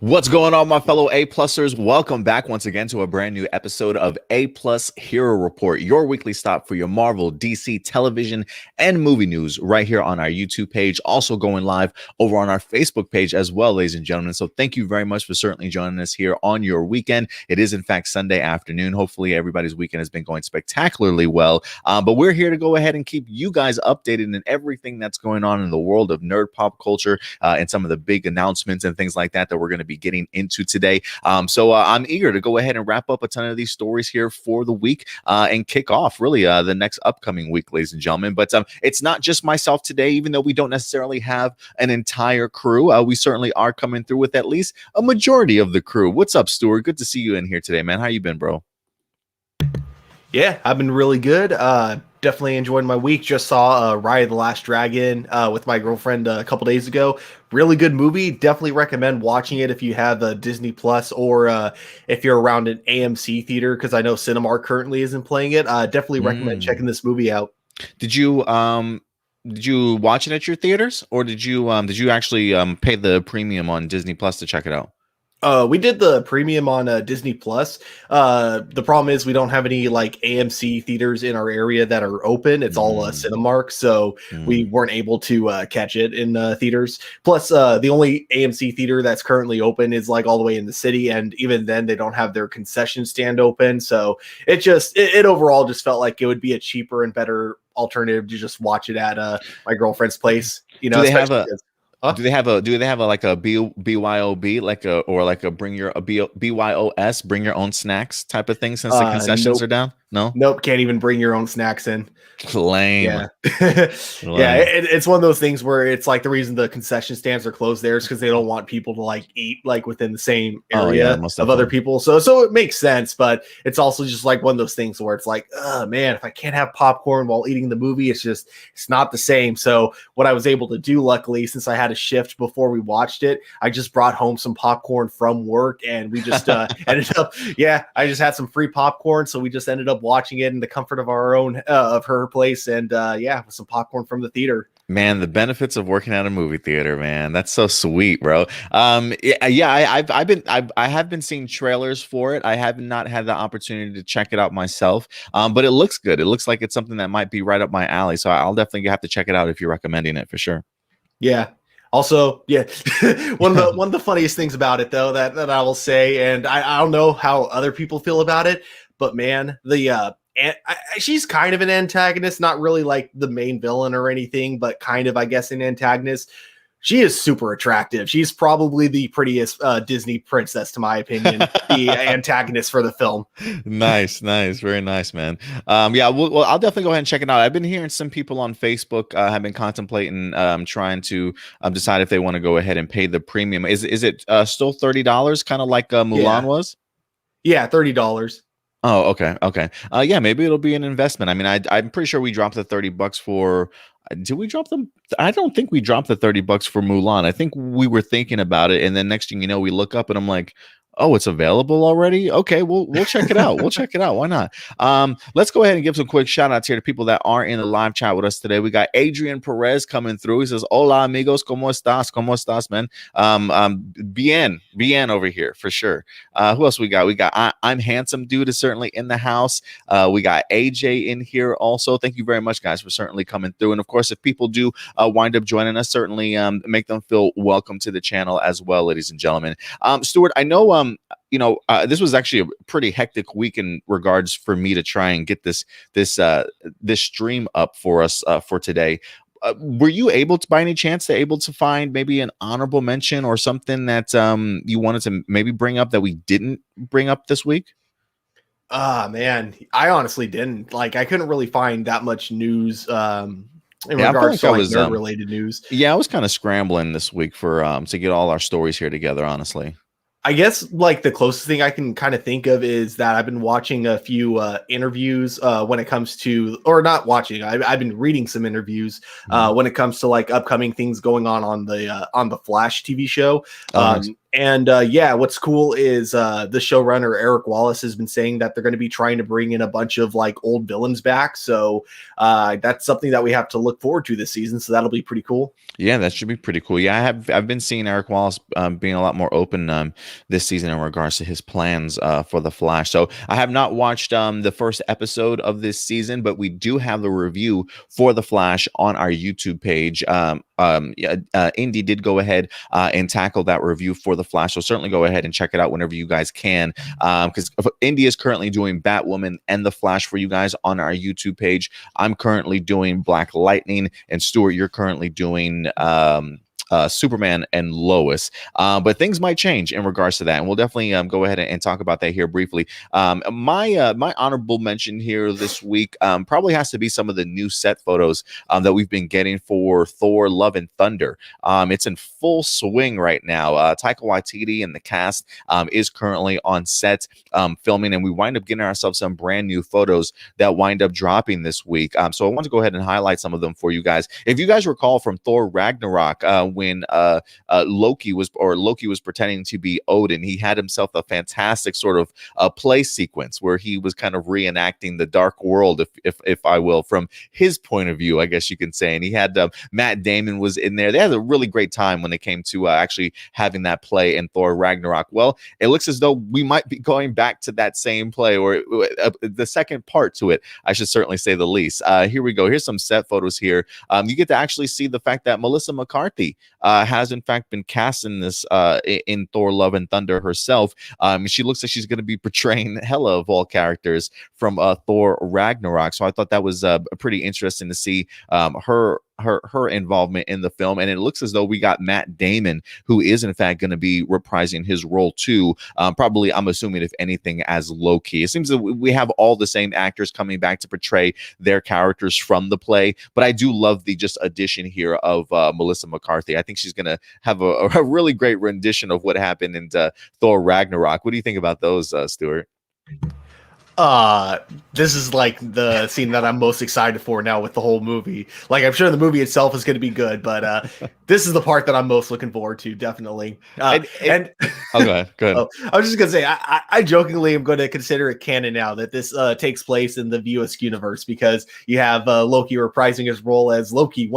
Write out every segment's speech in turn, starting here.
What's going on, my fellow A-plussers? Welcome back once again to a brand new episode of A-Plus Hero Report, your weekly stop for your Marvel, DC, television, and movie news right here on our YouTube page, also going live over on our Facebook page as well, ladies and gentlemen. So thank you very much for certainly joining us here on your weekend. It is, in fact, Sunday afternoon. Hopefully, everybody's weekend has been going spectacularly well, but we're here to go ahead and keep you guys updated in everything that's going on in the world of nerd pop culture and some of the big announcements and things like that we're going to be getting into today. So I'm eager to go ahead and wrap up a ton of these stories here for the week and kick off really the next upcoming week, ladies and gentlemen. But it's not just myself today, even though we don't necessarily have an entire crew. We certainly are coming through with at least a majority of the crew. What's up, Stuart? Good to see you in here today, man. How you been, bro? Yeah, I've been really good. Definitely enjoyed my week. Just saw Raya the Last Dragon with my girlfriend a couple days ago. Really good movie. Definitely recommend watching it if you have Disney Plus or if you're around an AMC theater, because I know Cinemark currently isn't playing it. Definitely recommend checking this movie out. Did you watch it at your theaters, or did you actually pay the premium on Disney Plus to check it out? We did the premium on Disney Plus. The problem is we don't have any like AMC theaters in our area that are open. It's all Cinemark, so we weren't able to catch it in theaters. Plus, the only AMC theater that's currently open is like all the way in the city, and even then they don't have their concession stand open. So it overall just felt like it would be a cheaper and better alternative to just watch it at my girlfriend's place. You know, do they have a Do they have a like a BYOB like a BYOS, bring your own snacks type of thing, since the concessions are down? Nope, can't even bring your own snacks in. Lame. Yeah. Yeah, it's one of those things where it's like the reason the concession stands are closed there is because they don't want people to like eat like within the same area of other people. So it makes sense, but it's also just like one of those things where it's like, oh man, if I can't have popcorn while eating the movie, it's not the same. So what I was able to do, luckily, since I had a shift before we watched it, I just brought home some popcorn from work, and we just ended up, I just had some free popcorn, so we just ended up watching it in the comfort of our own of her place, and with some popcorn from the theater. Man, the benefits of working at a movie theater, man. That's so sweet, bro. I have been seeing trailers for it. I have not had the opportunity to check it out myself. But it looks good. It looks like it's something that might be right up my alley. So I'll definitely have to check it out if you're recommending it, for sure. Yeah. Also, one of the funniest things about it, though, that I will say, and I don't know how other people feel about it, but man, she's kind of an antagonist, not really like the main villain or anything, but kind of, I guess, an antagonist. She is super attractive. She's probably the prettiest Disney princess, to my opinion, the antagonist for the film. Nice. Very nice, man. Well, I'll definitely go ahead and check it out. I've been hearing some people on Facebook have been contemplating trying to decide if they want to go ahead and pay the premium. Is it still $30, kind of like Mulan was? Yeah, $30. Oh, okay. Maybe it'll be an investment. I mean, I'm pretty sure we dropped the $30 for. Did we drop them? I don't think we dropped the $30 for Mulan. I think we were thinking about it, and then next thing you know, we look up and I'm like, oh, it's available already? Okay, we'll check it out. We'll check it out. Why not? Let's go ahead and give some quick shout outs here to people that are in the live chat with us today. We got Adrian Perez coming through. He says, hola amigos, ¿cómo estás? ¿Cómo estás, man? Bien over here for sure. Who else we got? We got I'm Handsome Dude is certainly in the house. We got AJ in here also. Thank you very much, guys, for certainly coming through. And of course, if people do wind up joining us, certainly make them feel welcome to the channel as well, ladies and gentlemen. Stuart, I know this was actually a pretty hectic week in regards for me to try and get this stream up for us for today. Were you able to, by any chance, to find maybe an honorable mention or something that you wanted to maybe bring up that we didn't bring up this week? Man, I honestly didn't. Like, I couldn't really find that much news in regards to nerd-related news. Yeah, I was kind of scrambling this week for to get all our stories here together, honestly. I guess like the closest thing I can kind of think of is that I've been watching a few interviews when it comes to, or not watching, I've been reading some interviews when it comes to like upcoming things going on the Flash TV show. And yeah, what's cool is the showrunner Eric Wallace has been saying that they're going to be trying to bring in a bunch of like old villains back. So that's something that we have to look forward to this season. So that'll be pretty cool. Yeah, that should be pretty cool. Yeah, I've been seeing Eric Wallace being a lot more open this season in regards to his plans for the Flash. So I have not watched the first episode of this season, but we do have the review for the Flash on our YouTube page. Indy did go ahead and tackle that review for the Flash, so certainly go ahead and check it out whenever you guys can. Because Indy is currently doing Batwoman and the Flash for you guys on our YouTube page. I'm currently doing Black Lightning, and Stuart, you're currently doing Superman and Lois, but things might change in regards to that, and we'll definitely go ahead and talk about that here briefly. My honorable mention here this week probably has to be some of the new set photos that we've been getting for Thor: Love and Thunder. It's in full swing right now. Taika Waititi and the cast is currently on set filming, and we wind up getting ourselves some brand new photos that wind up dropping this week. So I want to go ahead and highlight some of them for you guys. If you guys recall from Thor Ragnarok, when Loki was pretending to be Odin, he had himself a fantastic sort of play sequence where he was kind of reenacting the dark world, if I will, from his point of view, I guess you can say. And he had Matt Damon was in there. They had a really great time when it came to actually having that play in Thor Ragnarok. Well, it looks as though we might be going back to that same play, or the second part to it, I should certainly say the least. Here we go. Here's some set photos here. You get to actually see the fact that Melissa McCarthy has in fact been cast in this in Thor: Love and Thunder herself. She looks like she's going to be portraying hella of all characters from Thor Ragnarok. So I thought that was pretty interesting to see her involvement in the film. And it looks as though we got Matt Damon, who is in fact going to be reprising his role too, probably, I'm assuming, if anything, as Loki. It seems that we have all the same actors coming back to portray their characters from the play, but I do love the just addition here of Melissa McCarthy. I think she's going to have a really great rendition of what happened in Thor Ragnarok. What do you think about those, Stuart? This is like the scene that I'm most excited for now with the whole movie. Like, I'm sure the movie itself is going to be good, but this is the part that I'm most looking forward to, definitely. Okay, good. I was just gonna say, I jokingly am going to consider it canon now that this takes place in the Viewisk universe, because you have Loki reprising his role as Loki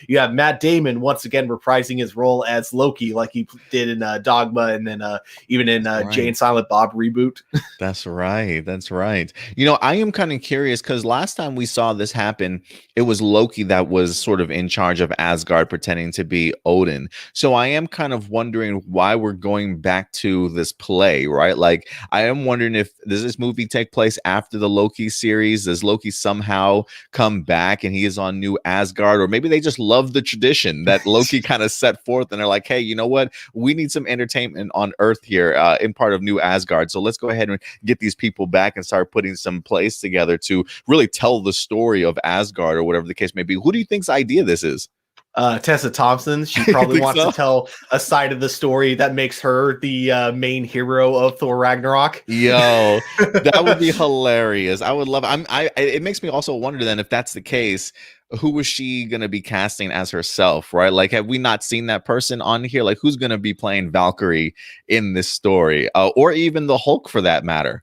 you have Matt Damon once again reprising his role as Loki, like he did in Dogma, and then even in Jay and Silent Bob reboot. That's right. That's right. You know, I am kind of curious because last time we saw this happen, it was Loki that was sort of in charge of Asgard pretending to be Odin. So I am kind of wondering why we're going back to this play, right? Like, I am wondering, does this movie take place after the Loki series? Does Loki somehow come back and he is on New Asgard? Or maybe they just love the tradition that Loki kind of set forth and they're like, hey, you know what? We need some entertainment on Earth here in part of New Asgard. So let's go ahead and get these people back and start putting some plays together to really tell the story of Asgard, or whatever the case may be. Who do you think's idea this is? Tessa Thompson. She probably wants to tell a side of the story that makes her the main hero of Thor Ragnarok. Yo, that would be hilarious. I would love it. It makes me also wonder then, if that's the case, who was she going to be casting as herself, right? Like, have we not seen that person on here? Like, who's going to be playing Valkyrie in this story, or even the Hulk for that matter?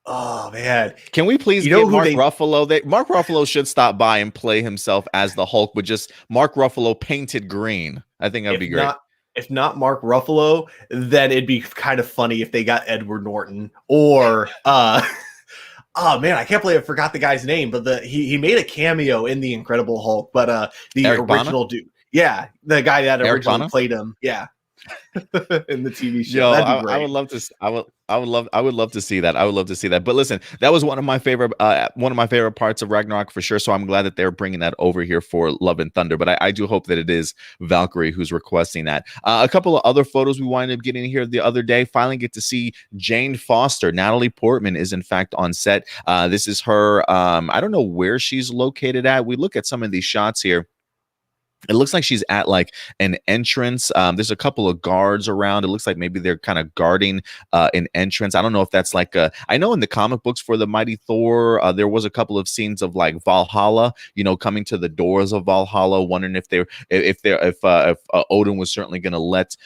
Oh man, can we please get Mark Ruffalo? Mark Ruffalo should stop by and play himself as the Hulk with just Mark Ruffalo painted green. I think that'd be great. If not Mark Ruffalo, then it'd be kind of funny if they got Edward Norton or oh man, I can't believe I forgot the guy's name, but he made a cameo in the Incredible Hulk, but the Eric original Bana? Dude, yeah, the guy that Eric originally Bana? played him, yeah. In the TV show. Yo, I would love to. I would love to see that. I would love to see that. But listen, that was one of my favorite parts of Ragnarok for sure. So I'm glad that they're bringing that over here for Love and Thunder. But I do hope that it is Valkyrie who's requesting that. A couple of other photos we wind up getting here the other day. Finally get to see Jane Foster. Natalie Portman is in fact on set. This is her. I don't know where she's located at. We look at some of these shots here. It looks like she's at like an entrance. There's a couple of guards around. It looks like maybe they're kind of guarding an entrance. I don't know if that's like I know in the comic books for the Mighty Thor, there was a couple of scenes of like Valhalla, coming to the doors of Valhalla, wondering if Odin was certainly going to let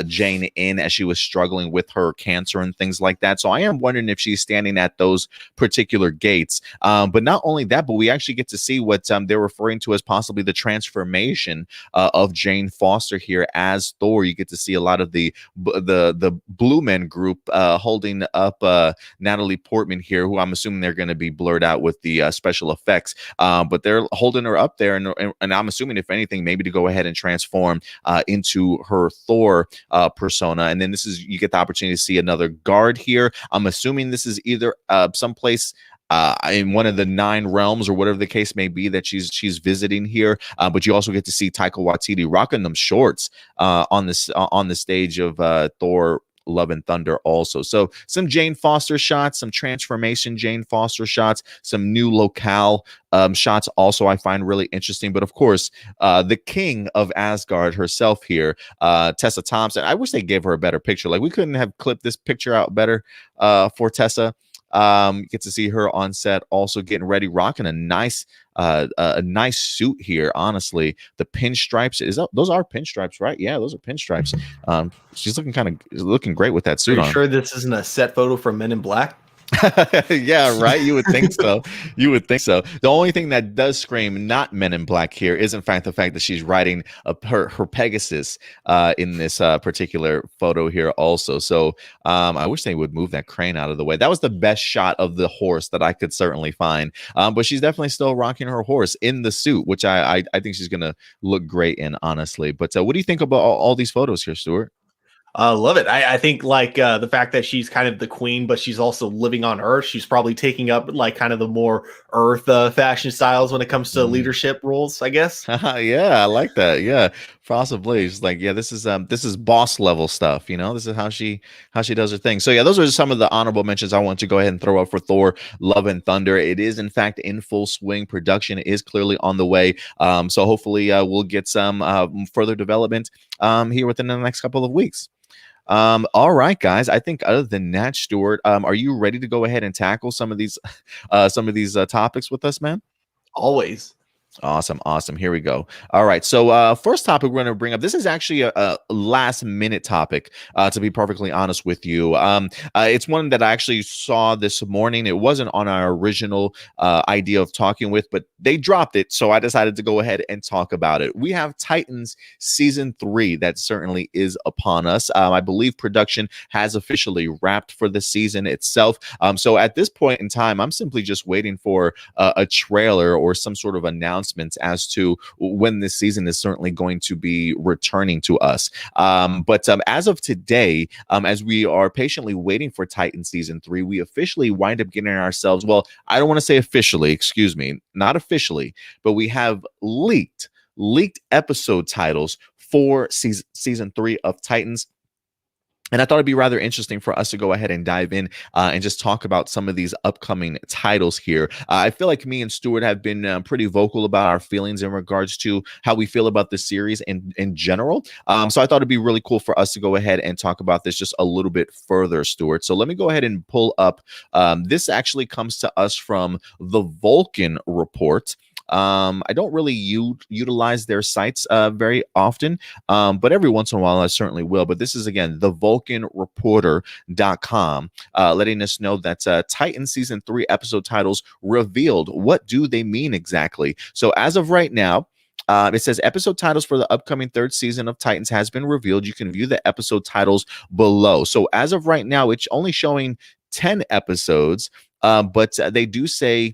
Jane in as she was struggling with her cancer and things like that. So I am wondering if she's standing at those particular gates. But not only that, but we actually get to see what they're referring to as possibly the transformation of Jane Foster here as Thor. You get to see a lot of the Blue Men group holding up Natalie Portman here, who I'm assuming they're going to be blurred out with the special effects, but they're holding her up there, and I'm assuming, if anything, maybe to go ahead and transform into her Thor persona. And then you get the opportunity to see another guard here. I'm assuming this is either someplace in one of the 9 realms or whatever the case may be that she's visiting here. But you also get to see Taika Waititi rocking them shorts on the stage of Thor Love and Thunder also. So some Jane Foster shots, some transformation Jane Foster shots, some new locale shots also I find really interesting. But of course, the king of Asgard herself here, Tessa Thompson. I wish they gave her a better picture. Like, we couldn't have clipped this picture out better for Tessa. Get to see her on set also getting ready, rocking a nice suit here. Honestly, the pinstripes, those are pinstripes, right? Yeah, those are pinstripes. She's looking great with that suit on. Sure this isn't a set photo from Men in Black? Yeah, right. You would think so. You would think so. The only thing that does scream not Men in Black here is, in fact, the fact that she's riding her Pegasus in this particular photo here also. So I wish they would move that crane out of the way. That was the best shot of the horse that I could certainly find. But she's definitely still rocking her horse in the suit, which I think she's going to look great in, honestly. But what do you think about all these photos here, Stuart? Love it. I think like the fact that she's kind of the queen, but she's also living on Earth. She's probably taking up like kind of the more Earth fashion styles when it comes to leadership roles, I guess. Yeah, I like that. Yeah, possibly. It's like, yeah, this is boss level stuff. This is how she does her thing. So yeah, those are some of the honorable mentions I want to go ahead and throw up for Thor: Love and Thunder. It is in fact in full swing. Production is clearly on the way. So hopefully we'll get some further development here within the next couple of weeks. All right, guys. I think other than that, Stuart, are you ready to go ahead and tackle some of these topics with us, man? Always. Awesome. Here we go. All right. So first topic we're going to bring up. This is actually a last minute topic, to be perfectly honest with you. It's one that I actually saw this morning. It wasn't on our original idea of talking with, but they dropped it. So I decided to go ahead and talk about it. We have Titans season 3 that certainly is upon us. I believe production has officially wrapped for the season itself. So at this point in time, I'm simply just waiting for a trailer or some sort of announcement as to when this season is certainly going to be returning to us. But as of today, as we are patiently waiting for Titan season 3, we officially wind up getting ourselves, well, I don't want to say officially, excuse me, not officially, but we have leaked episode titles for season 3 of Titans. And I thought it'd be rather interesting for us to go ahead and dive in and just talk about some of these upcoming titles here. I feel like me and Stuart have been pretty vocal about our feelings in regards to how we feel about the series in general. So I thought it'd be really cool for us to go ahead and talk about this just a little bit further, Stuart. So let me go ahead and pull up. This actually comes to us from the Vulcan Report. I don't really utilize their sites very often, but every once in a while I certainly will. But this is, again, thevulcanreporter.com, letting us know that Titan season 3 episode titles revealed. What do they mean exactly? So as of right now, it says episode titles for the upcoming 3rd season of Titans has been revealed. You can view the episode titles below. So as of right now, it's only showing 10 episodes, but they do say,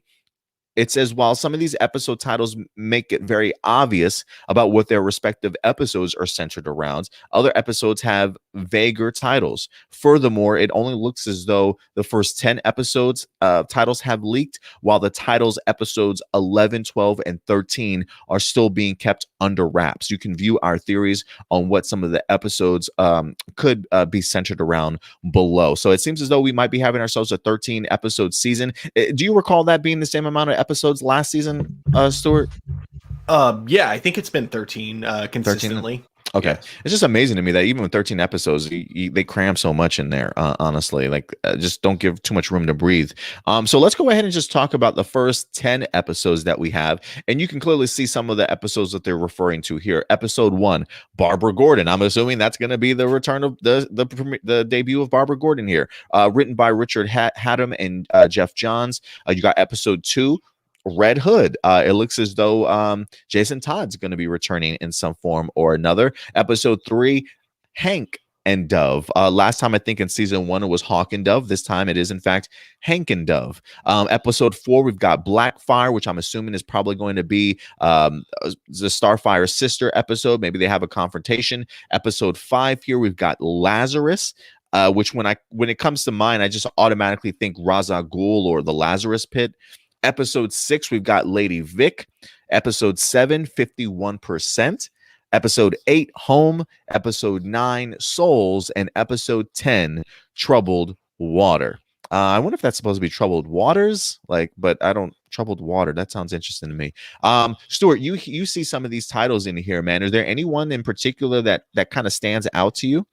it says, while some of these episode titles make it very obvious about what their respective episodes are centered around, other episodes have vaguer titles. Furthermore, it only looks as though the first 10 episodes titles have leaked, while the titles episodes 11, 12, and 13 are still being kept under wraps. You can view our theories on what some of the episodes could be centered around below. So it seems as though we might be having ourselves a 13 episode season. Do you recall that being the same amount of episodes last season, Stuart? Yeah, I think it's been 13 consistently. 13? Okay. Yes. It's just amazing to me that even with 13 episodes, they cram so much in there, honestly. Like, just don't give too much room to breathe. So let's go ahead and just talk about the first 10 episodes that we have. And you can clearly see some of the episodes that they're referring to here. Episode 1, Barbara Gordon. I'm assuming that's going to be the return of the debut of Barbara Gordon here. Written by Richard Haddam and Jeff Johns. You got episode 2, Red Hood. It looks as though Jason Todd's going to be returning in some form or another. Episode 3, Hank and Dove. Last time I think in season 1 it was Hawk and Dove. This time it is in fact Hank and Dove. Episode 4, we've got Blackfire, which I'm assuming is probably going to be the Starfire sister episode. Maybe they have a confrontation. Episode 5 here, we've got Lazarus. Which when it comes to mine, I just automatically think Ra's al Ghul or the Lazarus Pit. Episode 6, we've got Lady Vic. Episode 7, 51%. Episode 8, Home. Episode 9, Souls. And episode 10, Troubled Water. I wonder if that's supposed to be Troubled Waters, but I don't. Troubled Water. That sounds interesting to me. Stuart, you see some of these titles in here, man. Is there anyone in particular that kind of stands out to you?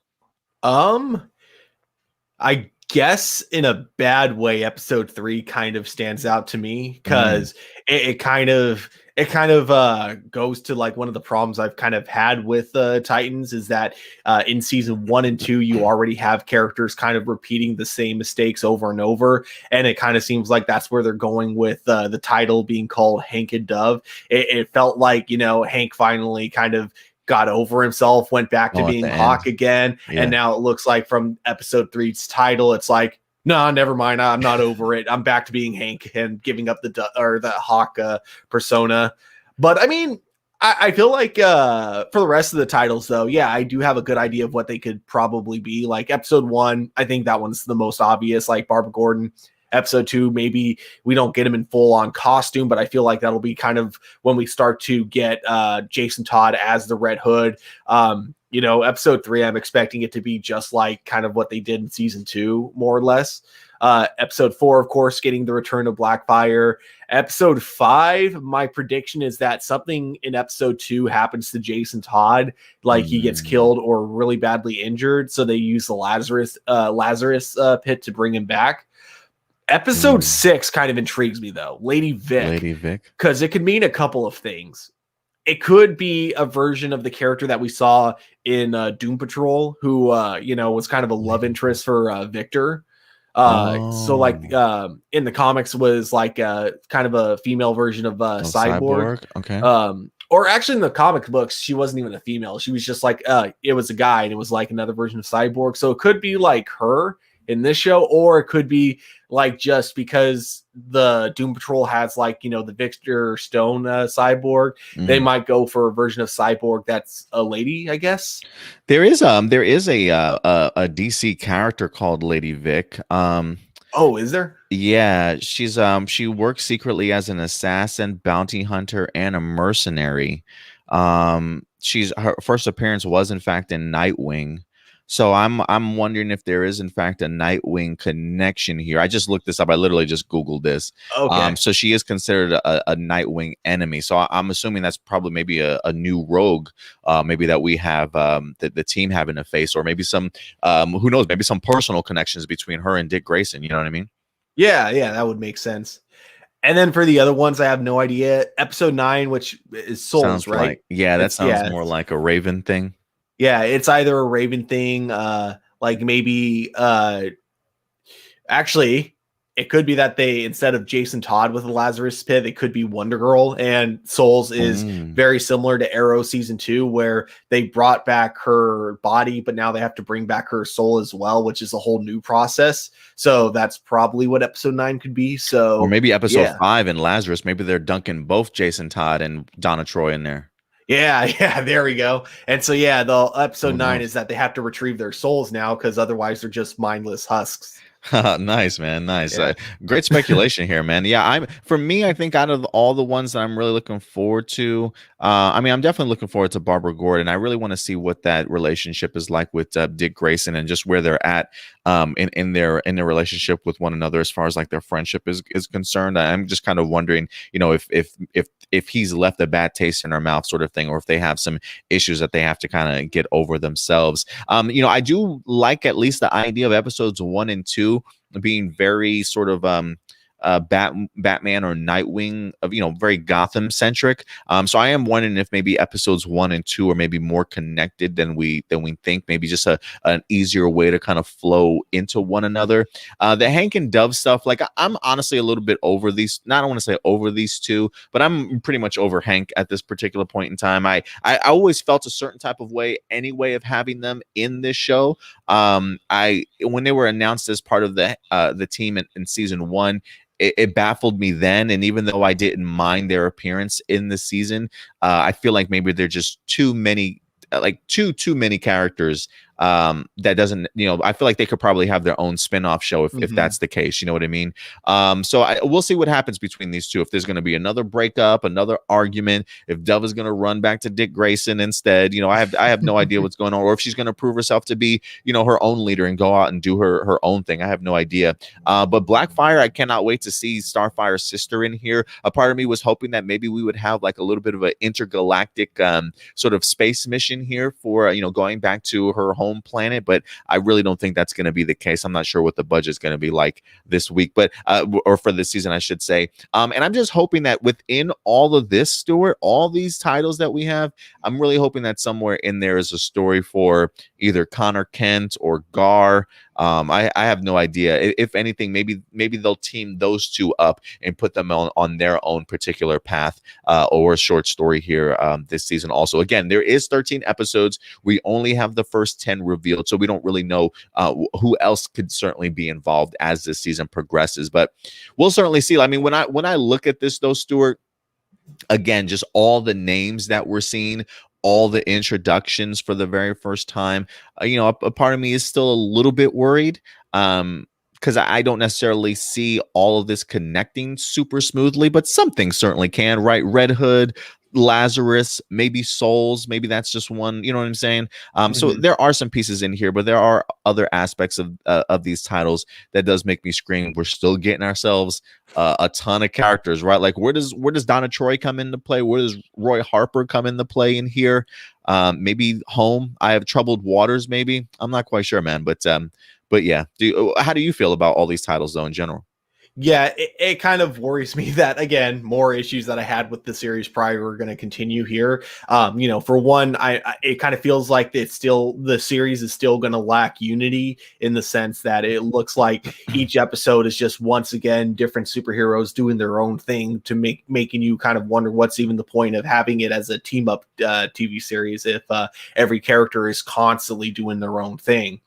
I guess in a bad way, episode 3 kind of stands out to me because it kind of goes to like one of the problems I've kind of had with Titans is that in season 1 and 2 you already have characters kind of repeating the same mistakes over and over, and it kind of seems like that's where they're going with the title being called Hank and Dove. It felt like, Hank finally kind of got over himself, went back to being Hawk again. Yeah. And now it looks like from episode 3's title, it's like, no, never mind. I'm not over it. I'm back to being Hank and giving up the Hawk persona. But I mean, I feel like for the rest of the titles, though, yeah, I do have a good idea of what they could probably be. Like episode 1, I think that one's the most obvious, like Barbara Gordon. Episode 2, maybe we don't get him in full on costume, but I feel like that'll be kind of when we start to get Jason Todd as the Red Hood. Episode 3, I'm expecting it to be just like kind of what they did in season 2, more or less. Episode 4, of course, getting the return of Blackfire. Episode 5, my prediction is that something in episode 2 happens to Jason Todd, like he gets killed or really badly injured. So they use the Lazarus pit to bring him back. Episode 6 kind of intrigues me, though. Lady Vic. Because it could mean a couple of things. It could be a version of the character that we saw in Doom Patrol, who, was kind of a love interest for Victor. So, like, in the comics was like kind of a female version of Cyborg. Okay. Or actually in the comic books, she wasn't even a female. She was just like, it was a guy, and it was like another version of Cyborg. So it could be like her in this show, or it could be like just because the Doom Patrol has like, the Victor Stone Cyborg, they might go for a version of Cyborg that's a lady, I guess. There is a DC character called Lady Vic. Oh, is there? Yeah, she's she works secretly as an assassin, bounty hunter, and a mercenary. Her first appearance was in fact in Nightwing. So I'm wondering if there is in fact a Nightwing connection here. I just looked this up. I literally just Googled this. Okay. So she is considered a Nightwing enemy. So I'm assuming that's probably maybe a new rogue, maybe that we have the team having to face, or maybe some who knows, maybe some personal connections between her and Dick Grayson. You know what I mean? Yeah, that would make sense. And then for the other ones, I have no idea. Episode 9, which is Souls, sounds right? That sounds more like a Raven thing. Yeah, it's either a Raven thing, like maybe actually it could be that they, instead of Jason Todd with the Lazarus Pit, it could be Wonder Girl, and Souls is very similar to Arrow season 2, where they brought back her body, but now they have to bring back her soul as well, which is a whole new process. So that's probably what episode 9 could be. So, or maybe episode 5 in Lazarus, maybe they're dunking both Jason Todd and Donna Troy in there. Yeah, there we go. And so, the episode 9 is that they have to retrieve their souls now, because otherwise they're just mindless husks. Nice, man. Nice. Yeah. Great speculation here, man. Yeah, for me, I think out of all the ones that I'm really looking forward to, I mean, I'm definitely looking forward to Barbara Gordon. I really want to see what that relationship is like with Dick Grayson and just where they're at in their relationship with one another as far as like their friendship is concerned. I'm just kind of wondering, if he's left a bad taste in her mouth, sort of thing, or if they have some issues that they have to kind of get over themselves. I do like at least the idea of episodes 1 and 2 being very sort of Batman or Nightwing of very Gotham centric. So I am wondering if maybe episodes 1 and 2 are maybe more connected than we think. Maybe just an easier way to kind of flow into one another. The Hank and Dove stuff, like I'm honestly a little bit over these. Not I want to say over these two, but I'm pretty much over Hank at this particular point in time. I always felt a certain type of way anyway of having them in this show. When they were announced as part of the team in season 1, it baffled me then, and even though I didn't mind their appearance in the season, I feel like maybe they're just too many, like too many characters. That doesn't, I feel like they could probably have their own spin-off show if that's the case. You know what I mean? So we'll see what happens between these two. If there's going to be another breakup, another argument, if Dove is going to run back to Dick Grayson instead, I have no idea what's going on, or if she's going to prove herself to be, her own leader and go out and do her own thing. I have no idea. But Blackfire, I cannot wait to see Starfire's sister in here. A part of me was hoping that maybe we would have like a little bit of an intergalactic sort of space mission here for, going back to her home planet, but I really don't think that's going to be the case. I'm not sure what the budget is going to be like this week, but or for this season, I should say. And I'm just hoping that within all of this, Stuart, all these titles that we have, I'm really hoping that somewhere in there is a story for either Connor Kent or Gar. I have no idea. If anything, maybe they'll team those two up and put them on their own particular path, or a short story here this season. Also, again, there is 13 episodes. We only have the first 10 revealed, so we don't really know who else could certainly be involved as this season progresses. But we'll certainly see. I mean, when I look at this, though, Stuart, again, just all the names that we're seeing, all the introductions for the very first time, a part of me is still a little bit worried, because I don't necessarily see all of this connecting super smoothly, but something certainly can, right? Red Hood, Lazarus, maybe Souls, maybe that's just one, you know what I'm saying? So there are some pieces in here, but there are other aspects of these titles that does make me scream. We're still getting ourselves a ton of characters, right? Like where does Donna Troy come into play? Where does Roy Harper come into play in here? Maybe Home. I Have Troubled Waters, maybe. I'm not quite sure, man, but yeah. How do you feel about all these titles though in general? Yeah, it kind of worries me that, again, more issues that I had with the series prior are going to continue here. For one, it kind of feels like the series is still going to lack unity, in the sense that it looks like each episode is just once again different superheroes doing their own thing, to making you kind of wonder what's even the point of having it as a team up TV series if every character is constantly doing their own thing.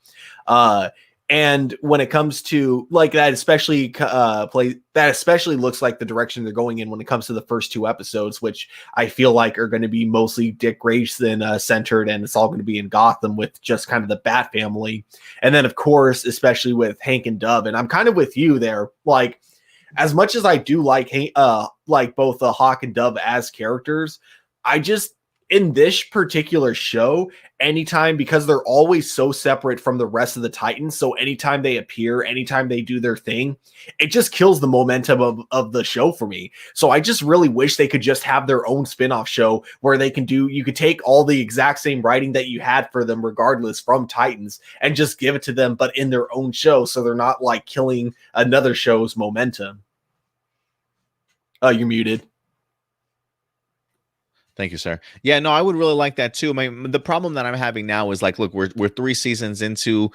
And when it comes to like that, especially looks like the direction they're going in when it comes to the first 2 episodes, which I feel like are going to be mostly Dick Grayson centered, and it's all going to be in Gotham with just kind of the Bat family. And then, of course, especially with Hank and Dove. And I'm kind of with you there. Like, as much as I do like both Hawk and Dove as characters, I just, in this particular show, anytime, because they're always so separate from the rest of the Titans, so anytime they appear, anytime they do their thing, it just kills the momentum of the show for me. So I just really wish they could just have their own spin-off show where you could take all the exact same writing that you had for them regardless from Titans and just give it to them, but in their own show, so they're not like killing another show's momentum. You're muted. Thank you, sir. Yeah, no, I would really like that too. The problem that I'm having now is like, look, we're 3 seasons into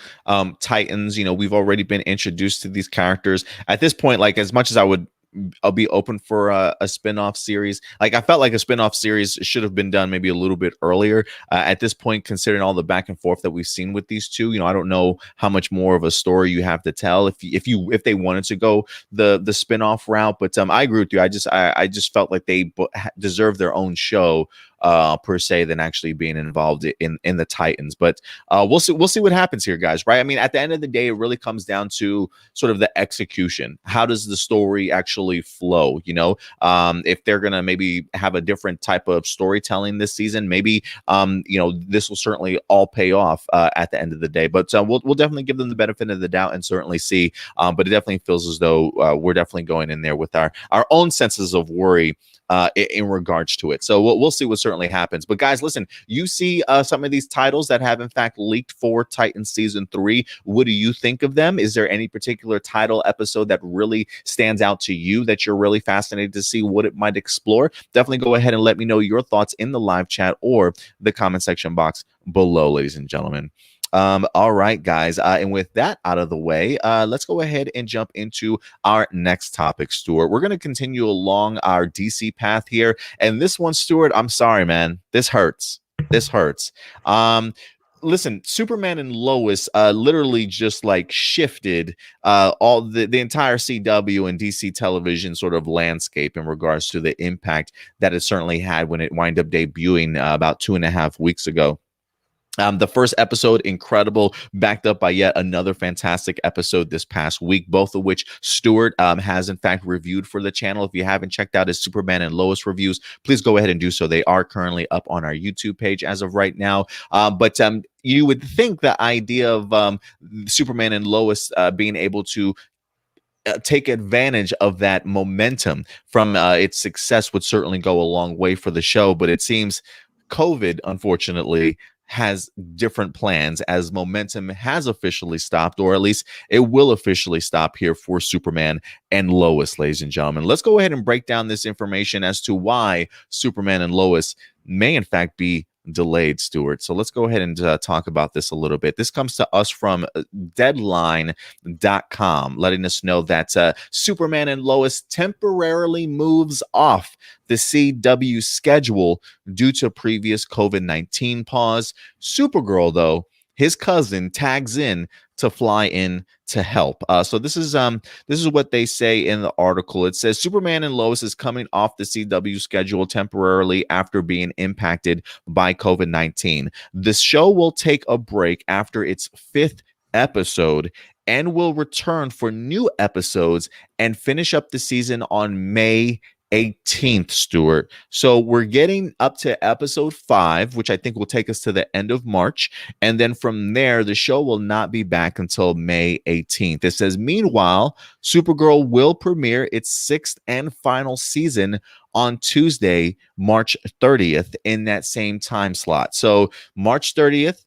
Titans. We've already been introduced to these characters. At this point, like, as much as I'll be open for a spin-off series. Like, I felt like a spin-off series should have been done maybe a little bit earlier. At this point, considering all the back and forth that we've seen with these two, I don't know how much more of a story you have to tell if they wanted to go the spin-off route. But I agree with you. I just felt like they deserve their own show per se than actually being involved in the Titans. But we'll see what happens here, guys. Right? I mean, at the end of the day, it really comes down to sort of the execution. How does the story actually flow? You know, if they're gonna maybe have a different type of storytelling this season, maybe you know, this will certainly all pay off at the end of the day. But we'll definitely give them the benefit of the doubt and certainly see. But it definitely feels as though we're definitely going in there with our own senses of worry in regards to it. So we'll see what certainly happens. But guys, listen, you see some of these titles that have in fact leaked for Titans season 3. What do you think of them? Is there any particular title episode that really stands out to you that you're really fascinated to see what it might explore? Definitely go ahead and let me know your thoughts in the live chat or the comment section box below, ladies and gentlemen. All right, guys. And with that out of the way, let's go ahead and jump into our next topic, Stuart. We're going to continue along our DC path here. And this one, Stuart, I'm sorry, man. This hurts. This hurts. Listen, Superman and Lois literally just like shifted all the entire CW and DC television sort of landscape in regards to the impact that it certainly had when it wound up debuting about 2.5 weeks ago. The first episode, incredible, backed up by yet another fantastic episode this past week, both of which Stuart has in fact reviewed for the channel. If you haven't checked out his Superman and Lois reviews, please go ahead and do so. They are currently up on our YouTube page as of right now. But you would think the idea of Superman and Lois being able to take advantage of that momentum from its success would certainly go a long way for the show. But it seems COVID, unfortunately, has different plans, as momentum has officially stopped, or at least it will officially stop here for Superman and Lois, ladies and gentlemen. Let's go ahead and break down this information as to why Superman and Lois may in fact be delayed, Stuart. So let's go ahead and talk about this a little bit. This comes to us from deadline.com, letting us know that Superman and Lois temporarily moves off the CW schedule due to previous COVID-19 pause. Supergirl, though, his cousin, tags in to fly in to help. So this is what they say in the article. It says Superman and Lois is coming off the CW schedule temporarily after being impacted by COVID-19. The show will take a break after its 5th episode and will return for new episodes and finish up the season on May 18th, Stuart. So we're getting up to episode 5, which I think will take us to the end of March. And then from there, the show will not be back until May 18th. It says, meanwhile, Supergirl will premiere its 6th and final season on Tuesday, March 30th in that same time slot. So March 30th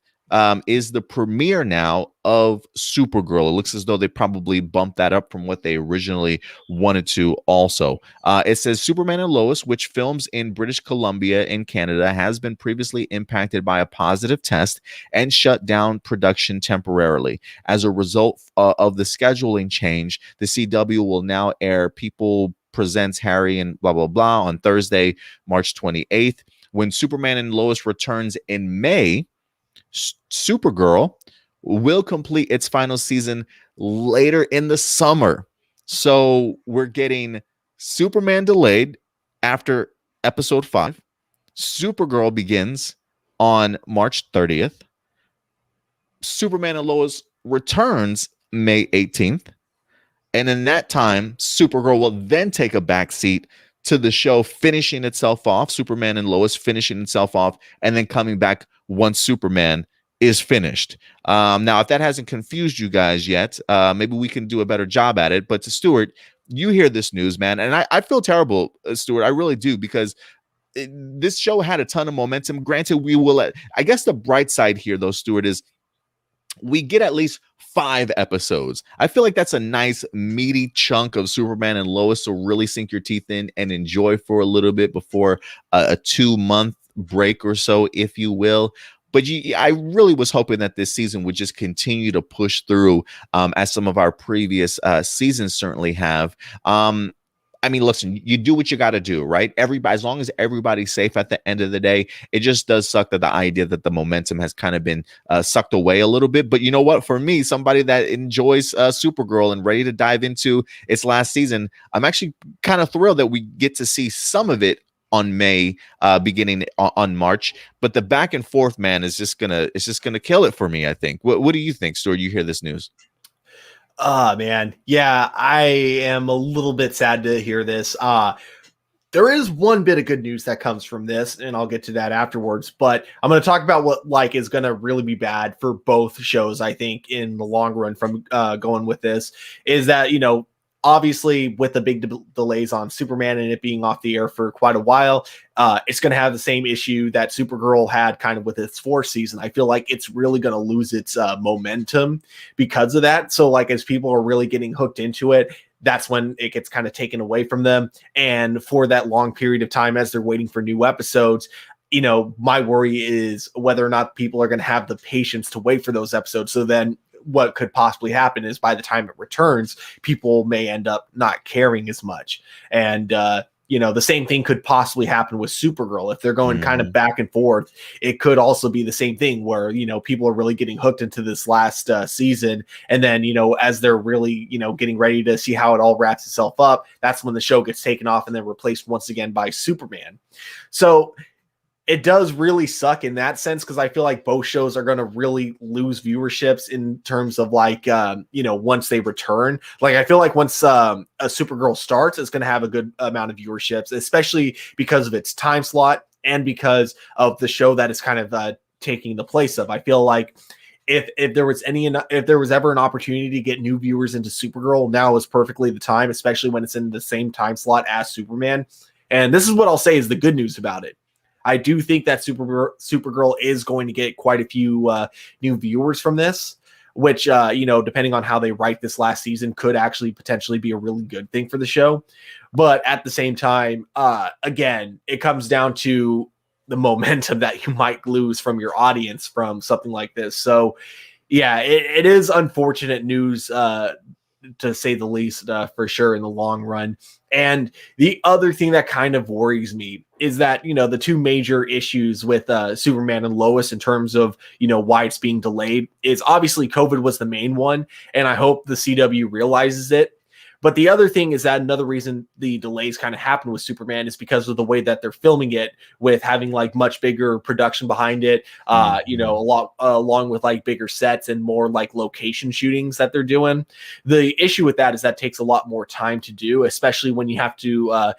is the premiere now of Supergirl. It looks as though they probably bumped that up from what they originally wanted to also. It says Superman and Lois, which films in British Columbia in Canada, has been previously impacted by a positive test and shut down production temporarily. As a result of the scheduling change, the CW will now air People Presents Harry and blah, blah, blah on Thursday, March 28th. When Superman and Lois returns in May, Supergirl will complete its final season later in the summer. So we're getting Superman delayed after episode 5. Supergirl begins on March 30th. Superman and Lois returns May 18th. And in that time, Supergirl will then take a backseat to the show finishing itself off, Superman and Lois finishing itself off, and then coming back once Superman is finished. Now, if that hasn't confused you guys yet, maybe we can do a better job at it. But to Stuart, you hear this news, man, and I feel terrible, Stuart. I really do, because this show had a ton of momentum. Granted, we will, I guess the bright side here, though, Stuart, is we get at least 5 episodes. I feel like that's a nice meaty chunk of Superman and Lois to really sink your teeth in and enjoy for a little bit before a 2-month break or so, if you will. But I really was hoping that this season would just continue to push through, as some of our previous seasons certainly have. I mean, listen, you do what you got to do, right? Everybody, as long as everybody's safe at the end of the day, it just does suck that the idea that the momentum has kind of been sucked away a little bit. But you know what? For me, somebody that enjoys Supergirl and ready to dive into its last season, I'm actually kind of thrilled that we get to see some of it on May, beginning on March. But the back and forth, man, is just gonna kill it for me, I think. What do you think, Stuart? You hear this news? Man, yeah, I am a little bit sad to hear this. There is one bit of good news that comes from this, and I'll get to that afterwards. But I'm going to talk about what like is going to really be bad for both shows. I think in the long run, from going with this, is that obviously with the big delays on Superman and it being off the air for quite a while, it's going to have the same issue that Supergirl had kind of with its fourth season. I feel like it's really going to lose its momentum because of that. So like as people are really getting hooked into it, that's when it gets kind of taken away from them. And for that long period of time, as they're waiting for new episodes, my worry is whether or not people are going to have the patience to wait for those episodes. So then what could possibly happen is by the time it returns, people may end up not caring as much. And, the same thing could possibly happen with Supergirl. If they're going kind of back and forth, it could also be the same thing where, people are really getting hooked into this last season. And then, as they're really, getting ready to see how it all wraps itself up, that's when the show gets taken off and then replaced once again by Superman. So it does really suck in that sense, because I feel like both shows are going to really lose viewerships in terms of like, once they return. Like, I feel like once a Supergirl starts, it's going to have a good amount of viewerships, especially because of its time slot and because of the show that is kind of taking the place of. I feel like if there was ever an opportunity to get new viewers into Supergirl, now is perfectly the time, especially when it's in the same time slot as Superman. And this is what I'll say is the good news about it. I do think that Supergirl is going to get quite a few new viewers from this, which, depending on how they write this last season, could actually potentially be a really good thing for the show. But at the same time, again, it comes down to the momentum that you might lose from your audience from something like this. So, yeah, it is unfortunate news, to say the least, for sure in the long run. And the other thing that kind of worries me is that, the two major issues with Superman and Lois in terms of, why it's being delayed is obviously COVID was the main one. And I hope the CW realizes it. But the other thing is that another reason the delays kind of happen with Superman is because of the way that they're filming it, with having like much bigger production behind it, a lot along with like bigger sets and more like location shootings that they're doing. The issue with that is that takes a lot more time to do, especially when you have to,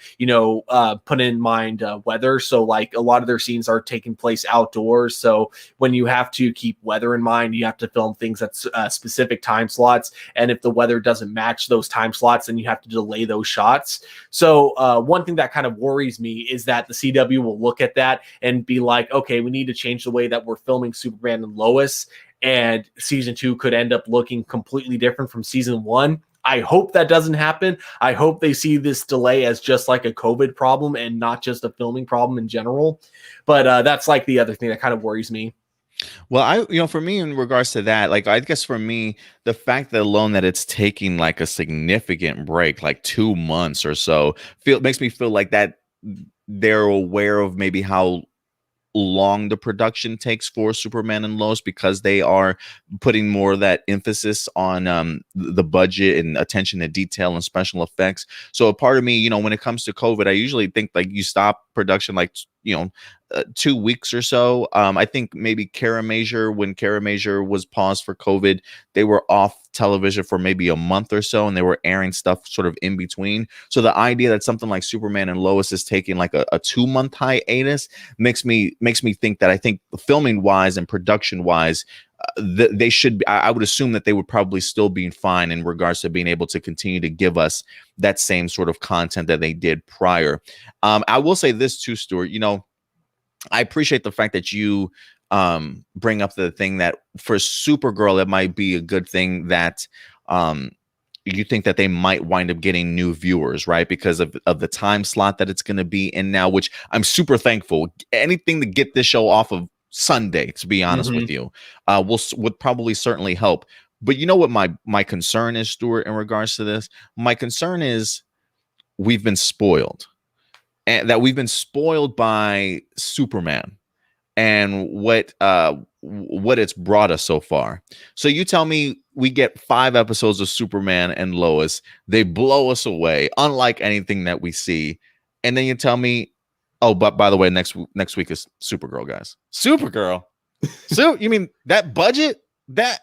put in mind weather. So like a lot of their scenes are taking place outdoors. So when you have to keep weather in mind, you have to film things at specific time slots. And if the weather doesn't match those time slots, and you have to delay those shots. So one thing that kind of worries me is that the CW will look at that and be like, okay, we need to change the way that we're filming Superman and Lois, and season 2 could end up looking completely different from season 1. I hope that doesn't happen. I hope they see this delay as just like a COVID problem and not just a filming problem in general. But that's like the other thing that kind of worries me. Well, for me, in regards to that, like, I guess for me, the fact that alone that it's taking like a significant break, like 2 months or so, makes me feel like that they're aware of maybe how long the production takes for Superman and Lois, because they are putting more of that emphasis on the budget and attention to detail and special effects. So a part of me, when it comes to COVID, I usually think like you stop production like 2 weeks or so. I think maybe when Kara Major was paused for COVID, they were off television for maybe a month or so, and they were airing stuff sort of in between. So the idea that something like Superman and Lois is taking like a 2-month hiatus makes me think that, I think filming wise and production wise, they should be, I would assume that they would probably still be fine in regards to being able to continue to give us that same sort of content that they did prior. I will say this too, Stuart, I appreciate the fact that you bring up the thing that for Supergirl, it might be a good thing that you think that they might wind up getting new viewers, right? Because of the time slot that it's going to be in now, which I'm super thankful. Anything to get this show off of Sunday, to be honest with you, would probably certainly help. But you know what my concern is, Stuart, in regards to this? My concern is we've been spoiled. And that we've been spoiled by Superman and what it's brought us so far. So you tell me we get 5 episodes of Superman and Lois, they blow us away, unlike anything that we see, and then you tell me Oh, but by the way, next week is Supergirl, guys. Supergirl. So you mean that budget? That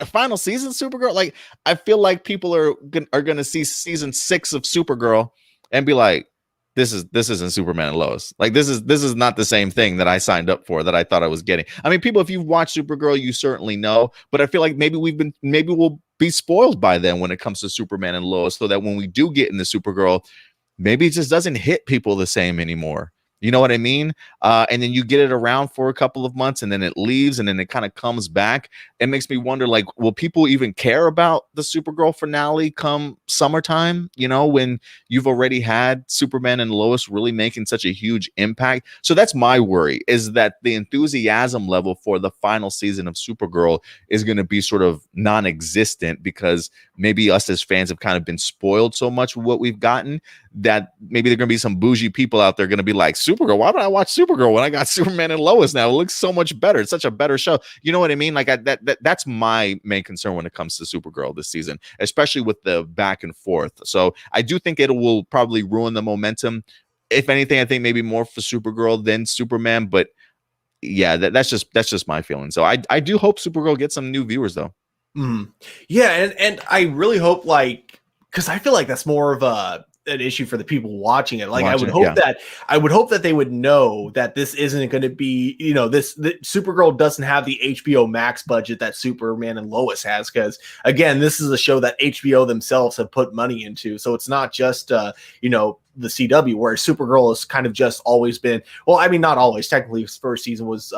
final season Supergirl? Like, I feel like people are gonna see season 6 of Supergirl and be like, this isn't Superman and Lois. Like, this is not the same thing that I signed up for, that I thought I was getting. I mean, people, if you've watched Supergirl, you certainly know, but I feel like maybe we'll be spoiled by then when it comes to Superman and Lois, so that when we do get into Supergirl, maybe it just doesn't hit people the same anymore. You know what I mean? And then you get it around for a couple of months, and then it leaves, and then it kind of comes back. It makes me wonder, like, will people even care about the Supergirl finale come summertime? You know, when you've already had Superman and Lois really making such a huge impact. So that's my worry, is that the enthusiasm level for the final season of Supergirl is going to be sort of non-existent, because maybe us as fans have kind of been spoiled so much with what we've gotten, that maybe there are going to be some bougie people out there going to be like, Supergirl, why would I watch Supergirl when I got Superman and Lois now? It looks so much better. It's such a better show. You know what I mean? Like, that's my main concern when it comes to Supergirl this season, especially with the back and forth. So I do think it will probably ruin the momentum. If anything, I think maybe more for Supergirl than Superman. But yeah, that's just my feeling. So I do hope Supergirl gets some new viewers, though. Yeah, and I really hope, like, because I feel like that's more of an issue for the people watching it. Like, I would hope that they would know that this isn't going to be, you know, this Supergirl doesn't have the HBO Max budget that Superman and Lois has, because again, this is a show that HBO themselves have put money into. So it's not just you know, the CW, where Supergirl has kind of just always been, well, I mean, not always. Technically, his first season was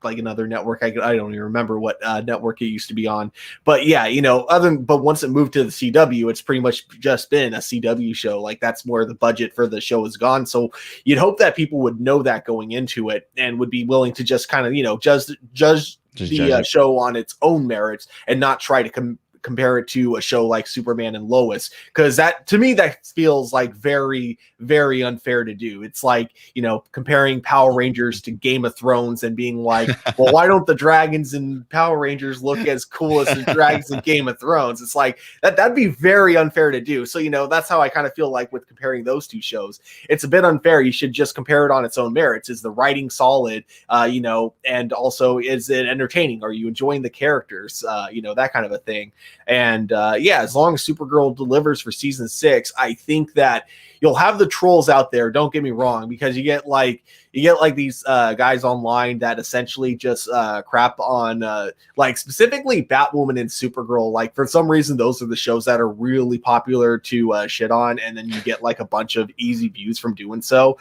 like another network. I don't even remember what network it used to be on, but yeah, you know, but once it moved to the CW, it's pretty much just been a CW show. Like, that's where the budget for the show has gone. So you'd hope that people would know that going into it, and would be willing to just kind of, you know, judge the show on its own merits, and not try to compare it to a show like Superman and Lois, because that, to me, that feels like very, very unfair to do. It's like, you know, comparing Power Rangers to Game of Thrones and being like, well, why don't the dragons in Power Rangers look as cool as the dragons in Game of Thrones? It's like that'd be very unfair to do. So, you know, that's how I kind of feel like with comparing those two shows. It's a bit unfair. You should just compare it on its own merits. Is the writing solid? You know, and also, is it entertaining? Are you enjoying the characters? You know, that kind of a thing. And yeah, as long as Supergirl delivers for season 6, I think that you'll have the trolls out there. Don't get me wrong, because you get like these guys online that essentially just crap on like specifically Batwoman and Supergirl. Like, for some reason, those are the shows that are really popular to shit on, and then you get like a bunch of easy views from doing so.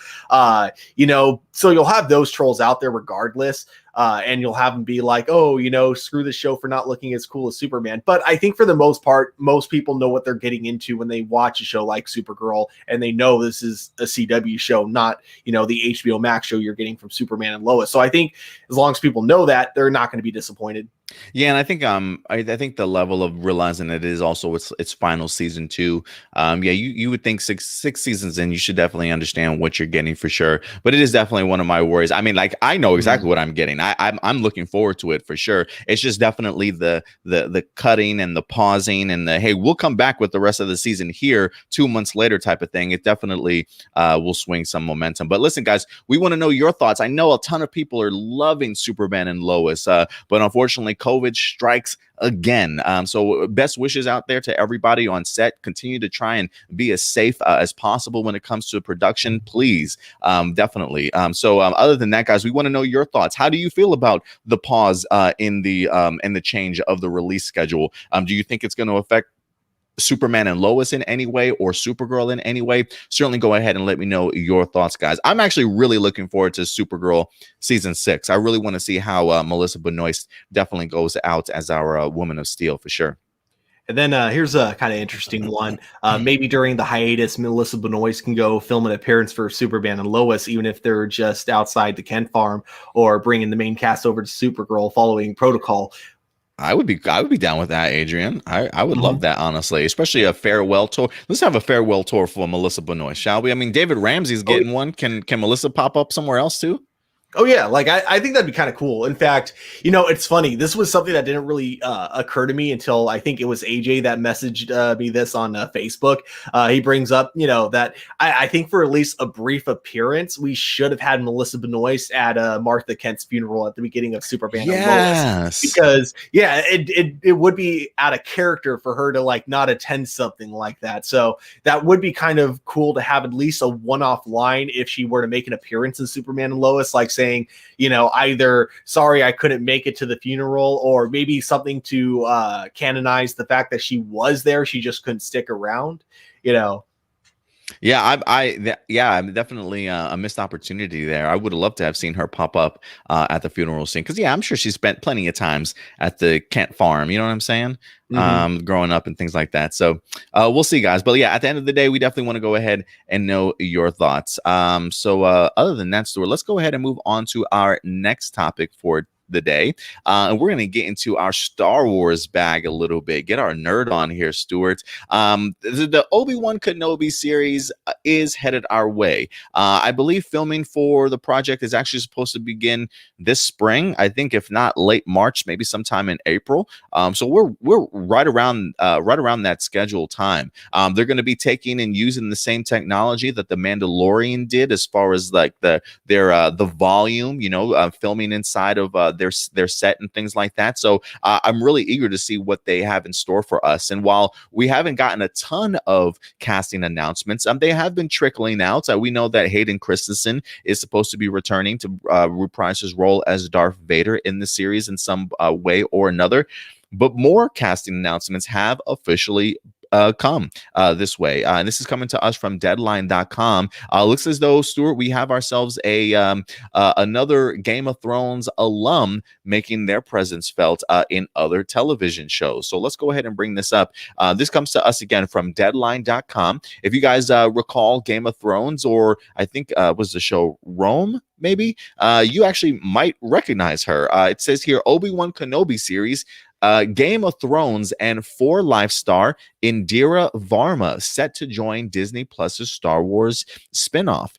You know, so you'll have those trolls out there regardless. And you'll have them be like, oh, you know, screw the show for not looking as cool as Superman. But I think for the most part, most people know what they're getting into when they watch a show like Supergirl, and they know this is a CW show, not, you know, the HBO Max show you're getting from Superman and Lois. So I think as long as people know that, they're not going to be disappointed. Yeah, and I think I think the level of realizing it is also its final season too. Yeah, you would think six seasons in, you should definitely understand what you're getting for sure. But it is definitely one of my worries. I mean, like, I know exactly what I'm getting. I'm looking forward to it for sure. It's just definitely the cutting and the pausing and the, hey, we'll come back with the rest of the season here 2 months later type of thing. It definitely will swing some momentum. But listen, guys, we want to know your thoughts. I know a ton of people are loving Superman and Lois, but unfortunately, COVID strikes again. So best wishes out there to everybody on set. Continue to try and be as safe as possible when it comes to production, please. Definitely. So other than that, guys, we want to know your thoughts. How do you feel about the pause in the change of the release schedule? Do you think it's going to affect Superman and Lois in any way, or Supergirl in any way? Certainly go ahead and let me know your thoughts, guys. I'm actually really looking forward to Supergirl season 6. I really want to see how Melissa Benoist definitely goes out as our Woman of Steel for sure. And then here's a kind of interesting one. Maybe during the hiatus, Melissa Benoist can go film an appearance for Superman and Lois, even if they're just outside the Kent farm, or bringing the main cast over to Supergirl following protocol. I would be down with that, Adrian. I would love that, honestly, especially a farewell tour. Let's have a farewell tour for Melissa Benoist, shall we? I mean, David Ramsey's getting one. Can Melissa pop up somewhere else too? Oh yeah, like I think that'd be kind of cool. In fact, it's funny. This was something that didn't really occur to me until I think it was AJ that messaged me this on Facebook. He brings up, that I think for at least a brief appearance, we should have had Melissa Benoist at Martha Kent's funeral at the beginning of Superman and Lois, because it would be out of character for her to like not attend something like that. So that would be kind of cool to have at least a one-off line if she were to make an appearance in Superman and Lois, like saying, either sorry I couldn't make it to the funeral, or maybe something to canonize the fact that she was there, she just couldn't stick around. Yeah, I'm definitely a missed opportunity there. I would have loved to have seen her pop up at the funeral scene, because I'm sure she spent plenty of times at the Kent farm. You know what I'm saying? Growing up and things like that. So we'll see, guys. But yeah, at the end of the day, we definitely want to go ahead and know your thoughts. So other than that, Stuart, let's go ahead and move on to our next topic for the day, and we're going to get into our Star Wars bag a little bit, get our nerd on here, Stuart. The Obi-Wan Kenobi series is headed our way. I believe filming for the project is actually supposed to begin this spring, I think, if not late March, maybe sometime in April. So we're right around that scheduled time. They're going to be taking and using the same technology that the Mandalorian did, as far as like the volume, filming inside of their set and things like that. So I'm really eager to see what they have in store for us. And while we haven't gotten a ton of casting announcements, they have been trickling out. We know that Hayden Christensen is supposed to be returning to reprise his role as Darth Vader in the series in some way or another. But more casting announcements have officially come this way. And this is coming to us from Deadline.com. Looks as though, Stuart, we have ourselves another Game of Thrones alum making their presence felt in other television shows. So let's go ahead and bring this up. This comes to us again from Deadline.com. If you guys recall Game of Thrones, or I think was the show Rome, maybe, you actually might recognize her. It says here, Obi-Wan Kenobi series, Game of Thrones and 4 Life star Indira Verma set to join Disney Plus's Star Wars spinoff.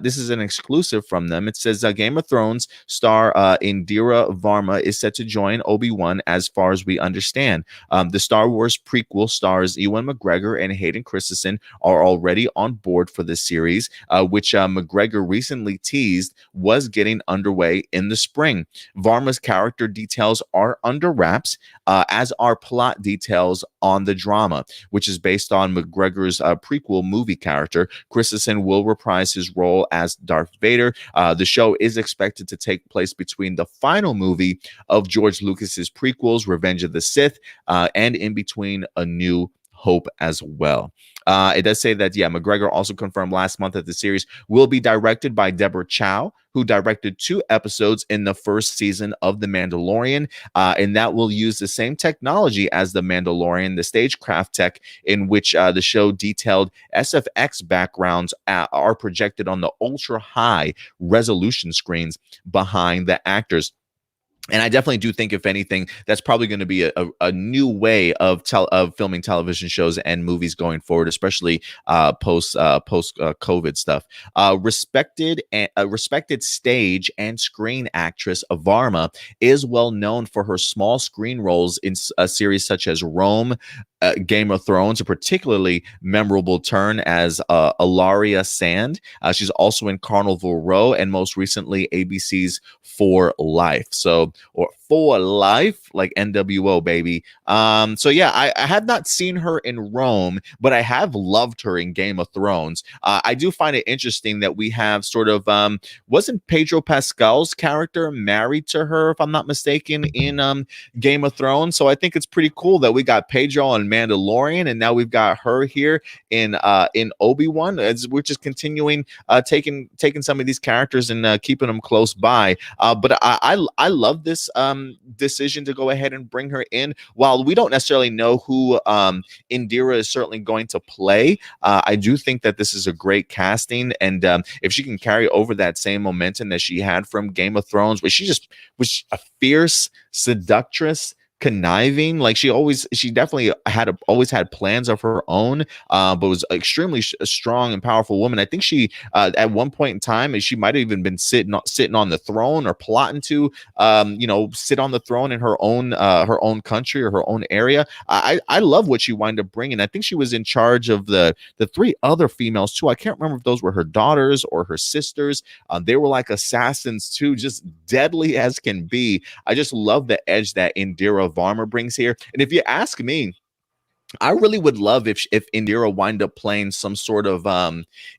This is an exclusive from them. It says Game of Thrones star Indira Verma is set to join Obi-Wan, as far as we understand. The Star Wars prequel stars Ewan McGregor and Hayden Christensen are already on board for this series, which McGregor recently teased was getting underway in the spring. Varma's character details are under wraps, as are plot details on the drama, which is based on McGregor's prequel movie character. Christensen will reprise his role as Darth Vader. The show is expected to take place between the final movie of George Lucas's prequels, Revenge of the Sith, and in between A New Hope as well. It does say that, McGregor also confirmed last month that the series will be directed by Deborah Chow, who directed 2 episodes in the first season of The Mandalorian, and that will use the same technology as The Mandalorian, the stagecraft tech in which the show detailed SFX backgrounds are projected on the ultra-high resolution screens behind the actors. And I definitely do think, if anything, that's probably going to be a new way of filming television shows and movies going forward, especially post COVID stuff. Respected stage and screen actress Verma is well known for her small screen roles in a series such as Rome, Game of Thrones, a particularly memorable turn as Ilaria Sand. She's also in Carnival Row, and most recently ABC's For Life. Or For Life, like NWO, baby. So yeah, I have not seen her in Rome, but I have loved her in Game of Thrones. I do find it interesting that we have sort of wasn't Pedro Pascal's character married to her, if I'm not mistaken, in Game of Thrones. So I think it's pretty cool that we got Pedro on Mandalorian, and now we've got her here in Obi-Wan. As we're just continuing taking some of these characters and keeping them close by. But I love this decision to go ahead and bring her in. While we don't necessarily know who Indira is certainly going to play, I do think that this is a great casting, and if she can carry over that same momentum that she had from Game of Thrones, where she just was a fierce seductress conniving. Like she definitely always had plans of her own, but was extremely strong and powerful woman. I think she at one point in time, she might have even been sitting on the throne or plotting to sit on the throne in her own country or her own area. I love what she wound up bringing. I think she was in charge of the three other females too. I can't remember if those were her daughters or her sisters. They were like assassins too, just deadly as can be. I just love the edge that Indira Verma brings here. And if you ask me, I really would love if Indira wind up playing some sort of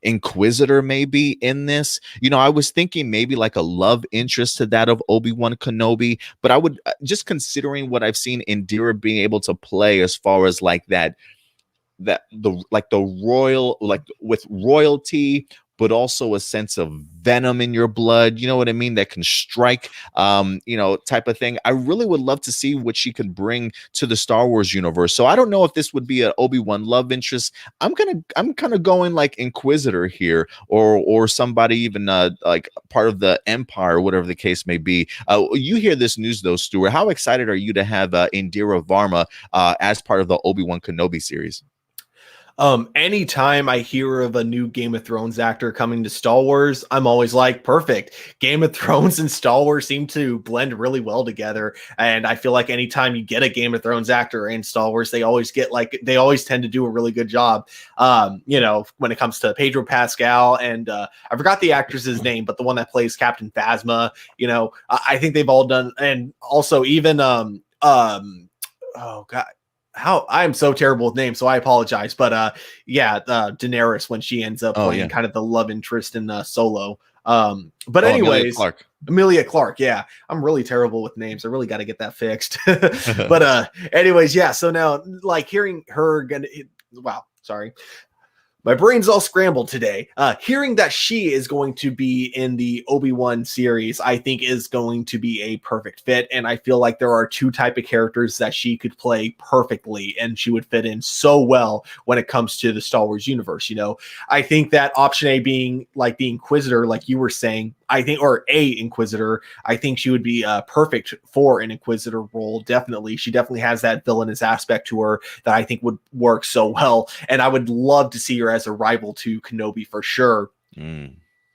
Inquisitor maybe in this. I was thinking maybe like a love interest to that of Obi-Wan Kenobi, but I would just considering what I've seen Indira being able to play as far as like the royal, like with royalty, but also a sense of venom in your blood, you know what I mean, that can strike, type of thing. I really would love to see what she could bring to the Star Wars universe. So I don't know if this would be an Obi-Wan love interest. I'm kind of going like Inquisitor here, or somebody even like part of the Empire, whatever the case may be. You hear this news though, Stuart. How excited are you to have Indira Verma as part of the Obi-Wan Kenobi series? Anytime I hear of a new Game of Thrones actor coming to Star Wars, I'm always like, perfect. Game of Thrones and Star Wars seem to blend really well together. And I feel like anytime you get a Game of Thrones actor in Star Wars, they always tend to do a really good job. When it comes to Pedro Pascal and I forgot the actress's name, but the one that plays Captain Phasma, I think they've all done. And also even, oh God. I am so terrible with names, so I apologize. But Daenerys, when she ends up playing kind of the love interest in Solo. But anyways, Emilia Clarke. Yeah, I'm really terrible with names. I really got to get that fixed. But anyways, yeah. So now, like hearing her, sorry. My brain's all scrambled today. Hearing that she is going to be in the Obi-Wan series, I think is going to be a perfect fit. And I feel like there are two type of characters that she could play perfectly, and she would fit in so well when it comes to the Star Wars universe. I think that option A being like the Inquisitor, like you were saying, or a Inquisitor, I think she would be perfect for an Inquisitor role. Definitely. She definitely has that villainous aspect to her that I think would work so well. And I would love to see her as a rival to Kenobi for sure.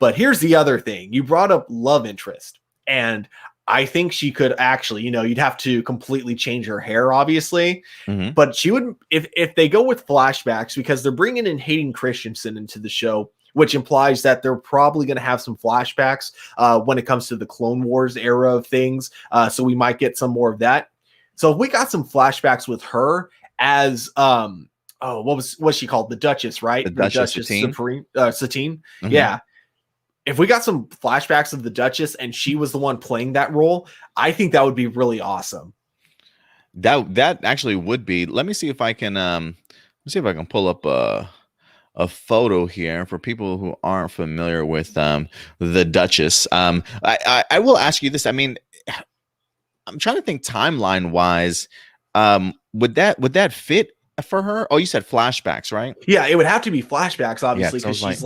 But here's the other thing. You brought up love interest. And I think she could actually, you'd have to completely change her hair, obviously. But she would, if they go with flashbacks, because they're bringing in Hayden Christensen into the show, which implies that they're probably going to have some flashbacks when it comes to the Clone Wars era of things. So we might get some more of that. So if we got some flashbacks with her as, what's she called? The Duchess, right? The Duchess Satine. Yeah. If we got some flashbacks of the Duchess and she was the one playing that role, I think that would be really awesome. That actually would be. Let me see if I can pull up a photo here for people who aren't familiar with the Duchess. I will ask you this. I mean, I'm trying to think timeline wise. Would that fit for her? Oh, you said flashbacks, right? Yeah, it would have to be flashbacks, obviously, because she's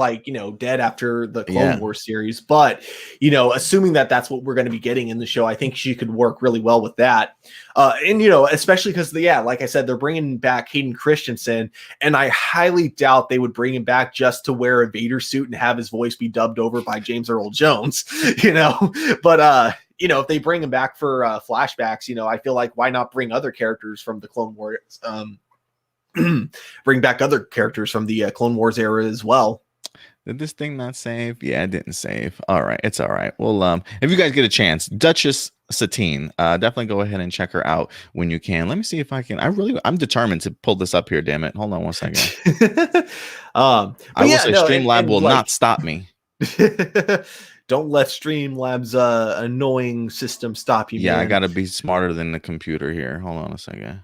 dead after the Clone Wars series. But assuming that that's what we're going to be getting in the show, I think she could work really well with that. And especially because like I said, they're bringing back Hayden Christensen, and I highly doubt they would bring him back just to wear a Vader suit and have his voice be dubbed over by James Earl Jones. But if they bring him back for flashbacks, I feel like why not bring other characters from the Clone Wars? Bring back other characters from the Clone Wars era as well. Did this thing not save? Yeah, it didn't save. All right, it's all right. Well, if you guys get a chance, Duchess Satine, definitely go ahead and check her out when you can. Let me see if I can. I'm determined to pull this up here. Damn it! Hold on one second. I will say Streamlab will not stop me. Don't let Streamlab's annoying system stop you. Yeah, man. I got to be smarter than the computer here. Hold on a second.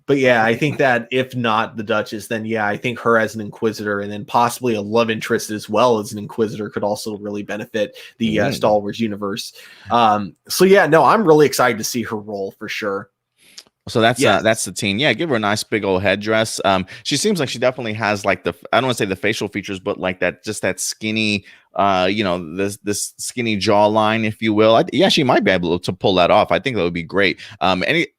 But yeah, I think that if not the Duchess, then I think her as an Inquisitor and then possibly a love interest as well as an Inquisitor could also really benefit the Star Wars universe. I'm really excited to see her role for sure. So that's Satine. Yeah, give her a nice big old headdress. She seems like she definitely has like I don't want to say the facial features, but like that skinny this skinny jawline, if you will. Yeah, she might be able to pull that off. I think that would be great.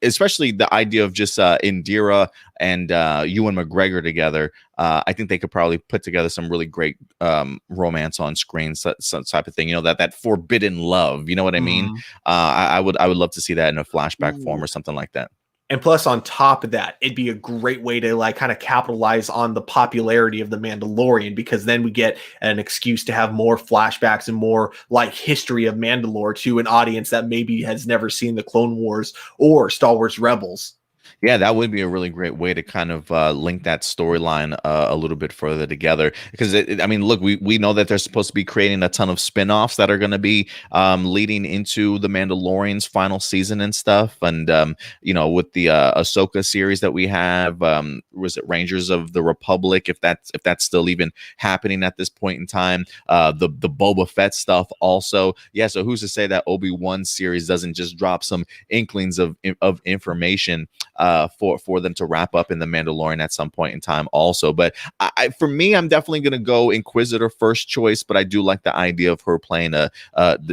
Especially the idea of just Indira and Ewan McGregor together. I think they could probably put together some really great romance on screen, some type of thing. That forbidden love. You know what I mean? I would love to see that in a flashback form or something like that. And plus, on top of that, it'd be a great way to like kind of capitalize on the popularity of The Mandalorian, because then we get an excuse to have more flashbacks and more like history of Mandalore to an audience that maybe has never seen the Clone Wars or Star Wars Rebels. Yeah, that would be a really great way to kind of link that storyline a little bit further together. Because, look, we know that they're supposed to be creating a ton of spinoffs that are going to be leading into The Mandalorian's final season and stuff. And, with the Ahsoka series that we have, was it Rangers of the Republic, if that's still even happening at this point in time, the Boba Fett stuff also. Yeah, so who's to say that Obi-Wan series doesn't just drop some inklings of information for them to wrap up in The Mandalorian at some point in time also. But for me, I'm definitely going to go Inquisitor first choice, but I do like the idea of her playing the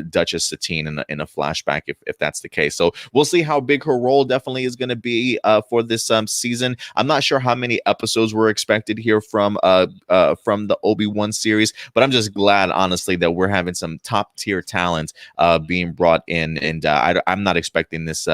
Duchess Satine in a flashback if that's the case. So we'll see how big her role definitely is going to be for this season. I'm not sure how many episodes were expected here from the Obi-Wan series, but I'm just glad, honestly, that we're having some top tier talent being brought in, and I'm not expecting this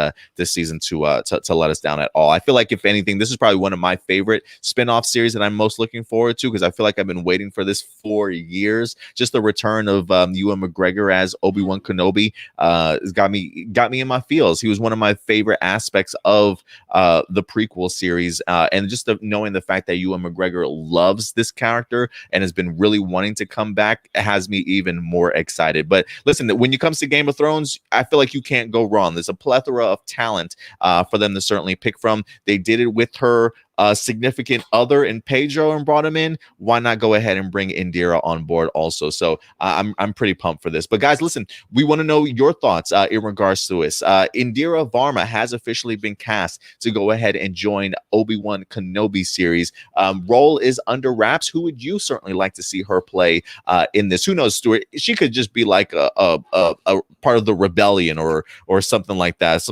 season to let us down at all. I feel like, if anything, this is probably one of my favorite spin-off series that I'm most looking forward to, because I feel like I've been waiting for this for years. Just the return of Ewan McGregor as Obi-Wan Kenobi has got me in my feels. He was one of my favorite aspects of the prequel series, and just knowing the fact that Ewan McGregor loves this character and has been really wanting to come back has me even more excited. But listen, when it comes to Game of Thrones, I feel like you can't go wrong. There's a plethora of talent for them to certainly pick from. They did it with her significant other in Pedro and brought him in. Why not go ahead and bring Indira on board also? So I'm pretty pumped for this. But guys, listen, we want to know your thoughts in regards to this. Indira Verma has officially been cast to go ahead and join Obi-Wan Kenobi series. Role is under wraps. Who would you certainly like to see her play in this? Who knows, Stuart? She could just be like a part of the rebellion or something like that.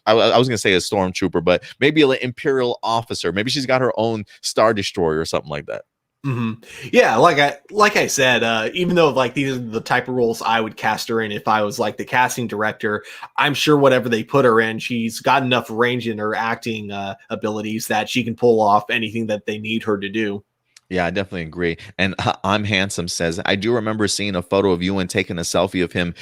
I was gonna say a stormtrooper, but maybe an Imperial officer. Maybe she's got her own Star Destroyer or something like that. Yeah, like I said, even though like these are the type of roles I would cast her in if I was like the casting director, I'm sure whatever they put her in, she's got enough range in her acting abilities that she can pull off anything that they need her to do. Yeah, I definitely agree. And I'm Handsome says, I do remember seeing a photo of Ewan taking a selfie of him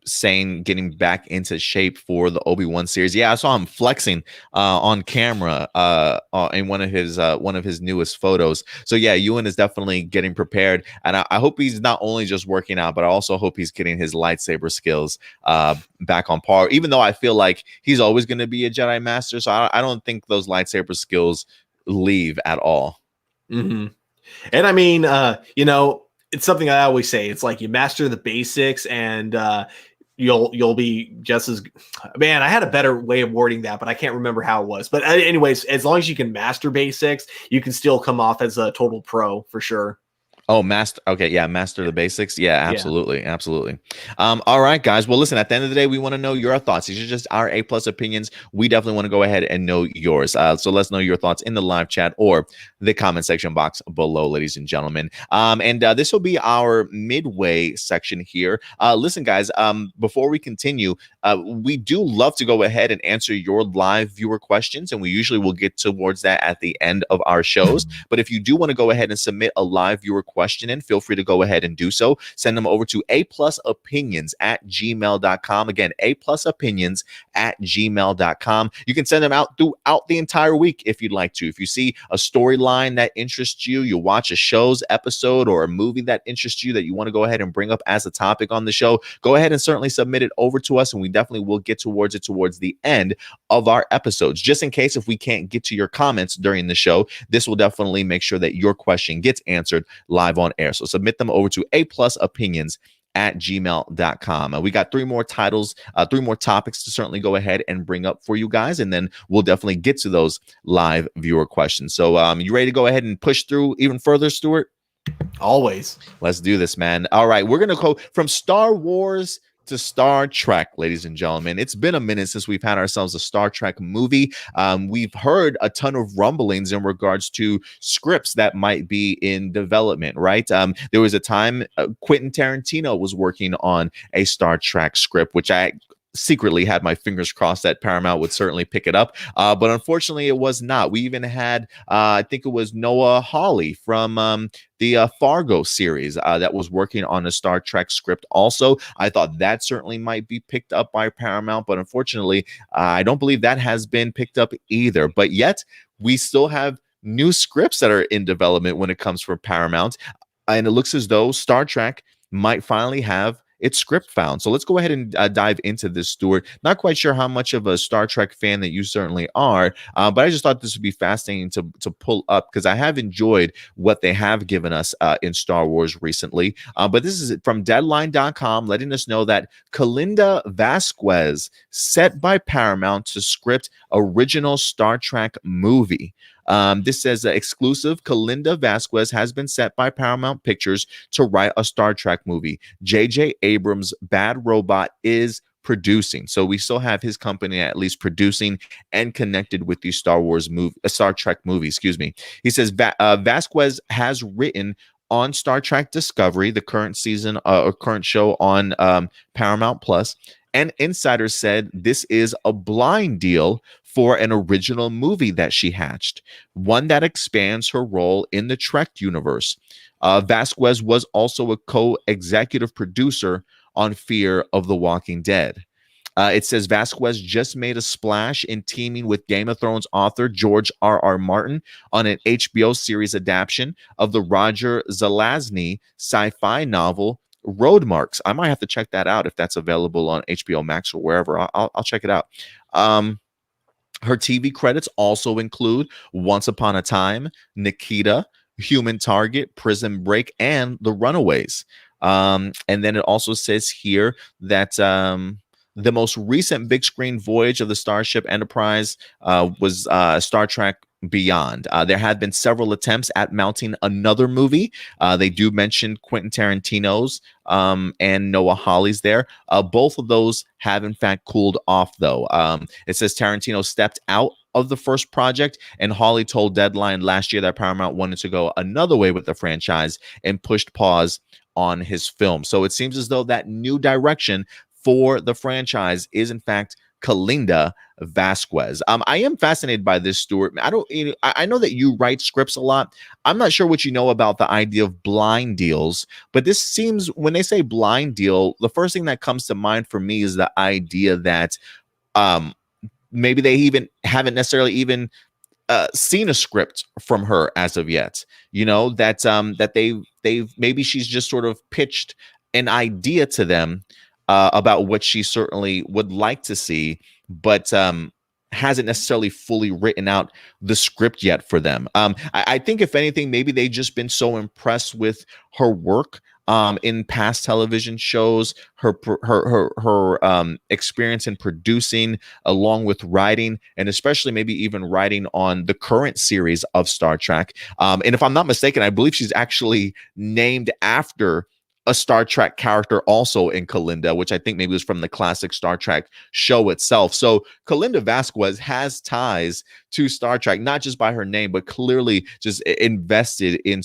saying getting back into shape for the Obi-Wan series. Yeah, I saw him flexing on camera in one of his newest photos. So yeah, Ewan is definitely getting prepared. And I hope he's not only just working out, but I also hope he's getting his lightsaber skills back on par, even though I feel like he's always going to be a Jedi Master. So I don't think those lightsaber skills leave at all. And I mean, it's something I always say. It's like you master the basics and you'll be just as, man, I had a better way of wording that, but I can't remember how it was. But anyways, as long as you can master basics, you can still come off as a total pro for sure. Oh, master. Okay. Yeah. Master the basics. Yeah, absolutely. Yeah. Absolutely. All right, guys. Well, listen, at the end of the day, we want to know your thoughts. These are just our A+ opinions. We definitely want to go ahead and know yours. So let's know your thoughts in the live chat or the comment section box below, ladies and gentlemen. And this will be our midway section here. Listen, guys, before we continue, we do love to go ahead and answer your live viewer questions, and we usually will get towards that at the end of our shows. But if you do want to go ahead and submit a live viewer question in, feel free to go ahead and do so. Send them over to aplusopinions@gmail.com. Again, aplusopinions@gmail.com. You can send them out throughout the entire week if you'd like to. If you see a storyline that interests you, you watch a show's episode or a movie that interests you that you want to go ahead and bring up as a topic on the show, go ahead and certainly submit it over to us, and we definitely will get towards it towards the end of our episodes. Just in case if we can't get to your comments during the show, this will definitely make sure that your question gets answered live on air. So submit them over to aplusopinions@gmail.com. We got three more topics to certainly go ahead and bring up for you guys, and then we'll definitely get to those live viewer questions. So you ready to go ahead and push through even further, Stuart? Always. Let's do this, man. All right, we're gonna go from Star Wars to Star Trek, ladies and gentlemen. It's been a minute since we've had ourselves a Star Trek movie. We've heard a ton of rumblings in regards to scripts that might be in development, right? There was a time Quentin Tarantino was working on a Star Trek script, which I secretly had my fingers crossed that Paramount would certainly pick it up. But unfortunately, it was not. We even had, I think it was Noah Hawley from the Fargo series that was working on a Star Trek script also. I thought that certainly might be picked up by Paramount, but unfortunately, I don't believe that has been picked up either. But yet, we still have new scripts that are in development when it comes from Paramount. And it looks as though Star Trek might finally have its script found. So let's go ahead and dive into this, Stuart. Not quite sure how much of a Star Trek fan that you certainly are, but I just thought this would be fascinating to pull up because I have enjoyed what they have given us in Star Wars recently. But this is from Deadline.com letting us know that Kalinda Vasquez set by Paramount to script original Star Trek movie. This says exclusive Kalinda Vasquez has been set by Paramount Pictures to write a Star Trek movie. J.J. Abrams' Bad Robot is producing. So we still have his company at least producing and connected with these Star Trek movies, excuse me. He says Vasquez has written on Star Trek Discovery, the current season or current show on Paramount Plus. And insiders said this is a blind deal for an original movie that she hatched, one that expands her role in the Trek universe. Vasquez was also a co-executive producer on Fear of the Walking Dead. It says Vasquez just made a splash in teaming with Game of Thrones author George R.R. Martin on an HBO series adaptation of the Roger Zelazny sci-fi novel Road Marks. I might have to check that out if that's available on HBO Max or wherever. I'll check it out. Her TV credits also include Once Upon a Time, Nikita, Human Target, Prison Break, and The Runaways. And then it also says here that the most recent big screen voyage of the Starship Enterprise was Star Trek Beyond. There had been several attempts at mounting another movie. They do mention Quentin Tarantino's and Noah Hawley's there. Both of those have in fact cooled off though. It says Tarantino stepped out of the first project, and Hawley told Deadline last year that Paramount wanted to go another way with the franchise and pushed pause on his film. So it seems as though that new direction for the franchise is in fact Kalinda Vasquez. I am fascinated by this, Stuart. I know that you write scripts a lot. I'm not sure what you know about the idea of blind deals, but this seems, when they say blind deal, the first thing that comes to mind for me is the idea that maybe they even haven't necessarily even seen a script from her as of yet. You know, that they've maybe she's just sort of pitched an idea to them about what she certainly would like to see, but hasn't necessarily fully written out the script yet for them. I think if anything, maybe they've just been so impressed with her work in past television shows, her experience in producing, along with writing, and especially maybe even writing on the current series of Star Trek. And if I'm not mistaken, I believe she's actually named after a Star Trek character also in Kalinda, which I think maybe was from the classic Star Trek show itself. So Kalinda Vasquez has ties to Star Trek, not just by her name, but clearly just invested in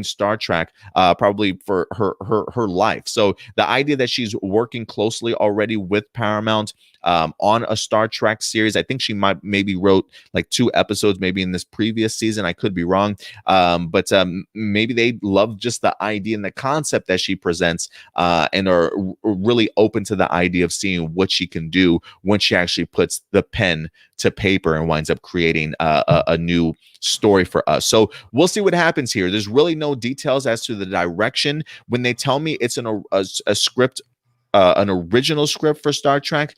Star Trek, probably for her life. So the idea that she's working closely already with Paramount on a Star Trek series, I think she maybe wrote like 2 episodes, maybe in this previous season. I could be wrong, but maybe they love just the idea and the concept that she presents, and are really open to the idea of seeing what she can do when she actually puts the pen to paper and winds up creating a new story for us. So we'll see what happens here. There's really no details as to the direction. When they tell me it's a script, an original script for Star Trek,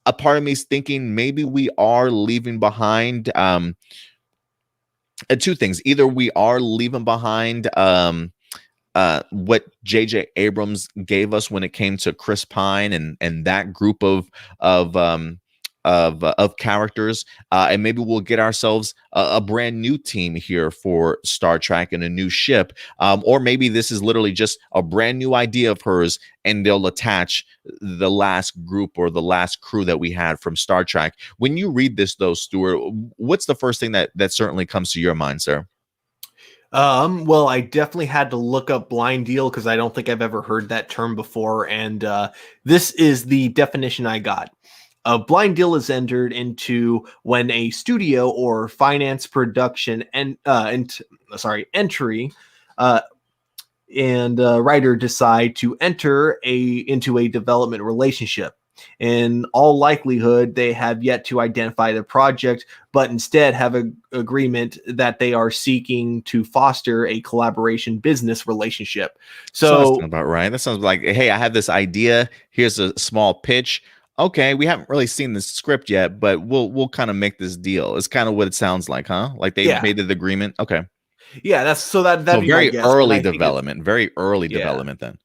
a part of me is thinking maybe we are leaving behind 2 things. Either we are leaving behind what J.J. Abrams gave us when it came to Chris Pine and that group of of characters, and maybe we'll get ourselves a brand new team here for Star Trek and a new ship, or maybe this is literally just a brand new idea of hers, and they'll attach the last group or the last crew that we had from Star Trek. When you read this, though, Stuart, what's the first thing that certainly comes to your mind, sir? Well, I definitely had to look up blind deal because I don't think I've ever heard that term before. And this is the definition I got. A blind deal is entered into when a studio or finance production entry and writer decide to enter into a development relationship. In all likelihood, they have yet to identify the project, but instead have an agreement that they are seeking to foster a collaboration business relationship. So that sounds about right. That sounds like, hey, I have this idea. Here's a small pitch. Okay, we haven't really seen the script yet, but we'll kind of make this deal. It's kind of what it sounds like, huh? Like they made the agreement. Okay. Yeah, that's so that'd be very early development. Very early development then.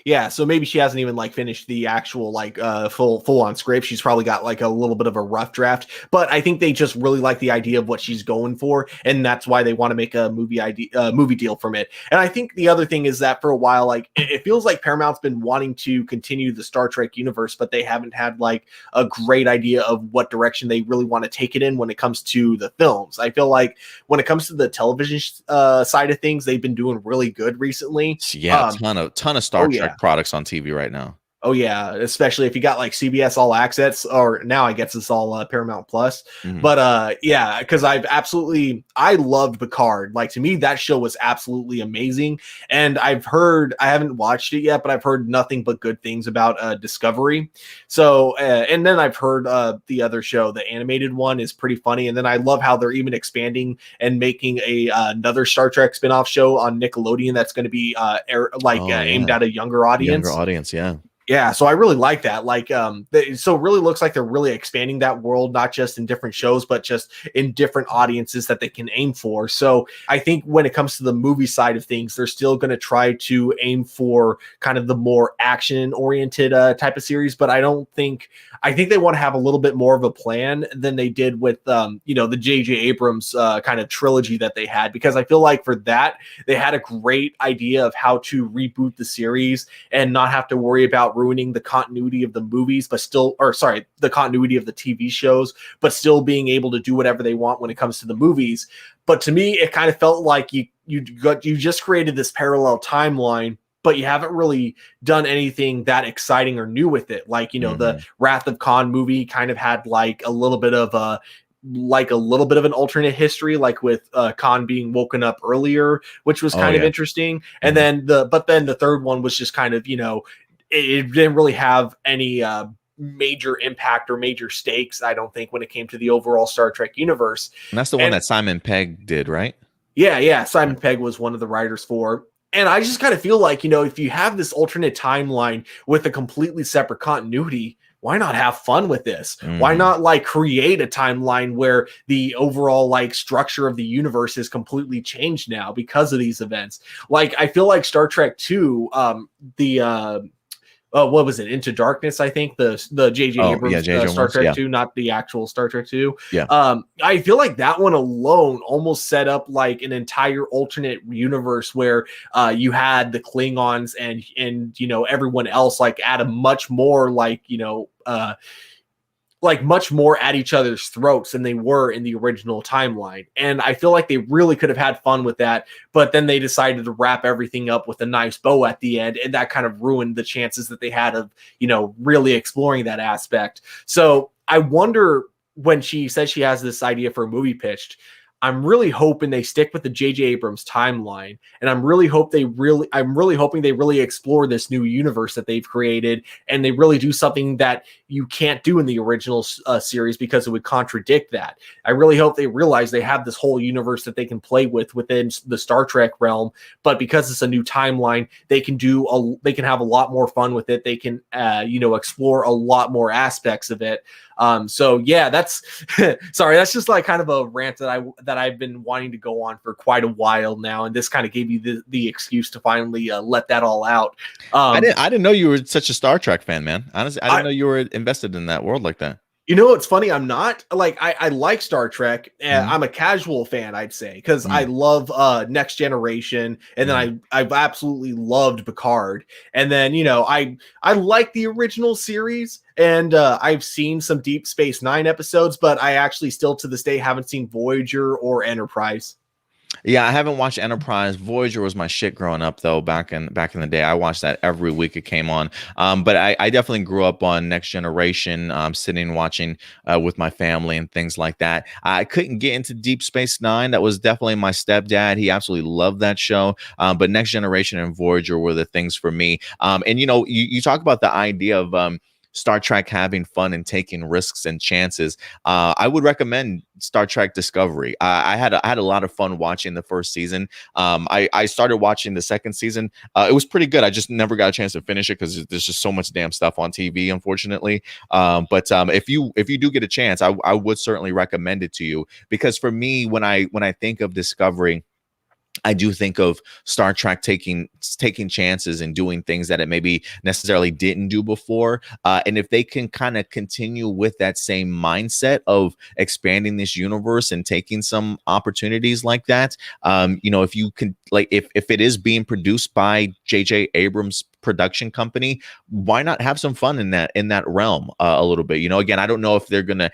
Yeah, so maybe she hasn't even like finished the actual like full on script. She's probably got like a little bit of a rough draft, but I think they just really like the idea of what she's going for, and that's why they want to make a movie deal from it. And I think the other thing is that for a while, like it feels like Paramount's been wanting to continue the Star Trek universe, but they haven't had like a great idea of what direction they really want to take it in when it comes to the films. I feel like when it comes to the television side of things, they've been doing really good recently. Yeah, ton of Star Trek products on TV right now. Oh yeah, especially if you got like CBS All Access, or now I guess it's all Paramount Plus. Mm-hmm. But yeah, because I loved Picard. Like to me, that show was absolutely amazing. And I haven't watched it yet, but I've heard nothing but good things about Discovery. So and then I've heard the other show, the animated one, is pretty funny. And then I love how they're even expanding and making another Star Trek spinoff show on Nickelodeon that's going to be aimed at a younger audience. Yeah, so I really like that. Like, so it really looks like they're really expanding that world, not just in different shows, but just in different audiences that they can aim for. So I think when it comes to the movie side of things, they're still going to try to aim for kind of the more action-oriented type of series. But I think they want to have a little bit more of a plan than they did with, the J.J. Abrams kind of trilogy that they had, because I feel like for that, they had a great idea of how to reboot the series and not have to worry about ruining the continuity of the movies, the continuity of the TV shows, but still being able to do whatever they want when it comes to the movies. But to me, it kind of felt like you just created this parallel timeline, but you haven't really done anything that exciting or new with it. Like, the Wrath of Khan movie kind of had like a little bit of an alternate history, like with Khan being woken up earlier, which was kind of interesting. And then the third one was just kind of, it didn't really have any major impact or major stakes, I don't think, when it came to the overall Star Trek universe. And that's the one that Simon Pegg did, right? Yeah. Simon Pegg was one of the writers for. And I just kind of feel like, if you have this alternate timeline with a completely separate continuity, why not have fun with this? Why not like create a timeline where the overall like structure of the universe is completely changed now because of these events? Like, I feel like Star Trek 2, what was it? Into Darkness, I think the J.J. Abrams Star Trek 2, not the actual Star Trek 2. Yeah. I feel like that one alone almost set up like an entire alternate universe where you had the Klingons and everyone else like at a much more much more at each other's throats than they were in the original timeline. And I feel like they really could have had fun with that, but then they decided to wrap everything up with a nice bow at the end, and that kind of ruined the chances that they had of, really exploring that aspect. So I wonder, when she says she has this idea for a movie pitched, I'm really hoping they stick with the J.J. Abrams timeline, and I'm really hoping they really explore this new universe that they've created, and they really do something that you can't do in the original series because it would contradict that. I really hope they realize they have this whole universe that they can play with within the Star Trek realm, but because it's a new timeline, they can have a lot more fun with it. They can explore a lot more aspects of it. So yeah, that's sorry, that's just like kind of a rant that I've been wanting to go on for quite a while now, and this kind of gave you the excuse to finally let that all out. I didn't know you were such a Star Trek fan, man. Honestly, I didn't know you were invested in that world like that. You know, it's funny. I'm not like I like Star Trek. And I'm a casual fan, I'd say, because I love Next Generation, and then I've absolutely loved Picard. And then I like the original series, and I've seen some Deep Space Nine episodes, but I actually still to this day haven't seen Voyager or Enterprise. Yeah, I haven't watched Enterprise. Voyager was my shit growing up, though. Back in the day, I watched that every week it came on. But I definitely grew up on Next Generation, sitting watching with my family and things like that. I couldn't get into Deep Space Nine. That was definitely my stepdad. He absolutely loved that show. But Next Generation and Voyager were the things for me. And you talk about the idea of Star Trek having fun and taking risks and chances. I would recommend Star Trek Discovery. I had a lot of fun watching the first season. I started watching the second season. It was pretty good. I just never got a chance to finish it because there's just so much damn stuff on TV, unfortunately. But if you do get a chance, I would certainly recommend it to you, because for me, when I think of Discovery, I do think of Star Trek taking chances and doing things that it maybe necessarily didn't do before. And if they can kind of continue with that same mindset of expanding this universe and taking some opportunities like that, if you can, like, if it is being produced by J.J. Abrams' production company, why not have some fun in that realm a little bit? Again, I don't know if they're gonna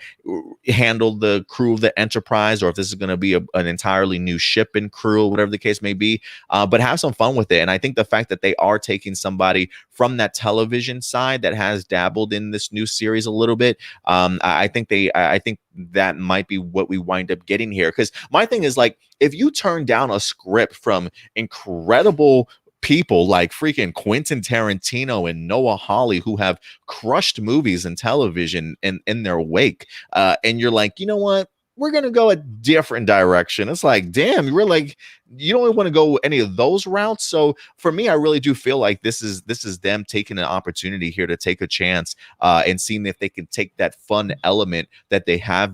handle the crew of the Enterprise, or if this is going to be an entirely new ship and crew, whatever the case may be, but have some fun with it. And I think the fact that they are taking somebody from that television side that has dabbled in this new series a little bit, I think that might be what we wind up getting here. Because my thing is, like, if you turn down a script from incredible people like freaking Quentin Tarantino and Noah Hawley, who have crushed movies and television in their wake, and you're like, you know what, we're gonna go a different direction. It's like, damn, you're like, you don't want to go any of those routes. So for me, I really do feel like this is them taking an opportunity here to take a chance and seeing if they can take that fun element that they have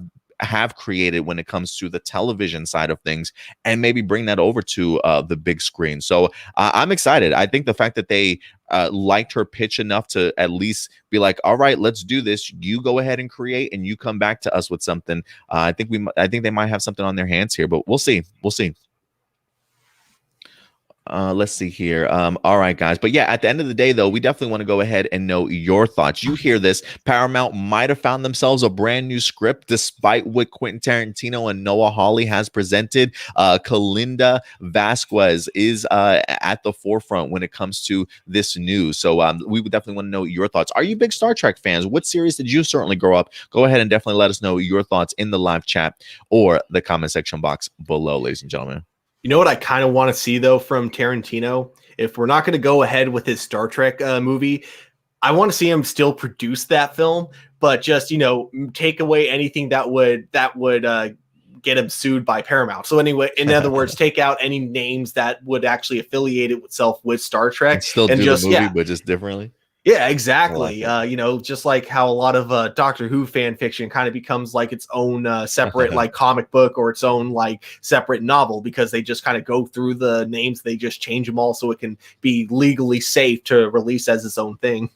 created when it comes to the television side of things and maybe bring that over to the big screen. So I'm excited. I think the fact that they liked her pitch enough to at least be like, all right, let's do this. You go ahead and create, and you come back to us with something. I think they might have something on their hands here, but we'll see. Let's see here. All right, guys. But yeah, at the end of the day, though, we definitely want to go ahead and know your thoughts. You hear this, Paramount might have found themselves a brand new script, despite what Quentin Tarantino and Noah Hawley has presented. Kalinda Vasquez is at the forefront when it comes to this news. So we would definitely want to know your thoughts. Are you big Star Trek fans? What series did you certainly grow up? Go ahead and definitely let us know your thoughts in the live chat or the comment section box below, ladies and gentlemen. You know what I kind of want to see, though, from Tarantino? If we're not going to go ahead with his Star Trek movie, I want to see him still produce that film, but just, take away anything that would get him sued by Paramount. So anyway, in other words, take out any names that would actually affiliate itself with Star Trek. And still do the movie, but just differently. Yeah, exactly. Just like how a lot of Doctor Who fan fiction kind of becomes like its own separate like comic book or its own like separate novel, because they just kind of go through the names. They just change them all so it can be legally safe to release as its own thing.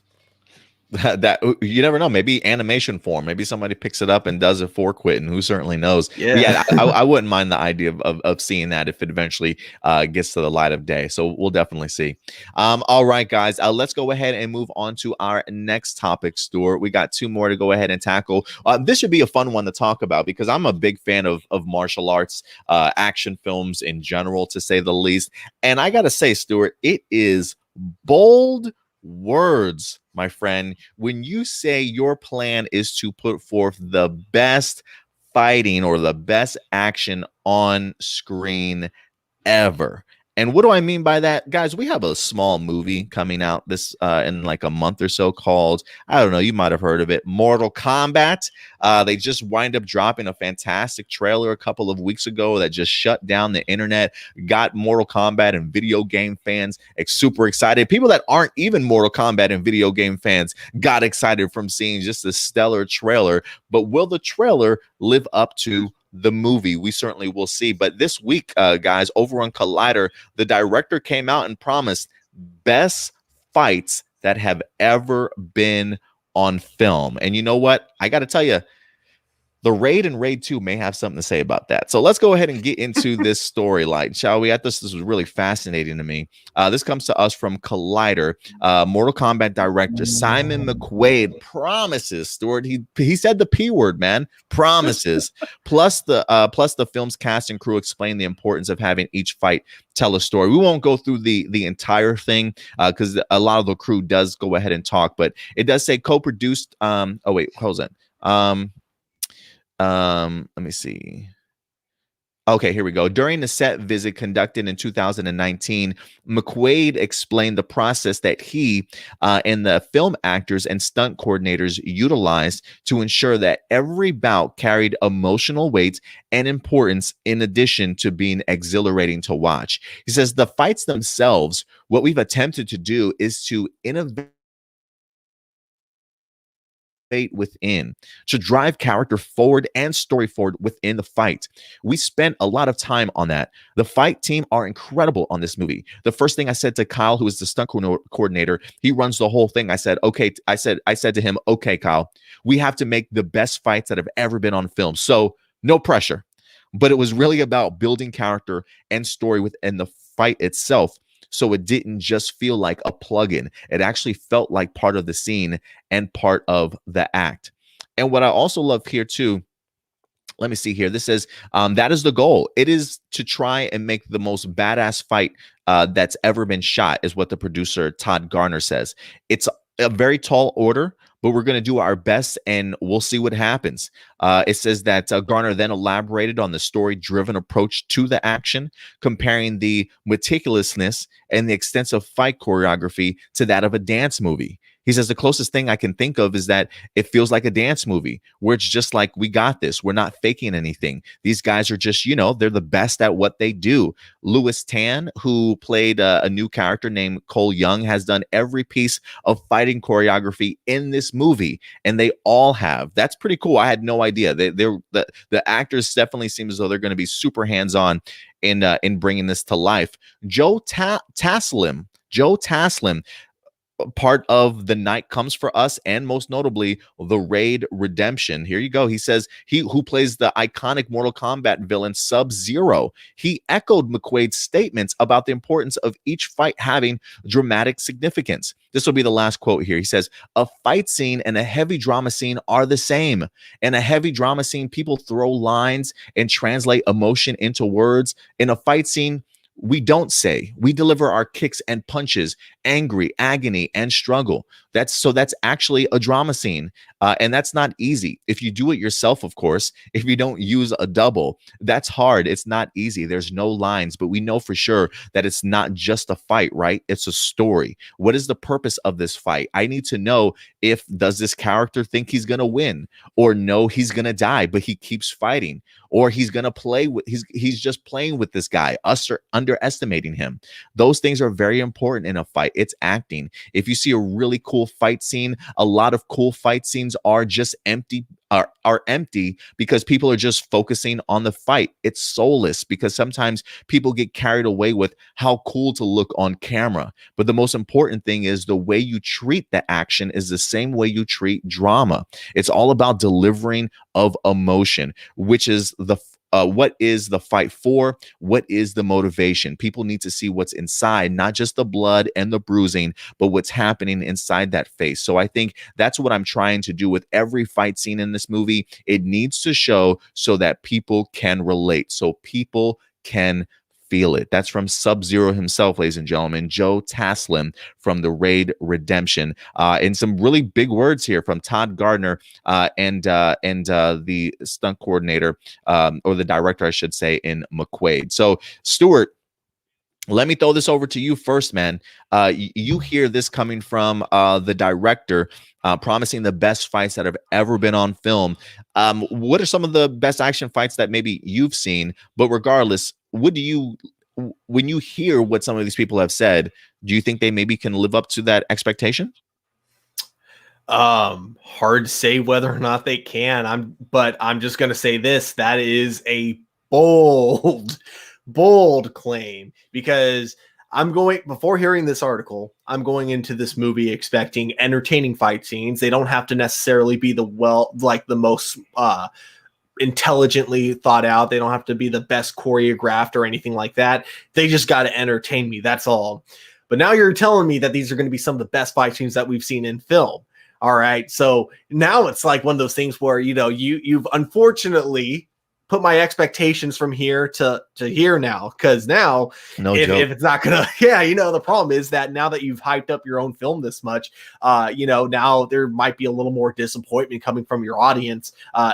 That you never know. Maybe animation form. Maybe somebody picks it up and does it for Quentin. Who certainly knows? Yeah, I wouldn't mind the idea of seeing that if it eventually gets to the light of day. So we'll definitely see. All right, guys. Let's go ahead and move on to our next topic, Stuart. We got two more to go ahead and tackle. This should be a fun one to talk about because I'm a big fan of martial arts, action films in general, to say the least. And I gotta say, Stuart, it is bold words, my friend, when you say your plan is to put forth the best fighting or the best action on screen ever. And what do I mean by that? Guys, we have a small movie coming out this in like a month or so called, I don't know, you might have heard of it, Mortal Kombat. They just wind up dropping a fantastic trailer a couple of weeks ago that just shut down the internet, got Mortal Kombat and video game fans super excited. People that aren't even Mortal Kombat and video game fans got excited from seeing just a stellar trailer. But will the trailer live up to the movie? We certainly will see. But this week, guys, over on Collider, the director came out and promised best fights that have ever been on film. And you know what? I got to tell you, the Raid and Raid 2 may have something to say about that. So let's go ahead and get into this storyline, shall we? This was really fascinating to me. This comes to us from Collider. Mortal Kombat director Simon McQuaid promises, Stuart, he said the P word, man, promises, plus the film's cast and crew explain the importance of having each fight tell a story. We won't go through the entire thing because a lot of the crew does go ahead and talk, but it does say co-produced. Oh wait, hold on. Let me see. Okay, here we go. During the set visit conducted in 2019, McQuaid explained the process that he and the film actors and stunt coordinators utilized to ensure that every bout carried emotional weight and importance in addition to being exhilarating to watch. He says the fights themselves, what we've attempted to do is to innovate within, to drive character forward and story forward within the fight. We spent a lot of time on that. The fight team are incredible on this movie. The first thing I said to Kyle, who is the stunt coordinator, he runs the whole thing. I said, okay, I said to him, okay, Kyle, we have to make the best fights that have ever been on film. So no pressure. But it was really about building character and story within the fight itself. So it didn't just feel like a plug-in. It actually felt like part of the scene and part of the act. And what I also love here too, let me see here. This says, that is the goal. It is to try and make the most badass fight that's ever been shot, is what the producer Todd Garner says. It's a very tall order, but we're going to do our best and we'll see what happens. It says that Garner then elaborated on the story-driven approach to the action, comparing the meticulousness and the extensive fight choreography to that of a dance movie. He says the closest thing I can think of is that it feels like a dance movie where it's just like, we got this. We're not faking anything. These guys are just, they're the best at what they do. Lois Tan, who played a new character named Cole Young, has done every piece of fighting choreography in this movie, and they all have. That's pretty cool. I had no idea. The actors definitely seem as though they're going to be super hands-on in bringing this to life. Joe Taslim, part of the night comes for us, and most notably the Raid Redemption. Here you go. He says who plays the iconic Mortal Kombat villain Sub-Zero. He echoed McQuaid's statements about the importance of each fight having dramatic significance. This will be the last quote here. He says, a fight scene and a heavy drama scene are the same. In a heavy drama scene, people throw lines and translate emotion into words. In a fight scene, we don't say. We deliver our kicks and punches, angry, agony, and struggle. That's actually a drama scene. And that's not easy. If you do it yourself, of course, if you don't use a double, that's hard. It's not easy. There's no lines, but we know for sure that it's not just a fight, right? It's a story. What is the purpose of this fight? I need to know does this character think he's going to win, or no, he's going to die, but he keeps fighting, or he's going to play with, he's just playing with this guy, us are underestimating him. Those things are very important in a fight. It's acting. If you see a really cool fight scene, a lot of cool fight scenes are just empty, are empty because people are just focusing on the fight. It's soulless because sometimes people get carried away with how cool to look on camera. But the most important thing is the way you treat the action is the same way you treat drama. It's all about delivering of emotion, which is what is the fight for? What is the motivation? People need to see what's inside, not just the blood and the bruising, but what's happening inside that face. So I think that's what I'm trying to do with every fight scene in this movie. It needs to show so that people can relate, so people can feel it. That's from Sub-Zero himself, ladies and gentlemen, Joe Taslim from the Raid Redemption. And some really big words here from Todd Gardner and the stunt coordinator, or the director, I should say, in McQuaid. So, Stuart, let me throw this over to you first, man. You hear this coming from the director, promising the best fights that have ever been on film. What are some of the best action fights that maybe you've seen? But regardless, when you hear what some of these people have said, do you think they maybe can live up to that expectation? Hard to say whether or not they can. But I'm just going to say this: that is a bold claim, because before hearing this article, I'm going into this movie expecting entertaining fight scenes. They don't have to necessarily be the most intelligently thought out. They don't have to be the best choreographed or anything like that. They just got to entertain me. That's all. But now you're telling me that these are going to be some of the best fight scenes that we've seen in film. All right. So now it's like one of those things where, you've unfortunately put my expectations from here to here now. Cause now if it's not gonna, the problem is that now that you've hyped up your own film this much, now there might be a little more disappointment coming from your audience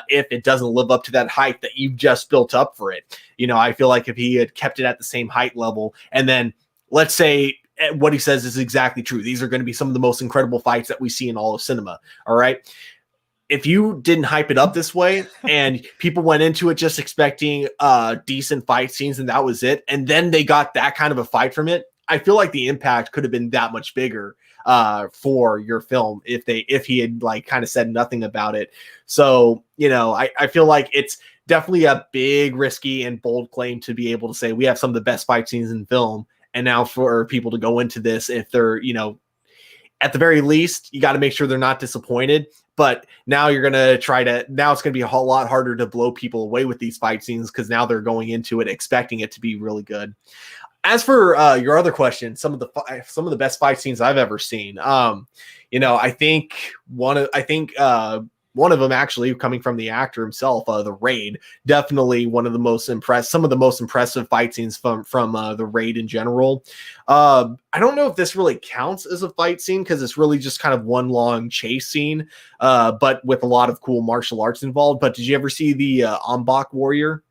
if it doesn't live up to that hype that you've just built up for it. I feel like if he had kept it at the same height level, and then let's say what he says is exactly true. These are going to be some of the most incredible fights that we see in all of cinema. All right. If you didn't hype it up this way and people went into it just expecting decent fight scenes and that was it, and then they got that kind of a fight from it, I feel like the impact could have been that much bigger for your film if he had like kind of said nothing about it. So, I feel like it's definitely a big, risky and bold claim to be able to say we have some of the best fight scenes in film. And now for people to go into this, if they're, at the very least, you got to make sure they're not disappointed. But now you're going to now it's going to be a whole lot harder to blow people away with these fight scenes because now they're going into it expecting it to be really good. As for your other question, some of the best fight scenes I've ever seen, I think one of them actually coming from the actor himself, the Raid, definitely some of the most impressive fight scenes from the Raid in general. I don't know if this really counts as a fight scene because it's really just kind of one long chase scene, but with a lot of cool martial arts involved. But did you ever see the Ombak Warrior?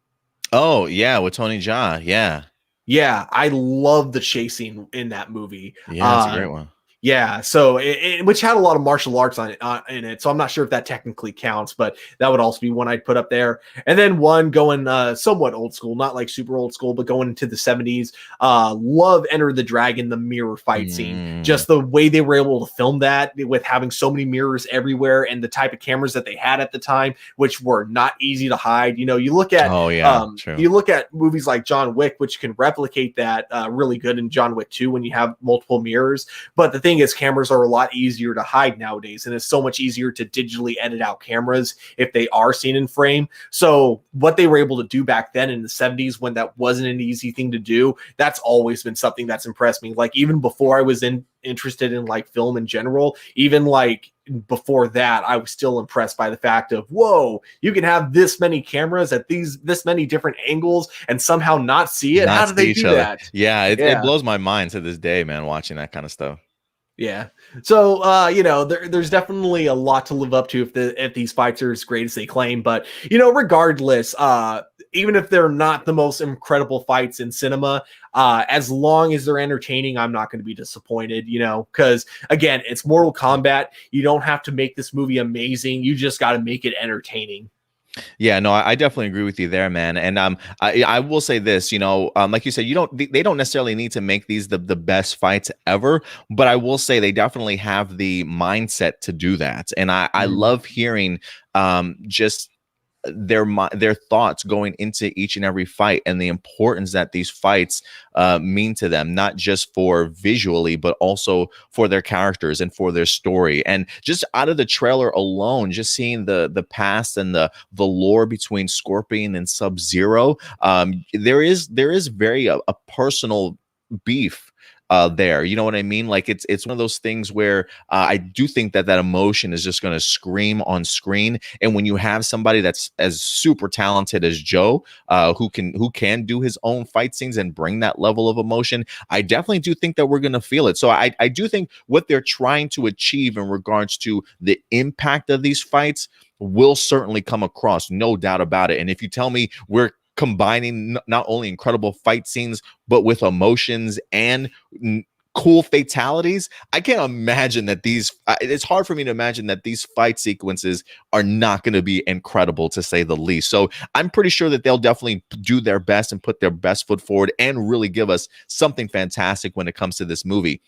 Oh yeah, with Tony Jaa. Yeah, I love the chase scene in that movie. Yeah, it's a great one. Yeah, so which had a lot of martial arts on it in it, so I'm not sure if that technically counts, but that would also be one I'd put up there. And then one going somewhat old school, not like super old school, but going into the 70s. Love Enter the Dragon, the mirror fight scene. Just the way they were able to film that with having so many mirrors everywhere and the type of cameras that they had at the time, which were not easy to hide. You look at you look at movies like John Wick, which can replicate that really good in John Wick 2 when you have multiple mirrors. But the thing is, cameras are a lot easier to hide nowadays, and it's so much easier to digitally edit out cameras if they are seen in frame. So what they were able to do back then in the 70s when that wasn't an easy thing to do, that's always been something that's impressed me. Like even before I was interested in like film in general, even like before that, I was still impressed by the fact of, whoa, you can have this many cameras at this many different angles and somehow not see it. How do they do that? Yeah, it blows my mind to this day, man, watching that kind of stuff. Yeah. So, there's definitely a lot to live up to if these fights are as great as they claim. But, regardless, even if they're not the most incredible fights in cinema, as long as they're entertaining, I'm not going to be disappointed, because, again, it's Mortal Kombat. You don't have to make this movie amazing. You just got to make it entertaining. Yeah, no, I definitely agree with you there, man. And I will say this, like you said, they don't necessarily need to make these the best fights ever, but I will say they definitely have the mindset to do that. And I love hearing just their thoughts going into each and every fight and the importance that these fights mean to them, not just for visually, but also for their characters and for their story. And just out of the trailer alone, just seeing the past and the lore between Scorpion and Sub-Zero, there is very a personal beef there. You know what I mean? Like it's one of those things where I do think that emotion is just going to scream on screen. And when you have somebody that's as super talented as Joe, who can do his own fight scenes and bring that level of emotion, I definitely do think that we're going to feel it. So I do think what they're trying to achieve in regards to the impact of these fights will certainly come across, no doubt about it. And if you tell me we're combining not only incredible fight scenes, but with emotions and cool fatalities, I can't imagine that it's hard for me to imagine that these fight sequences are not going to be incredible, to say the least. So I'm pretty sure that they'll definitely do their best and put their best foot forward and really give us something fantastic when it comes to this movie.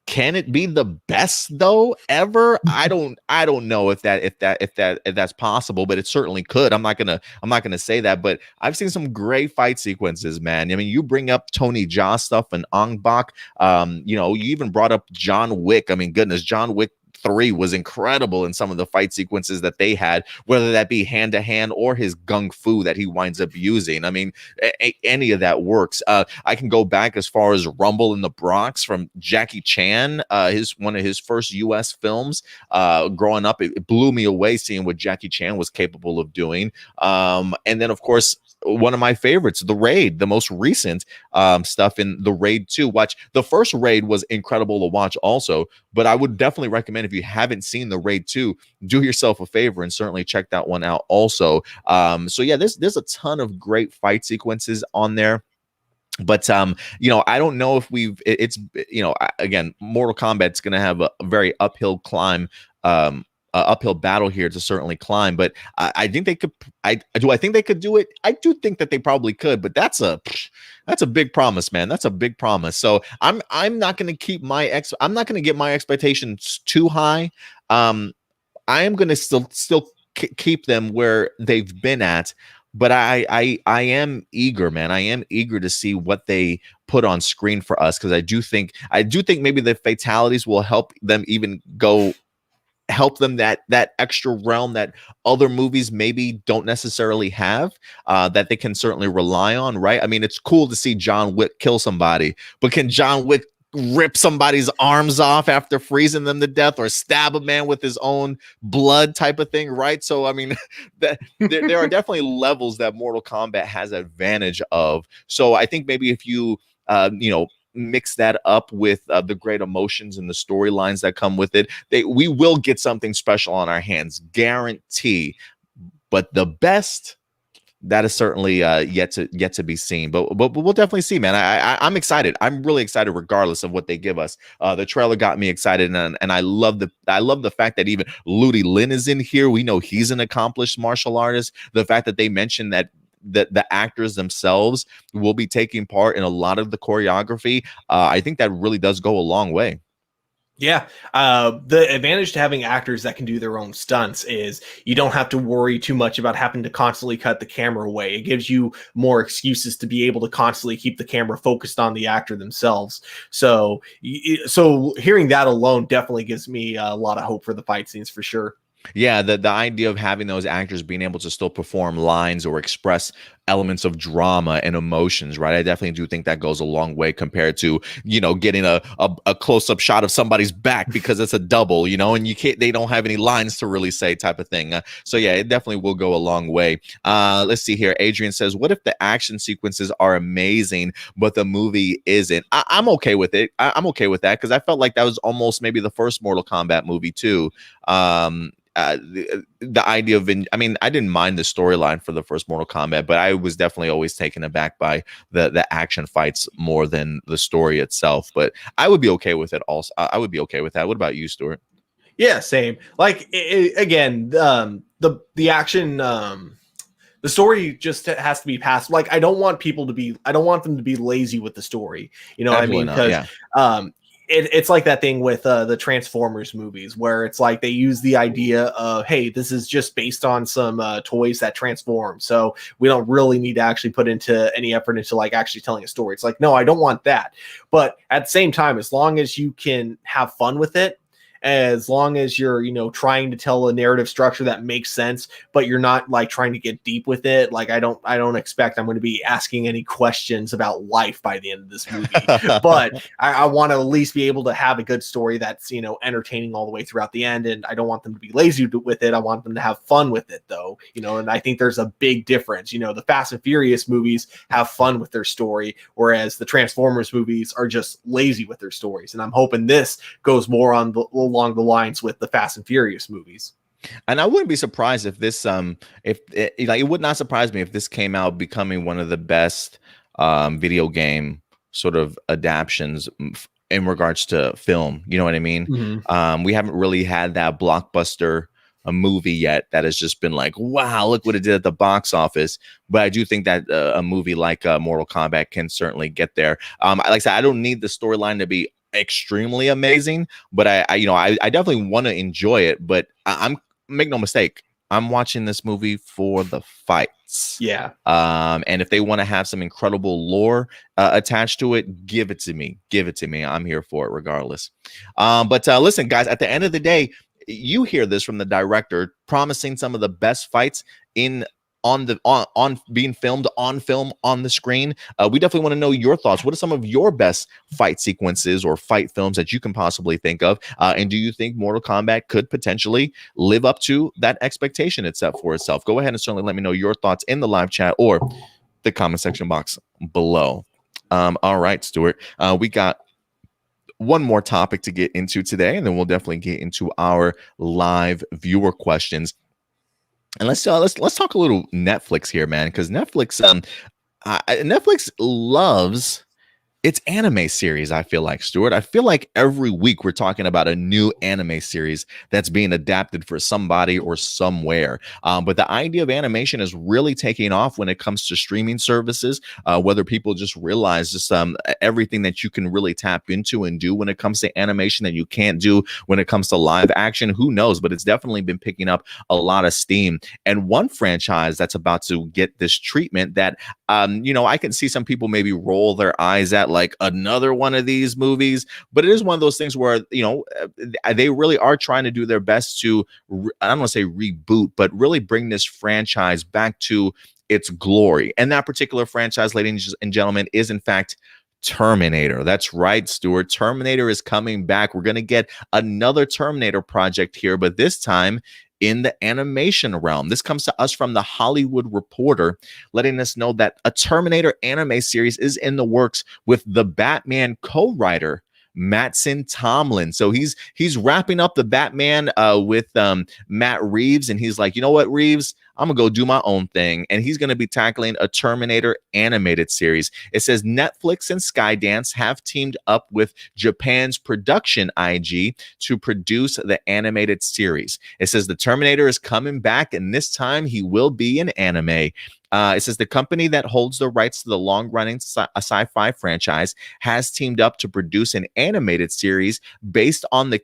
Can it be the best though ever? I don't know if that's possible, but it certainly could. I'm not gonna say that, but I've seen some great fight sequences, man. I mean, you bring up Tony Jaa stuff and Ong Bak. You even brought up John Wick. I mean, goodness, John Wick 3 was incredible in some of the fight sequences that they had, whether that be hand to hand or his gung fu that he winds up using. I mean, any of that works. I can go back as far as Rumble in the Bronx from Jackie Chan, one of his first U.S. films. Growing up, it blew me away seeing what Jackie Chan was capable of doing. And then, of course, one of my favorites, The Raid, the most recent stuff in The Raid 2. Watch, the first Raid was incredible to watch also, but I would definitely recommend, if you haven't seen The Raid 2, do yourself a favor and certainly check that one out also. So yeah, there's a ton of great fight sequences on there. But you know, I don't know if it's you know, again, Mortal Kombat's going to have a very uphill climb, uphill battle here to certainly climb. But I think they could. I think they could do it. I do think that they probably could. But that's a big promise, man. That's a big promise. So I'm not going to keep I'm not going to get my expectations too high. I am going to still keep them where they've been at. But I am eager, man. I am eager to see what they put on screen for us, because I do think maybe the fatalities will help them that extra realm that other movies maybe don't necessarily have, that they can certainly rely on, right? I mean, it's cool to see John Wick kill somebody, but can John Wick rip somebody's arms off after freezing them to death, or stab a man with his own blood, type of thing, right? So I mean, there are definitely levels that Mortal Kombat has advantage of. So I think maybe if you mix that up with the great emotions and the storylines that come with it, we will get something special on our hands, guarantee. But the best, that is certainly yet to be seen, but we'll definitely see, man. I'm excited. I'm really excited, regardless of what they give us. The trailer got me excited, and I love the fact that even Ludi Lin is in here. We know he's an accomplished martial artist. The fact that they mentioned that the actors themselves will be taking part in a lot of the choreography, I think that really does go a long way. Yeah. The advantage to having actors that can do their own stunts is you don't have to worry too much about having to constantly cut the camera away. It gives you more excuses to be able to constantly keep the camera focused on the actor themselves. So hearing that alone definitely gives me a lot of hope for the fight scenes, for sure. Yeah, the idea of having those actors being able to still perform lines or express elements of drama and emotions, right? I definitely do think that goes a long way compared to, getting a close-up shot of somebody's back because it's a double, and they don't have any lines to really say, type of thing. So yeah, it definitely will go a long way. Let's see here. Adrian says, what if the action sequences are amazing, but the movie isn't? I'm okay with it. I'm okay with that, because I felt like that was almost maybe the first Mortal Kombat movie too. The idea of, I didn't mind the storyline for the first Mortal Kombat, but I was definitely always taken aback by the action fights more than the story itself. But I would be okay with it also. I would be okay with that. What about you, Stuart? Yeah, same. Like, again, the action, the story just has to be passed. Like, I don't want them to be lazy with the story. You know what I mean? Because it's like that thing with the Transformers movies, where it's like they use the idea of, hey, this is just based on some toys that transform, so we don't really need to actually put into any effort into like actually telling a story. It's like, no, I don't want that. But at the same time, as long as you can have fun with it, as long as you're, trying to tell a narrative structure that makes sense, but you're not like trying to get deep with it. Like, I don't expect I'm going to be asking any questions about life by the end of this movie, but I want to at least be able to have a good story that's, entertaining all the way throughout the end. And I don't want them to be lazy with it. I want them to have fun with it, though, and I think there's a big difference. The Fast and Furious movies have fun with their story, whereas the Transformers movies are just lazy with their stories. And I'm hoping this goes more along the lines with the Fast and Furious movies. And I wouldn't be surprised if this, it would not surprise me if this came out becoming one of the best video game sort of adaptions in regards to film. You know what I mean? Mm-hmm. We haven't really had that blockbuster movie yet that has just been like, wow, look what it did at the box office. But I do think that a movie like Mortal Kombat can certainly get there. Like I said, I don't need the storyline to be extremely amazing, but I definitely want to enjoy it. But I'm make no mistake, I'm watching this movie for the fights. Yeah. And if they want to have some incredible lore attached to it, give it to me. Give it to me. I'm here for it regardless. But listen, guys, at the end of the day, you hear this from the director promising some of the best fights on being filmed on film on the screen. We definitely want to know your thoughts. What are some of your best fight sequences or fight films that you can possibly think of? And do you think Mortal Kombat could potentially live up to that expectation it set for itself? Go ahead and certainly let me know your thoughts in the live chat or the comment section box below. All right, Stuart, we got one more topic to get into today, and then we'll definitely get into our live viewer questions. And let's talk a little Netflix here, man, because Netflix loves its anime series. I feel like, Stuart, I feel like every week we're talking about a new anime series that's being adapted for somebody or somewhere. But the idea of animation is really taking off when it comes to streaming services, whether people just realize just everything that you can really tap into and do when it comes to animation that you can't do when it comes to live action. Who knows? But it's definitely been picking up a lot of steam. And one franchise that's about to get this treatment that, I can see some people maybe roll their eyes at, like another one of these movies, but it is one of those things where they really are trying to do their best to I don't want to say reboot, but really bring this franchise back to its glory. And that particular franchise, ladies and gentlemen, is in fact Terminator. That's right, Stuart. Terminator is coming back. We're going to get another Terminator project here, but this time in the animation realm. This comes to us from the Hollywood Reporter, letting us know that a Terminator anime series is in the works with the Batman co-writer Mattson Tomlin. So he's wrapping up the Batman with Matt Reeves, and he's like, you know what, Reeves, I'm gonna go do my own thing, and he's gonna be tackling a Terminator animated series. It says Netflix and Skydance have teamed up with Japan's production IG to produce the animated series. It says the Terminator is coming back, and this time he will be an anime. It says the company that holds the rights to the long-running sci-fi franchise has teamed up to produce an animated series based on the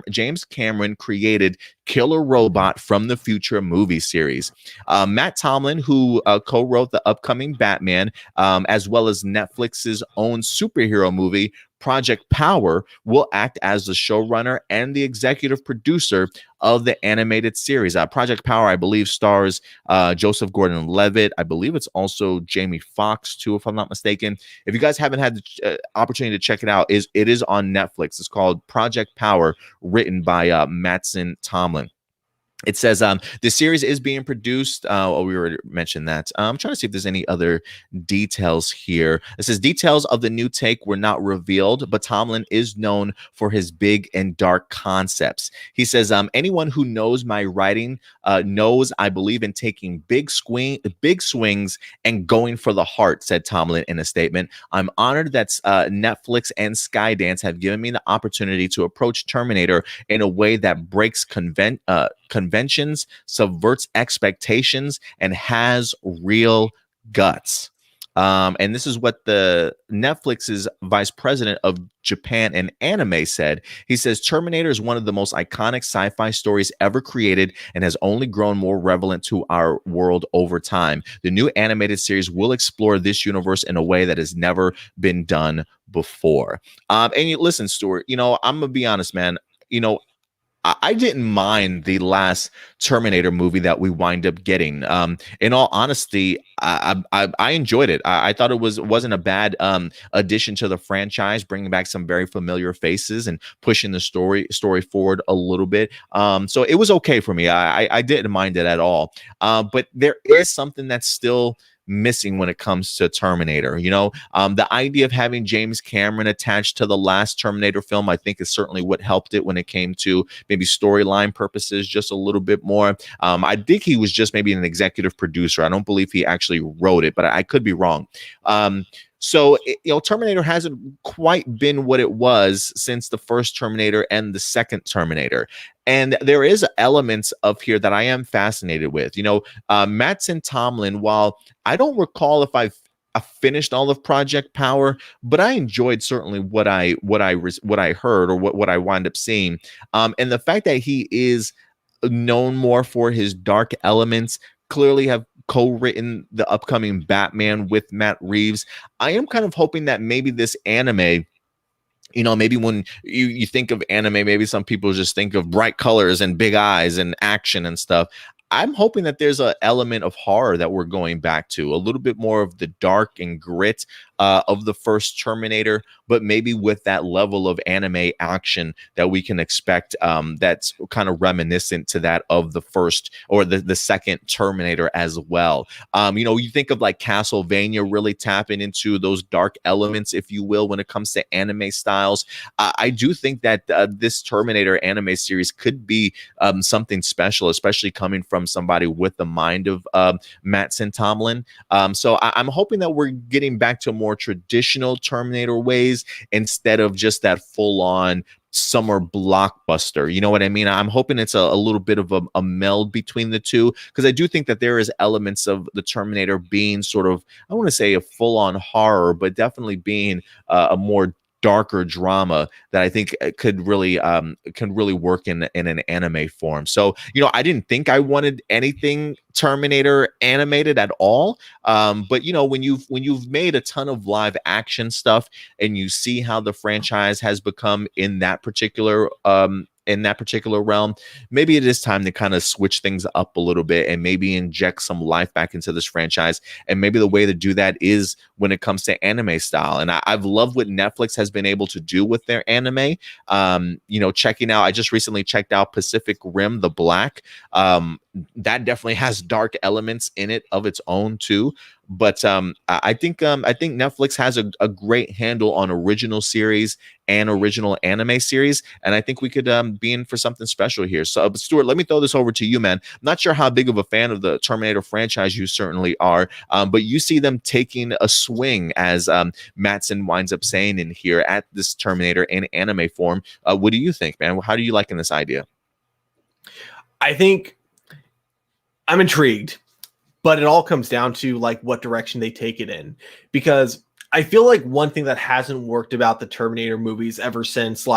James Cameron created Killer Robot from the Future movie series. Matt Tomlin, who co-wrote the upcoming Batman, as well as Netflix's own superhero movie, Project Power, will act as the showrunner and the executive producer of the animated series. Project Power, I believe, stars Joseph Gordon-Levitt. I believe it's also Jamie Foxx, too, if I'm not mistaken. If you guys haven't had the opportunity to check it out, it is on Netflix. It's called Project Power, written by Mattson Tomlin. It says the series is being produced. We already mentioned that. I'm trying to see if there's any other details here. It says details of the new take were not revealed, but Tomlin is known for his big and dark concepts. He says, anyone who knows my writing knows I believe in taking big swings and going for the heart, said Tomlin in a statement. I'm honored that Netflix and Skydance have given me the opportunity to approach Terminator in a way that breaks conventions, subverts expectations, and has real guts. And this is what the Netflix's vice president of Japan and anime said. He says Terminator is one of the most iconic sci-fi stories ever created and has only grown more relevant to our world over time. The new animated series will explore this universe in a way that has never been done before. And listen, Stuart, I'm gonna be honest, man. I didn't mind the last Terminator movie that we wind up getting. In all honesty, I enjoyed it. I thought it wasn't a bad addition to the franchise, bringing back some very familiar faces and pushing the story forward a little bit. So it was okay for me. I didn't mind it at all. But there is something that's still missing when it comes to Terminator. The idea of having James Cameron attached to the last Terminator film, I think, is certainly what helped it when it came to maybe storyline purposes just a little bit more. I think he was just maybe an executive producer. I don't believe he actually wrote it, but I could be wrong. So, Terminator hasn't quite been what it was since the first Terminator and the second Terminator. And there is elements of here that I am fascinated with. Mattson Tomlin, while I don't recall if I finished all of Project Power, but I enjoyed certainly what I heard or what I wound up seeing. And the fact that he is known more for his dark elements, clearly have co-written the upcoming Batman with Matt Reeves. I am kind of hoping that maybe this anime, maybe when you think of anime, maybe some people just think of bright colors and big eyes and action and stuff. I'm hoping that there's an element of horror that we're going back to, a little bit more of the dark and grit of the first Terminator, but maybe with that level of anime action that we can expect, that's kind of reminiscent to that of the first or the second Terminator as well. You think of like Castlevania really tapping into those dark elements, if you will, when it comes to anime styles. I do think that this Terminator anime series could be something special, especially coming from somebody with the mind of Mattson Tomlin. So I'm hoping that we're getting back to more traditional Terminator ways instead of just that full-on summer blockbuster. You know what I mean? I'm hoping it's a little bit of a meld between the two, because I do think that there is elements of the Terminator being sort of, I want to say a full-on horror, but definitely being a more darker drama that I think could really work in an anime form. So, I didn't think I wanted anything Terminator animated at all. But when you've made a ton of live action stuff and you see how the franchise has become in that particular realm, maybe it is time to kind of switch things up a little bit and maybe inject some life back into this franchise. And maybe the way to do that is when it comes to anime style. And I've loved what Netflix has been able to do with their anime. I just recently checked out Pacific Rim: The Black. That definitely has dark elements in it of its own too. But I think Netflix has a great handle on original series and original anime series, and I think we could be in for something special here. So, Stuart, let me throw this over to you, man. I'm not sure how big of a fan of the Terminator franchise you certainly are, but you see them taking a swing, as Mattson winds up saying in here, at this Terminator in anime form. What do you think, man? How do you like in this idea? I think I'm intrigued. But it all comes down to like what direction they take it in, because I feel like one thing that hasn't worked about the Terminator movies ever since,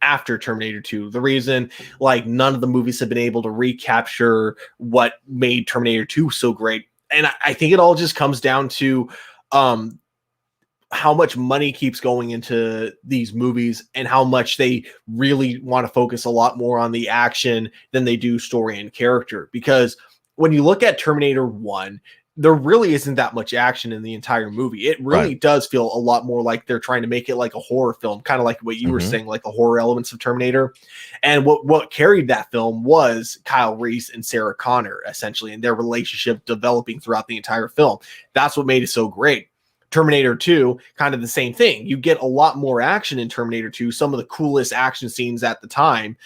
after Terminator 2, the reason none of the movies have been able to recapture what made Terminator 2 so great. And I think it all just comes down to how much money keeps going into these movies and how much they really want to focus a lot more on the action than they do story and character. Because when you look at Terminator 1, there really isn't that much action in the entire movie. It really does feel a lot more like they're trying to make it like a horror film, kind of like what you were saying, like the horror elements of Terminator. And what carried that film was Kyle Reese and Sarah Connor, essentially, and their relationship developing throughout the entire film. That's what made it so great. Terminator 2, kind of the same thing. You get a lot more action in Terminator 2, some of the coolest action scenes at the time,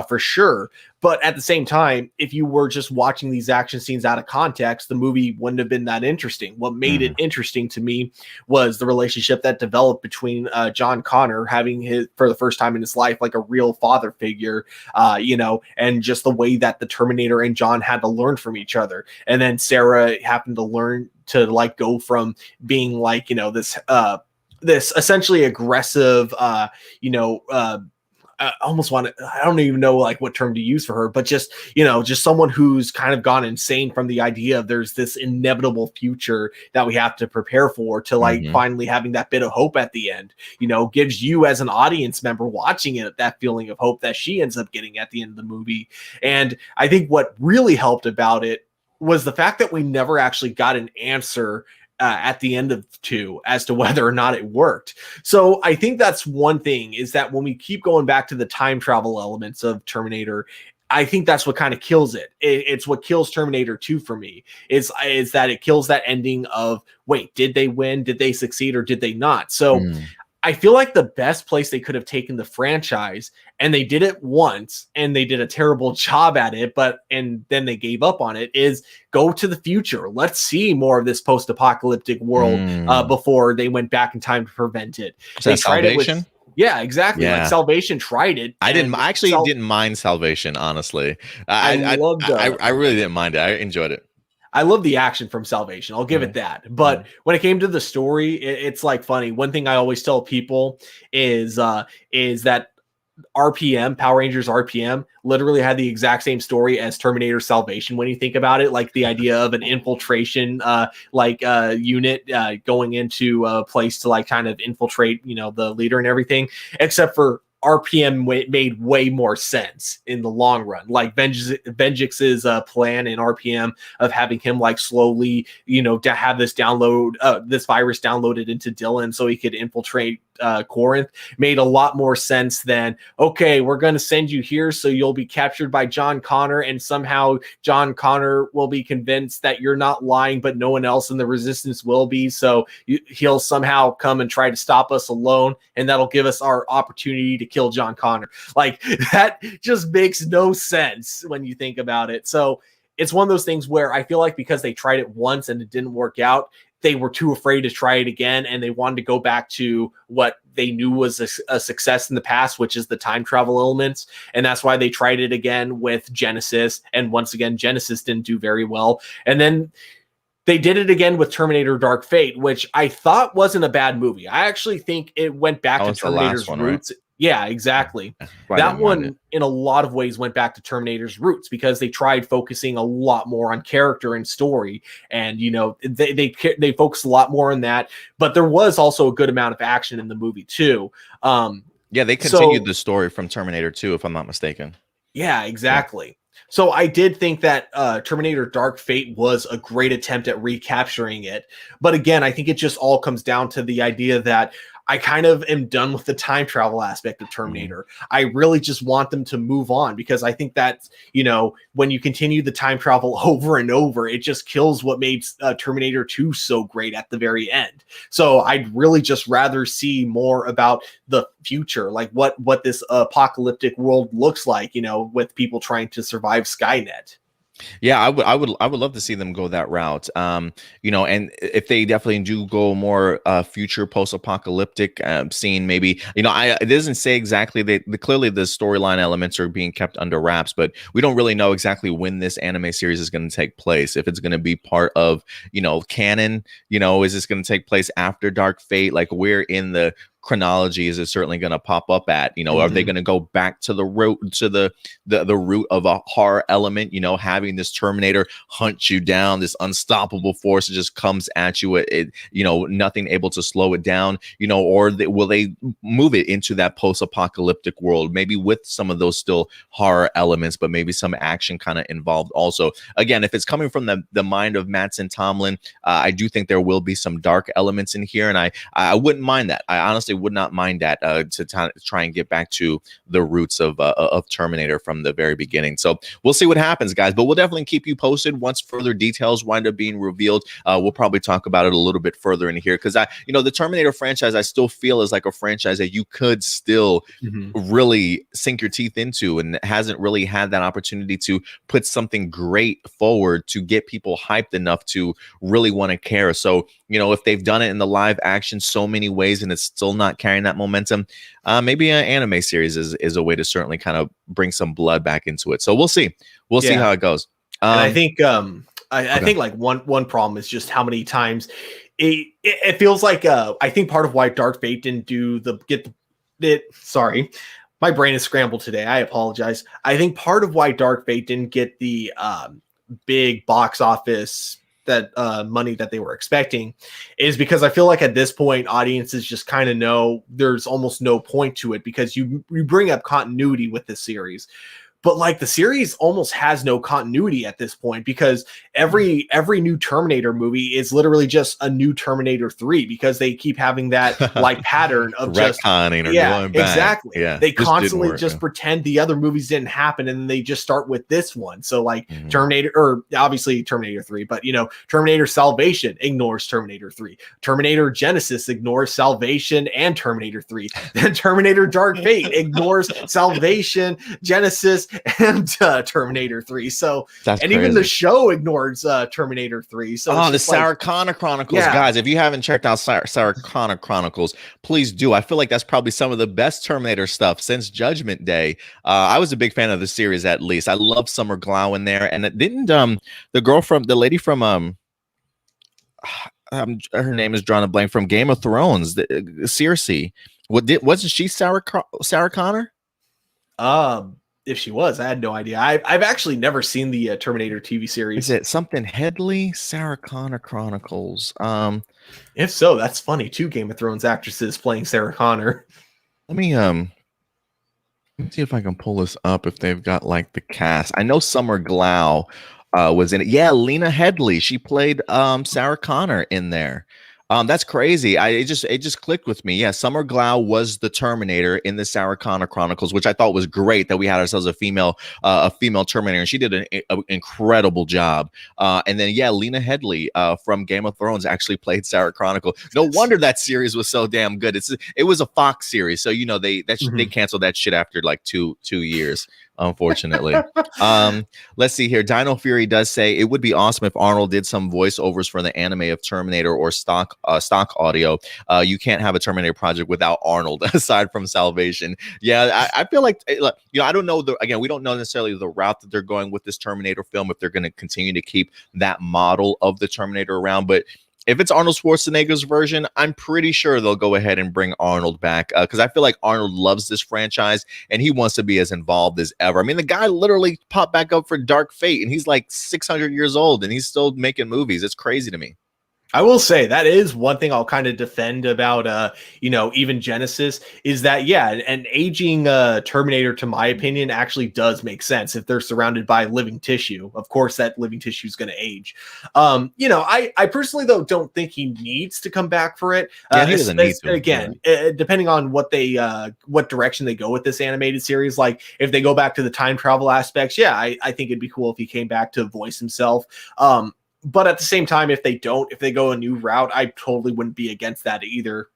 for sure. But at the same time, if you were just watching these action scenes out of context, the movie wouldn't have been that interesting. What made it interesting to me was the relationship that developed between John Connor having for the first time in his life, like a real father figure, and just the way that the Terminator and John had to learn from each other. And then Sarah happened to learn to go from being this essentially aggressive, I don't even know what term to use for her, but just someone who's kind of gone insane from the idea of there's this inevitable future that we have to prepare for, to finally having that bit of hope at the end, gives you as an audience member watching it that feeling of hope that she ends up getting at the end of the movie. And I think what really helped about it was the fact that we never actually got an answer at the end of 2 as to whether or not it worked. So I think that's one thing, is that when we keep going back to the time travel elements of Terminator, I think that's what kind of kills it. It's what kills Terminator 2 for me, is that it kills that ending of, wait, did they win? Did they succeed, or did they not? So I feel like the best place they could have taken the franchise, and they did it once and they did a terrible job at it, and then they gave up on it, is go to the future. Let's see more of this post-apocalyptic world before they went back in time to prevent it. They tried Salvation? it with, yeah, exactly. Yeah. Like Salvation tried it. I didn't mind Salvation, honestly. I really didn't mind it. I enjoyed it. I love the action from Salvation. I'll give it that. But when it came to the story, it's funny. One thing I always tell people is that RPM, Power Rangers RPM, literally had the exact same story as Terminator Salvation when you think about it, like the idea of an infiltration unit going into a place to like kind of infiltrate, the leader and everything, except for RPM made way more sense in the long run. Like Venjix's plan in RPM of having him like slowly, to have this virus downloaded into Dylan so he could infiltrate Corinth made a lot more sense than, okay, we're going to send you here so you'll be captured by John Connor, and somehow John Connor will be convinced that you're not lying, but no one else in the resistance will be. So he'll somehow come and try to stop us alone, and that'll give us our opportunity to kill John Connor. Like, that just makes no sense when you think about it. So it's one of those things where I feel like because they tried it once and it didn't work out, they were too afraid to try it again, and they wanted to go back to what they knew was a success in the past, which is the time travel elements. And that's why they tried it again with Genesis. And once again, Genesis didn't do very well. And then they did it again with Terminator Dark Fate, which I thought wasn't a bad movie. I actually think it went back to Terminator's roots. Right? Yeah, exactly. That one, in a lot of ways, went back to Terminator's roots because they tried focusing a lot more on character and story, and they focused a lot more on that. But there was also a good amount of action in the movie too. They continued the story from Terminator 2, if I'm not mistaken. Yeah, exactly. Yeah. So I did think that Terminator Dark Fate was a great attempt at recapturing it. But again, I think it just all comes down to the idea that I kind of am done with the time travel aspect of Terminator. I really just want them to move on, because I think that, when you continue the time travel over and over, it just kills what made Terminator 2 so great at the very end. So I'd really just rather see more about the future, like what this apocalyptic world looks like, with people trying to survive Skynet. Yeah, I would love to see them go that route. And if they definitely do go more future post-apocalyptic scene, maybe, it doesn't say exactly. Clearly the storyline elements are being kept under wraps, but we don't really know exactly when this anime series is going to take place. If it's going to be part of, canon, is this going to take place after Dark Fate? Like, where in the chronology is it certainly going to pop up at? Are they going to go back to the root, to the root of a horror element, having this Terminator hunt you down, this unstoppable force that just comes at you, nothing able to slow it down, or will they move it into that post-apocalyptic world, maybe with some of those still horror elements, but maybe some action kind of involved also? Again, if it's coming from the mind of Mattson Tomlin, I do think there will be some dark elements in here, and I wouldn't mind that. I honestly would not mind that, to try and get back to the roots of Terminator from the very beginning. So we'll see what happens, guys, but we'll definitely keep you posted once further details wind up being revealed. We'll probably talk about it a little bit further in here, because the Terminator franchise, I still feel is like a franchise that you could still really sink your teeth into, and hasn't really had that opportunity to put something great forward to get people hyped enough to really want to care. So if they've done it in the live action so many ways and it's still not carrying that momentum, maybe an anime series is a way to certainly kind of bring some blood back into it. So we'll see see how it goes. And I think I think like one problem is just how many times it feels like I think part of why Dark Fate didn't do sorry, my brain is scrambled today, I apologize. I think part of why Dark Fate didn't get the big box office money that they were expecting is because I feel like at this point audiences just kind of know there's almost no point to it, because you bring up continuity with this series. But like the series almost has no continuity at this point, because every new Terminator movie is literally just a new Terminator 3, because they keep having that like pattern of just retconning or going back. Exactly. Yeah, they constantly just pretend the other movies didn't happen, and they just start with this one. So like Terminator, or obviously Terminator 3, but Terminator Salvation ignores Terminator 3. Terminator Genesis ignores Salvation and Terminator 3. Then Terminator Dark Fate ignores Salvation, Genesis, and Terminator 3. So that's and crazy. Even the show ignores Terminator 3. So the Sarah Connor Chronicles, guys. If you haven't checked out Sarah Connor Chronicles, please do. I feel like that's probably some of the best Terminator stuff since Judgment Day. I was a big fan of the series. At least I love Summer Glau in there, and it didn't the lady from her name is drawing a blank, from Game of Thrones, Cersei. Wasn't she Sarah Connor? If she was, I had no idea. I've actually never seen the Terminator TV series. Is it something Headley? Sarah Connor Chronicles. If so, that's funny. 2 Game of Thrones actresses playing Sarah Connor. Let me see if I can pull this up if they've got like the cast. I know Summer Glau was in it. Yeah, Lena Headley. She played Sarah Connor in there. That's crazy. It just clicked with me. Yeah, Summer Glau was the Terminator in the Sarah Connor Chronicles, which I thought was great that we had ourselves a female Terminator, and she did an incredible job. And then yeah, Lena Headley from Game of Thrones actually played Sarah Chronicle. No wonder that series was so damn good. It was a Fox series, so you know they canceled that shit after like two years. Unfortunately. Let's see here. Dino Fury does say it would be awesome if Arnold did some voiceovers for the anime of Terminator or stock audio. You can't have a Terminator project without Arnold aside from Salvation. Yeah, I feel like, you know, I don't know. Again, we don't know necessarily the route that they're going with this Terminator film, if they're going to continue to keep that model of the Terminator around. But if it's Arnold Schwarzenegger's version, I'm pretty sure they'll go ahead and bring Arnold back because I feel like Arnold loves this franchise and he wants to be as involved as ever. I mean, the guy literally popped back up for Dark Fate and he's like 600 years old and he's still making movies. It's crazy to me. I will say that is one thing I'll kind of defend about, you know, even Genesis is that, yeah, an aging Terminator, to my opinion, actually does make sense if they're surrounded by living tissue. Of course, that living tissue is going to age. You know, I personally, though, don't think he needs to come back for it. Yeah, he doesn't need to. Again, depending on what direction they go with this animated series, like if they go back to the time travel aspects, yeah, I think it'd be cool if he came back to voice himself. But at the same time, if they go a new route, I totally wouldn't be against that either.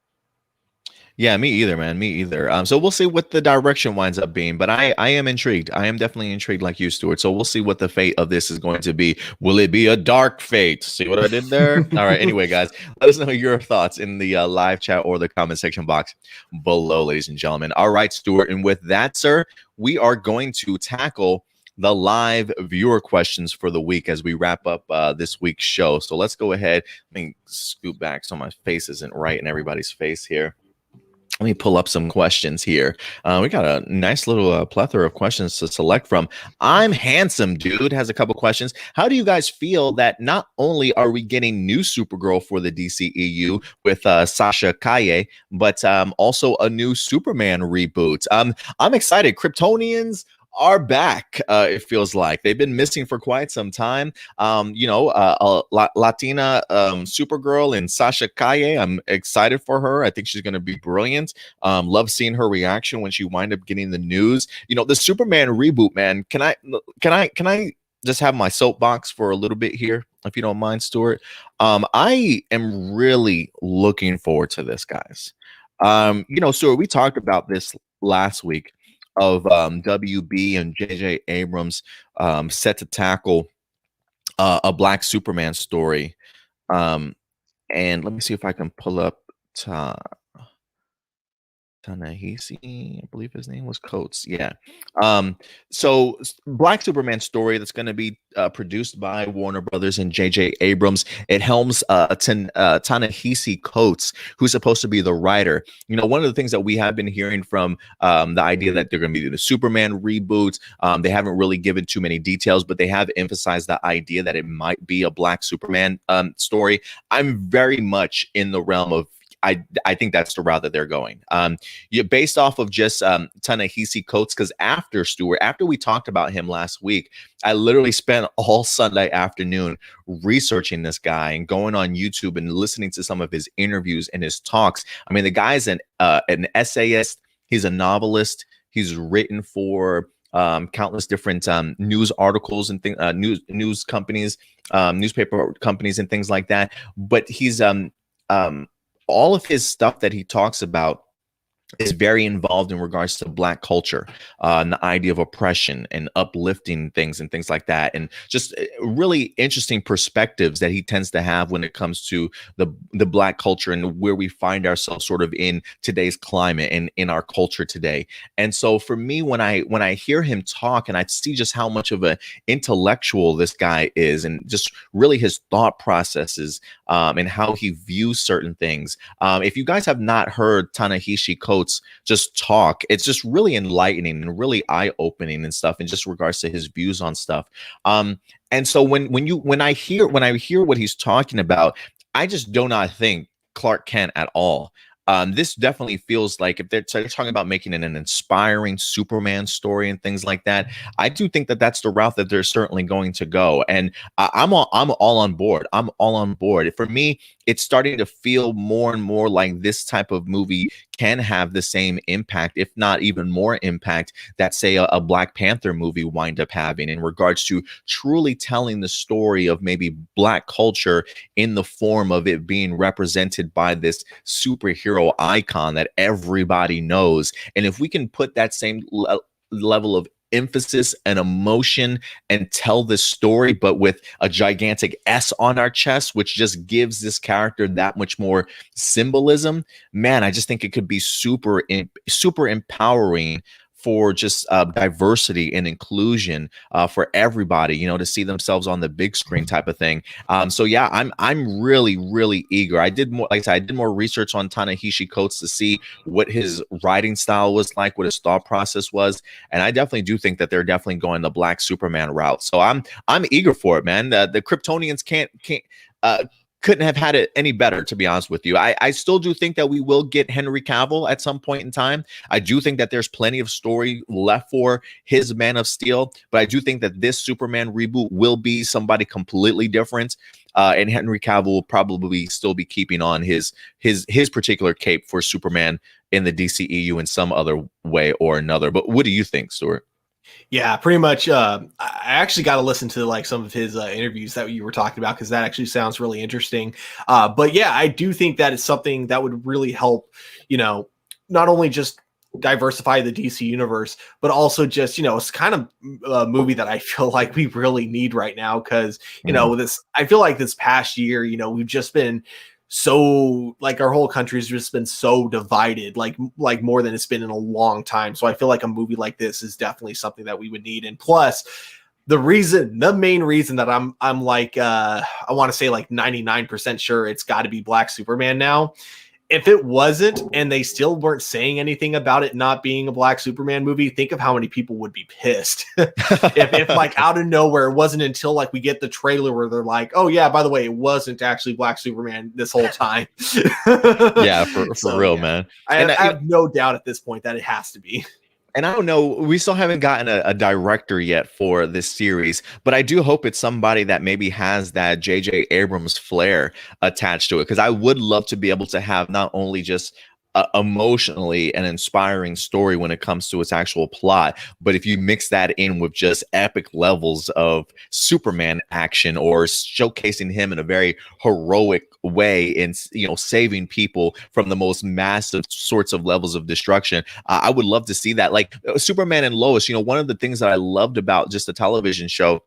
Yeah, me either, man. Me either. So we'll see what the direction winds up being. But I am intrigued. I am definitely intrigued like you, Stuart. So we'll see what the fate of this is going to be. Will it be a dark fate? See what I did there? All right. Anyway, guys, let us know your thoughts in the live chat or the comment section box below, ladies and gentlemen. All right, Stuart. And with that, sir, we are going to tackle the live viewer questions for the week as we wrap up this week's show. So let's go ahead. Let me scoot back so my face isn't right in everybody's face here. Let me pull up some questions here. We got a nice little plethora of questions to select from. I'm Handsome Dude has a couple questions. How do you guys feel that not only are we getting new Supergirl for the DCEU with Sasha Calle, but also a new Superman reboot? I'm excited. Kryptonians are back. It feels like they've been missing for quite some time. You know, Latina Supergirl and Sasha Calle. I'm excited for her. I think she's going to be brilliant. Love seeing her reaction when she wind up getting the news. You know, the Superman reboot, man. Can I just have my soapbox for a little bit here, if you don't mind, Stuart? I am really looking forward to this, guys. You know, Stuart, we talked about this last week of WB and JJ Abrams set to tackle a Black Superman story. And let me see if I can pull up Ta-Nehisi, I believe his name was Coates. Yeah. So Black Superman story that's going to be produced by Warner Brothers and J.J. Abrams. It helms Ta-Nehisi Coates, who's supposed to be the writer. You know, one of the things that we have been hearing from the idea that they're going to be the Superman reboot, they haven't really given too many details, but they have emphasized the idea that it might be a Black Superman story. I'm very much in the realm of I think that's the route that they're going. Based off of just Ta-Nehisi Coates, because after we talked about him last week, I literally spent all Sunday afternoon researching this guy and going on YouTube and listening to some of his interviews and his talks. I mean, the guy's an essayist. He's a novelist. He's written for countless different news articles and news companies, newspaper companies and things like that. But he's all of his stuff that he talks about is very involved in regards to Black culture and the idea of oppression and uplifting things and things like that. And just really interesting perspectives that he tends to have when it comes to the Black culture and where we find ourselves sort of in today's climate and in our culture today. And so for me, when I hear him talk and I see just how much of an intellectual this guy is and just really his thought processes and how he views certain things. If you guys have not heard Ta-Nehisi Coates Coates just talk, it's just really enlightening and really eye-opening and stuff, in just regards to his views on stuff. And so when I hear what he's talking about, I just do not think Clark Kent at all. This definitely feels like, if they're talking about making it an inspiring Superman story and things like that, I do think that that's the route that they're certainly going to go. And I'm all on board. I'm all on board. For me, it's starting to feel more and more like this type of movie can have the same impact, if not even more impact, that, say, a Black Panther movie wind up having, in regards to truly telling the story of maybe Black culture in the form of it being represented by this superhero icon that everybody knows. And if we can put that same level of emphasis and emotion and tell this story, but with a gigantic S on our chest, which just gives this character that much more symbolism, man, I just think it could be super empowering for just diversity and inclusion for everybody, to see themselves on the big screen type of thing. So yeah, I'm really eager. I did more, like I said, I did more research on Ta-Nehisi Coates to see what his writing style was like, what his thought process was, and I definitely do think that they're definitely going the Black Superman route. So I'm eager for it, man. The Kryptonians couldn't have had it any better, to be honest with you. I still do think that we will get Henry Cavill at some point in time. I do think that there's plenty of story left for his Man of Steel, but I do think that this Superman reboot will be somebody completely different. And Henry Cavill will probably still be keeping on his particular cape for Superman in the DCEU in some other way or another. But what do you think, Stuart? Yeah, pretty much. I actually got to listen to like some of his interviews that you were talking about, because that actually sounds really interesting. But yeah, I do think that is something that would really help, not only just diversify the DC universe, but also just, it's kind of a movie that I feel like we really need right now. Because, I feel like this past year, we've just been so, like, our whole country's just been so divided, like more than it's been in a long time. So I feel like a movie like this is definitely something that we would need. And plus, the main reason that I'm like, I want to say like 99% sure it's got to be Black Superman now. If it wasn't, and they still weren't saying anything about it not being a Black Superman movie, think of how many people would be pissed if like out of nowhere, it wasn't until like we get the trailer where they're like, oh yeah, by the way, it wasn't actually Black Superman this whole time. Yeah, for real, yeah. Man. I have no doubt at this point that it has to be. And I don't know, we still haven't gotten a director yet for this series, but I do hope it's somebody that maybe has that J.J. Abrams flair attached to it, because I would love to be able to have not only just emotionally an inspiring story when it comes to its actual plot, but if you mix that in with just epic levels of Superman action, or showcasing him in a very heroic way in saving people from the most massive sorts of levels of destruction, I would love to see that. Like Superman and Lois, one of the things that I loved about just the television show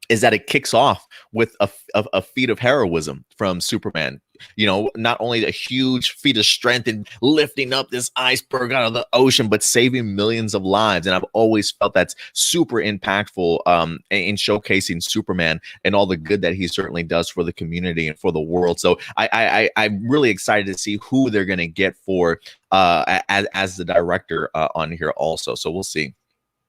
is that it kicks off with a feat of heroism from Superman. Not only a huge feat of strength in lifting up this iceberg out of the ocean, but saving millions of lives. And I've always felt that's super impactful in showcasing Superman and all the good that he certainly does for the community and for the world. So I'm really excited to see who they're going to get for as the director on here also. So we'll see.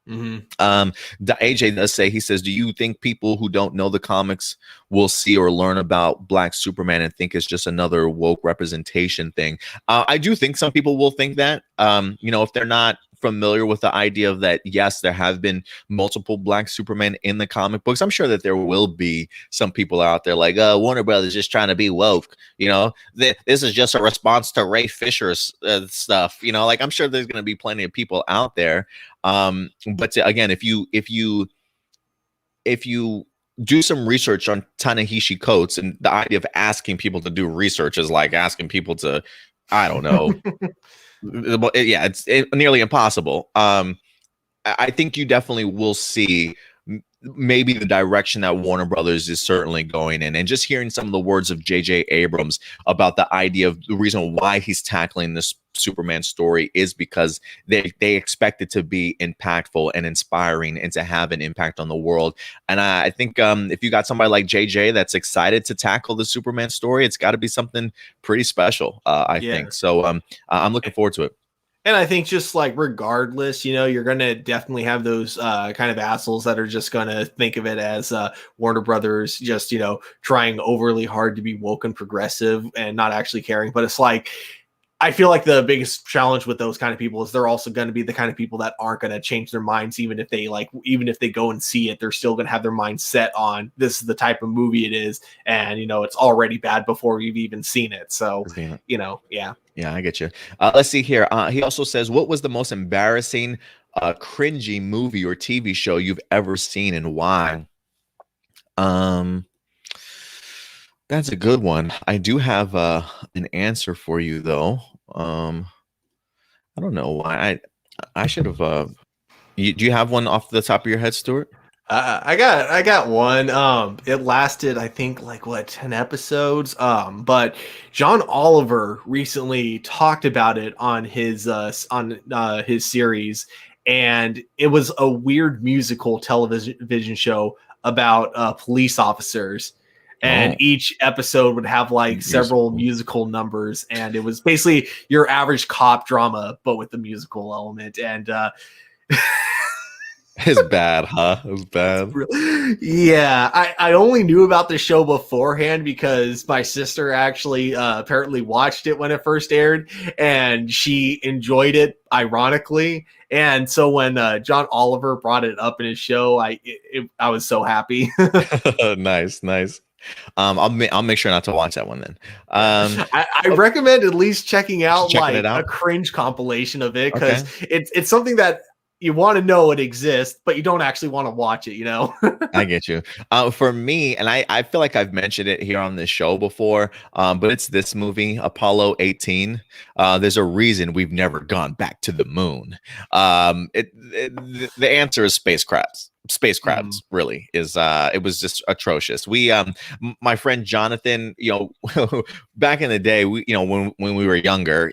Mm-hmm. AJ does say, he says, do you think people who don't know the comics will see or learn about Black Superman and think it's just another woke representation thing? I do think some people will think that, if they're not familiar with the idea of that, yes, there have been multiple Black Supermen in the comic books. I'm sure that there will be some people out there like, Warner Brothers just trying to be woke. This is just a response to Ray Fisher's stuff. Like, I'm sure there's going to be plenty of people out there. But again, if you do some research on Ta-Nehisi Coates, and the idea of asking people to do research is like asking people to, I don't know. Yeah, it's nearly impossible. I think you definitely will see maybe the direction that Warner Brothers is certainly going in. And just hearing some of the words of J.J. Abrams about the idea of the reason why he's tackling this Superman story is because they expect it to be impactful and inspiring and to have an impact on the world. And I think if you got somebody like JJ that's excited to tackle the Superman story, it's got to be something pretty special, I think. So I'm looking forward to it. And I think just like regardless, you're going to definitely have those kind of assholes that are just going to think of it as Warner Brothers just, trying overly hard to be woke and progressive and not actually caring. But it's like, I feel like the biggest challenge with those kind of people is they're also going to be the kind of people that aren't going to change their minds. Even if they go and see it, they're still going to have their mind set on this is the type of movie it is. And, it's already bad before you've even seen it. So, yeah. Yeah, I get you. Let's see here. He also says, what was the most embarrassing, cringy movie or TV show you've ever seen and why? That's a good one. I do have an answer for you though. I don't know why. I should have. Do you have one off the top of your head, Stuart? I got one. It lasted, I think, 10 episodes. But John Oliver recently talked about it on his series, and it was a weird musical television show about police officers. And each episode would have several musical numbers, and it was basically your average cop drama, but with the musical element. And it's bad, huh? It was bad. Yeah, I only knew about the show beforehand because my sister actually apparently watched it when it first aired, and she enjoyed it, ironically. And so when John Oliver brought it up in his show, I was so happy. Nice. I'll make sure not to watch that one then. I recommend at least checking out a cringe compilation of it, because it's something that you want to know it exists, but you don't actually want to watch it, I get you. For me, and I feel like I've mentioned it here on this show before, but it's this movie, Apollo 18. There's a reason we've never gone back to the moon. The answer is spacecrafts. Really is it was just atrocious. We my friend Jonathan, back in the day, we when we were younger,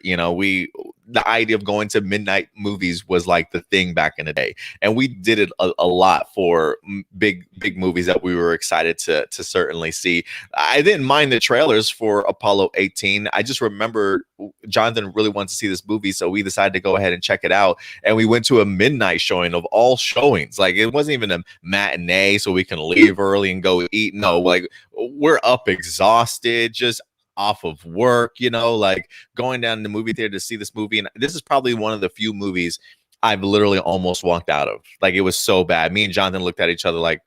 the idea of going to midnight movies was like the thing back in the day, and we did it a lot for big movies that we were excited to certainly see. I didn't mind the trailers for Apollo 18. I just remember Jonathan really wanted to see this movie, so we decided to go ahead and check it out, and we went to a midnight showing of all showings. Like, it wasn't even a matinee so we can leave early and go eat. No, we're up exhausted, just off of work, going down to the movie theater to see this movie. And this is probably one of the few movies I've literally almost walked out of. It was so bad. Me and Jonathan looked at each other like,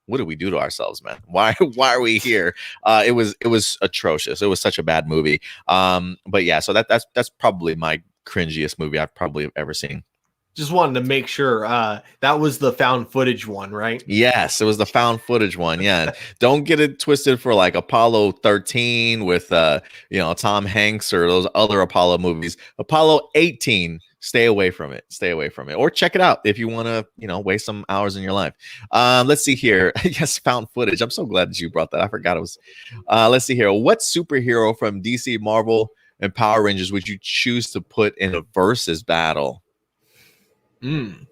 what did we do to ourselves, man? Why are we here? It was atrocious. It was such a bad movie. But yeah, so that's probably my cringiest movie I've probably ever seen. Just wanted to make sure that was the found footage one, right? Yes, it was the found footage one. Yeah. Don't get it twisted for Apollo 13 with Tom Hanks or those other Apollo movies. Apollo 18, stay away from it. Or check it out if you want to, waste some hours in your life. Let's see here. Yes, found footage. I'm so glad that you brought that. I forgot it was. Let's see here. What superhero from DC, Marvel, and Power Rangers would you choose to put in a versus battle? The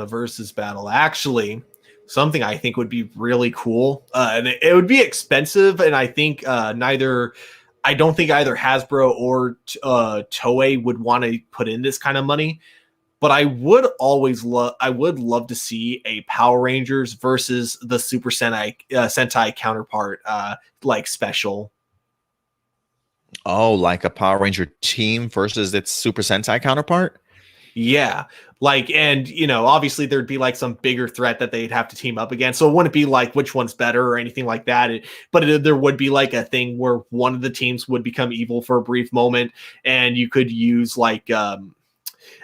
versus battle, actually, something I think would be really cool, and it would be expensive, and I think I don't think either Hasbro or Toei would want to put in this kind of money. But I would love to see a Power Rangers versus the Super Sentai counterpart, special. Oh, like a Power Ranger team versus its Super Sentai counterpart? Yeah. And obviously there'd be some bigger threat that they'd have to team up against. So it wouldn't be which one's better or anything like that. There would be a thing where one of the teams would become evil for a brief moment, and you could use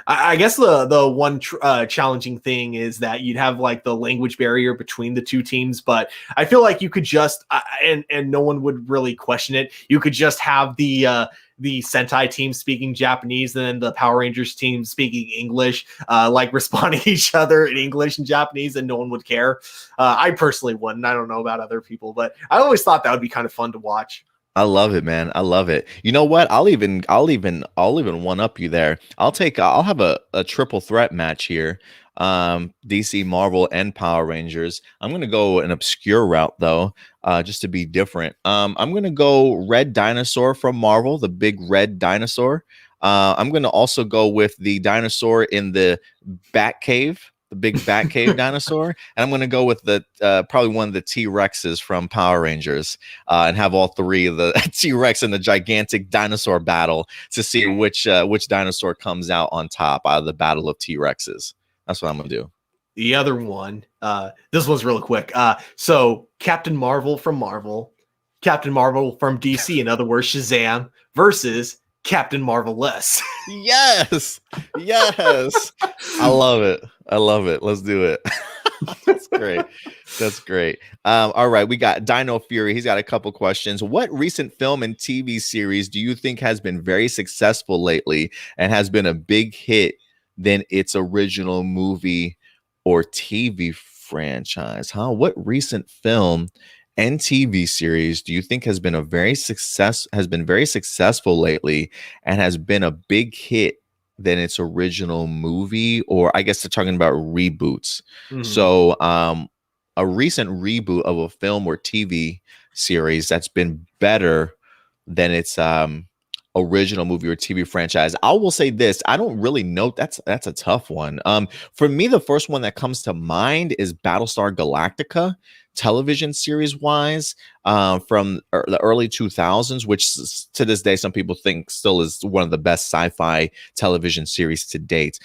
I guess the one challenging thing is that you'd have the language barrier between the two teams, but I feel like you could just and no one would really question it. You could just have the Sentai team speaking Japanese, and then the Power Rangers team speaking English, responding to each other in English and Japanese, and no one would care. I personally wouldn't. I don't know about other people, but I always thought that would be kind of fun to watch. I love it, man. I love it. You know what? I'll even one up you there. I'll have a triple threat match here. DC, Marvel, and Power Rangers. I'm gonna go an obscure route though, just to be different. I'm gonna go Red Dinosaur from Marvel, the big red dinosaur, I'm going to also go with the dinosaur in the Bat Cave, the big Bat Cave dinosaur, and I'm going to go with the probably one of the T-Rexes from Power Rangers, and have all three of the T-Rex in the gigantic dinosaur battle to see which dinosaur comes out on top out of the battle of T-Rexes. That's what I'm going to do. The other one, this one's really quick. So Captain Marvel from Marvel, Captain Marvel from DC, in other words, Shazam, versus Captain Marvelous. Yes. I love it. Let's do it. That's great. All right, we got Dino Fury. He's got a couple questions. What recent film and TV series do you think has been very successful lately and has been a big hit than its original movie or TV franchise? What recent film and TV series do you think has been very successful lately and has been a big hit than its original movie? Or I guess they're talking about reboots. So a recent reboot of a film or TV series that's been better than its original movie or TV franchise. I will say this, I don't really know. That's a tough one. For me, the first one that comes to mind is Battlestar Galactica, television series wise, from the early 2000s, which to this day some people think still is one of the best sci-fi television series to date.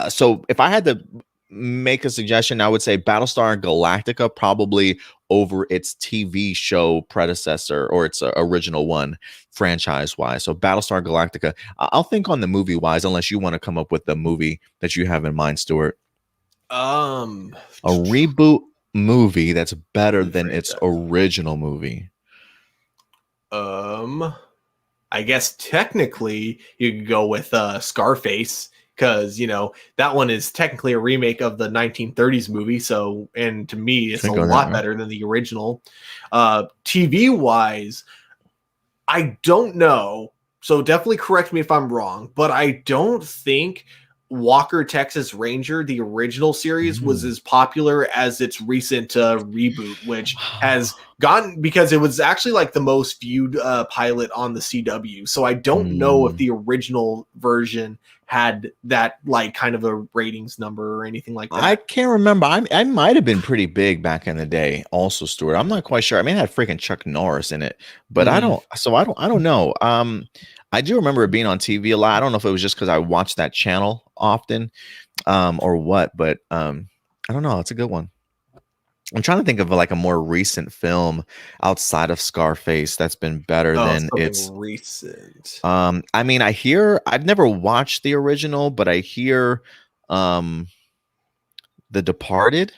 So if I had to make a suggestion, I would say Battlestar Galactica probably over its TV show predecessor or its original one franchise wise. So Battlestar Galactica. I'll think on the movie wise, unless you want to come up with the movie that you have in mind, Stuart. A reboot movie that's better than its original movie. I guess technically you could go with Scarface, because that one is technically a remake of the 1930s movie. So, and to me, it's a lot better than the original. TV wise, I don't know. So definitely correct me if I'm wrong, but I don't think Walker, Texas Ranger, the original series, was as popular as its recent reboot, which has gotten, because it was actually like the most viewed pilot on the CW. So I don't know if the original version had that like kind of a ratings number or anything like that. I can't remember. I might have been pretty big back in the day also, Stuart. I'm not quite sure. I mean, it had freaking Chuck Norris in it, but I don't know. I do remember it being on TV a lot. I don't know if it was just because I watched that channel often, or what, but I don't know. It's a good one. I'm trying to think of like a more recent film outside of Scarface that's been better than its recent. I mean, I've never watched the original, but I hear The Departed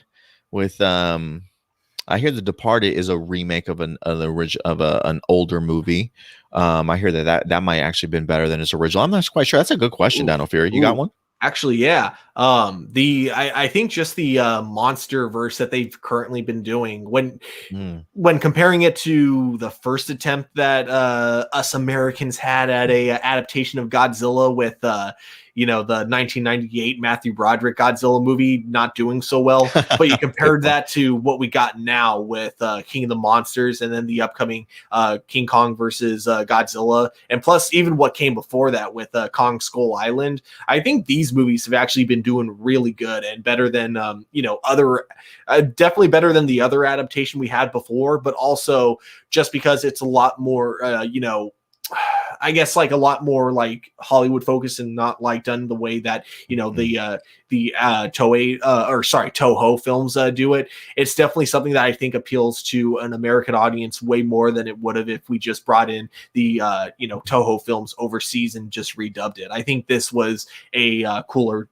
with I hear The Departed is a remake of an older movie. I hear that might actually been better than its original. I'm not quite sure. That's a good question, Dino Fury. You got one? Actually, yeah. I think just the monster verse that they've currently been doing, when comparing it to the first attempt that us Americans had at a adaptation of Godzilla with the 1998 Matthew Broderick Godzilla movie not doing so well, but you compared that to what we got now with King of the Monsters, and then the upcoming King Kong versus Godzilla, and plus even what came before that with Kong Skull Island. I think these movies have actually been doing really good and better than definitely better than the other adaptation we had before, but also just because it's a lot more I guess like a lot more like Hollywood focused and not like done the way that the Toho films do it. It's definitely something that I think appeals to an American audience way more than it would have if we just brought in the Toho films overseas and just redubbed it. I think this was a cooler,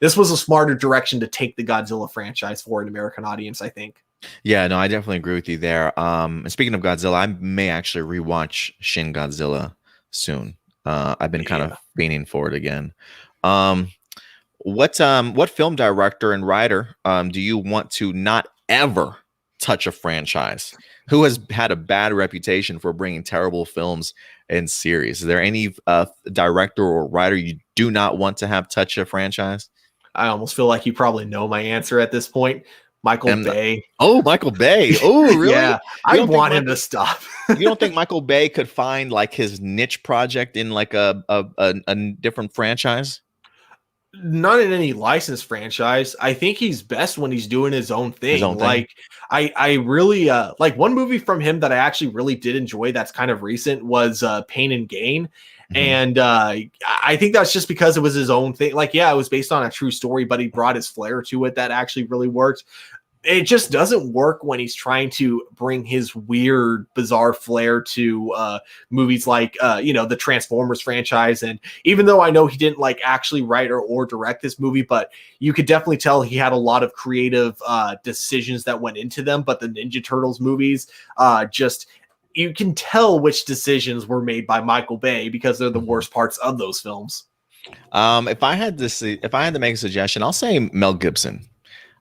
this was a smarter direction to take the Godzilla franchise for an American audience, I think. Yeah, no, I definitely agree with you there. And speaking of Godzilla, I may actually rewatch Shin Godzilla soon. I've been kind of fiending for it again. What film director and writer do you want to not ever touch a franchise? Who has had a bad reputation for bringing terrible films and series? Is there any director or writer you do not want to have touch a franchise? I almost feel like you probably know my answer at this point. Michael Bay. Oh, Michael Bay. Oh, really? Yeah, I want him to stop. You don't think Michael Bay could find like his niche project in like a different franchise? Not in any licensed franchise. I think he's best when he's doing his own thing. Like I really like one movie from him that I actually really did enjoy that's kind of recent was Pain and Gain. Mm-hmm. And I think that's just because it was his own thing. Like, yeah, it was based on a true story, but he brought his flair to it that actually really worked. It just doesn't work when he's trying to bring his weird, bizarre flair to movies like, the Transformers franchise. And even though I know he didn't like actually write or direct this movie, but you could definitely tell he had a lot of creative decisions that went into them. But the Ninja Turtles movies you can tell which decisions were made by Michael Bay because they're the worst parts of those films. If I had to make a suggestion, I'll say Mel Gibson.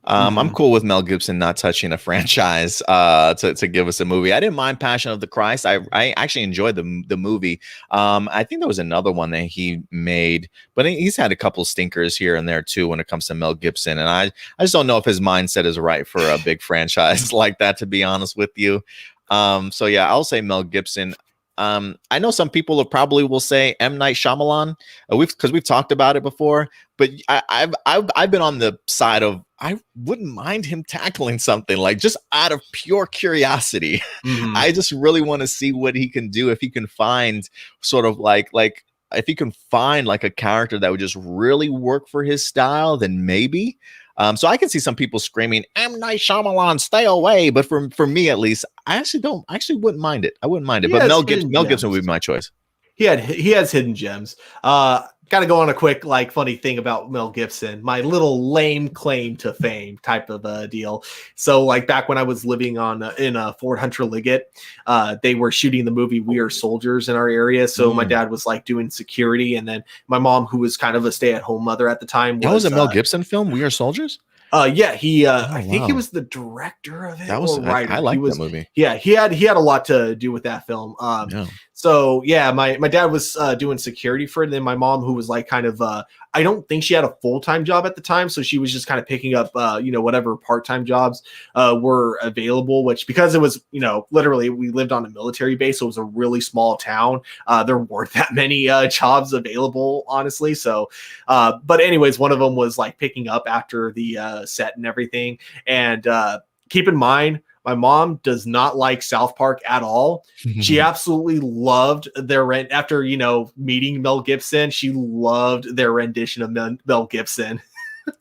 I'm cool with Mel Gibson not touching a franchise to give us a movie. I didn't mind Passion of the Christ. I actually enjoyed the movie. I think there was another one that he made, but he's had a couple stinkers here and there too when it comes to Mel Gibson. And I just don't know if his mindset is right for a big franchise like that, to be honest with you. So yeah, I'll say Mel Gibson. I know some people probably will say M. Night Shyamalan, because we've talked about it before, but I've been on the side of I wouldn't mind him tackling something like just out of pure curiosity. Mm-hmm. I just really want to see what he can do if he can find sort of like if he can find like a character that would just really work for his style, then maybe. So I can see some people screaming, M. Night Shyamalan, stay away. But for me, at least, I actually wouldn't mind it. I wouldn't mind it. But Mel Gibson would be my choice. He has hidden gems. Got to go on a quick, like, funny thing about Mel Gibson, my little lame claim to fame type of deal. So, like, back when I was living in Fort Hunter Liggett, they were shooting the movie We Are Soldiers in our area. So my dad was like doing security, and then my mom, who was kind of a stay-at-home mother at the time, that was a Mel Gibson film, We Are Soldiers. Yeah, I think he was the director of it. That was right. I like that movie. Yeah, he had a lot to do with that film. So yeah, my dad was doing security for it, and then my mom, who was like kind of I don't think she had a full-time job at the time, so she was just kind of picking up whatever part-time jobs were available, which because it was literally we lived on a military base, so it was a really small town. There weren't that many jobs available, honestly. So but anyways, one of them was like picking up after the set and everything. And keep in mind, my mom does not like South Park at all. She absolutely loved their after meeting Mel Gibson. She loved their rendition of Mel Gibson.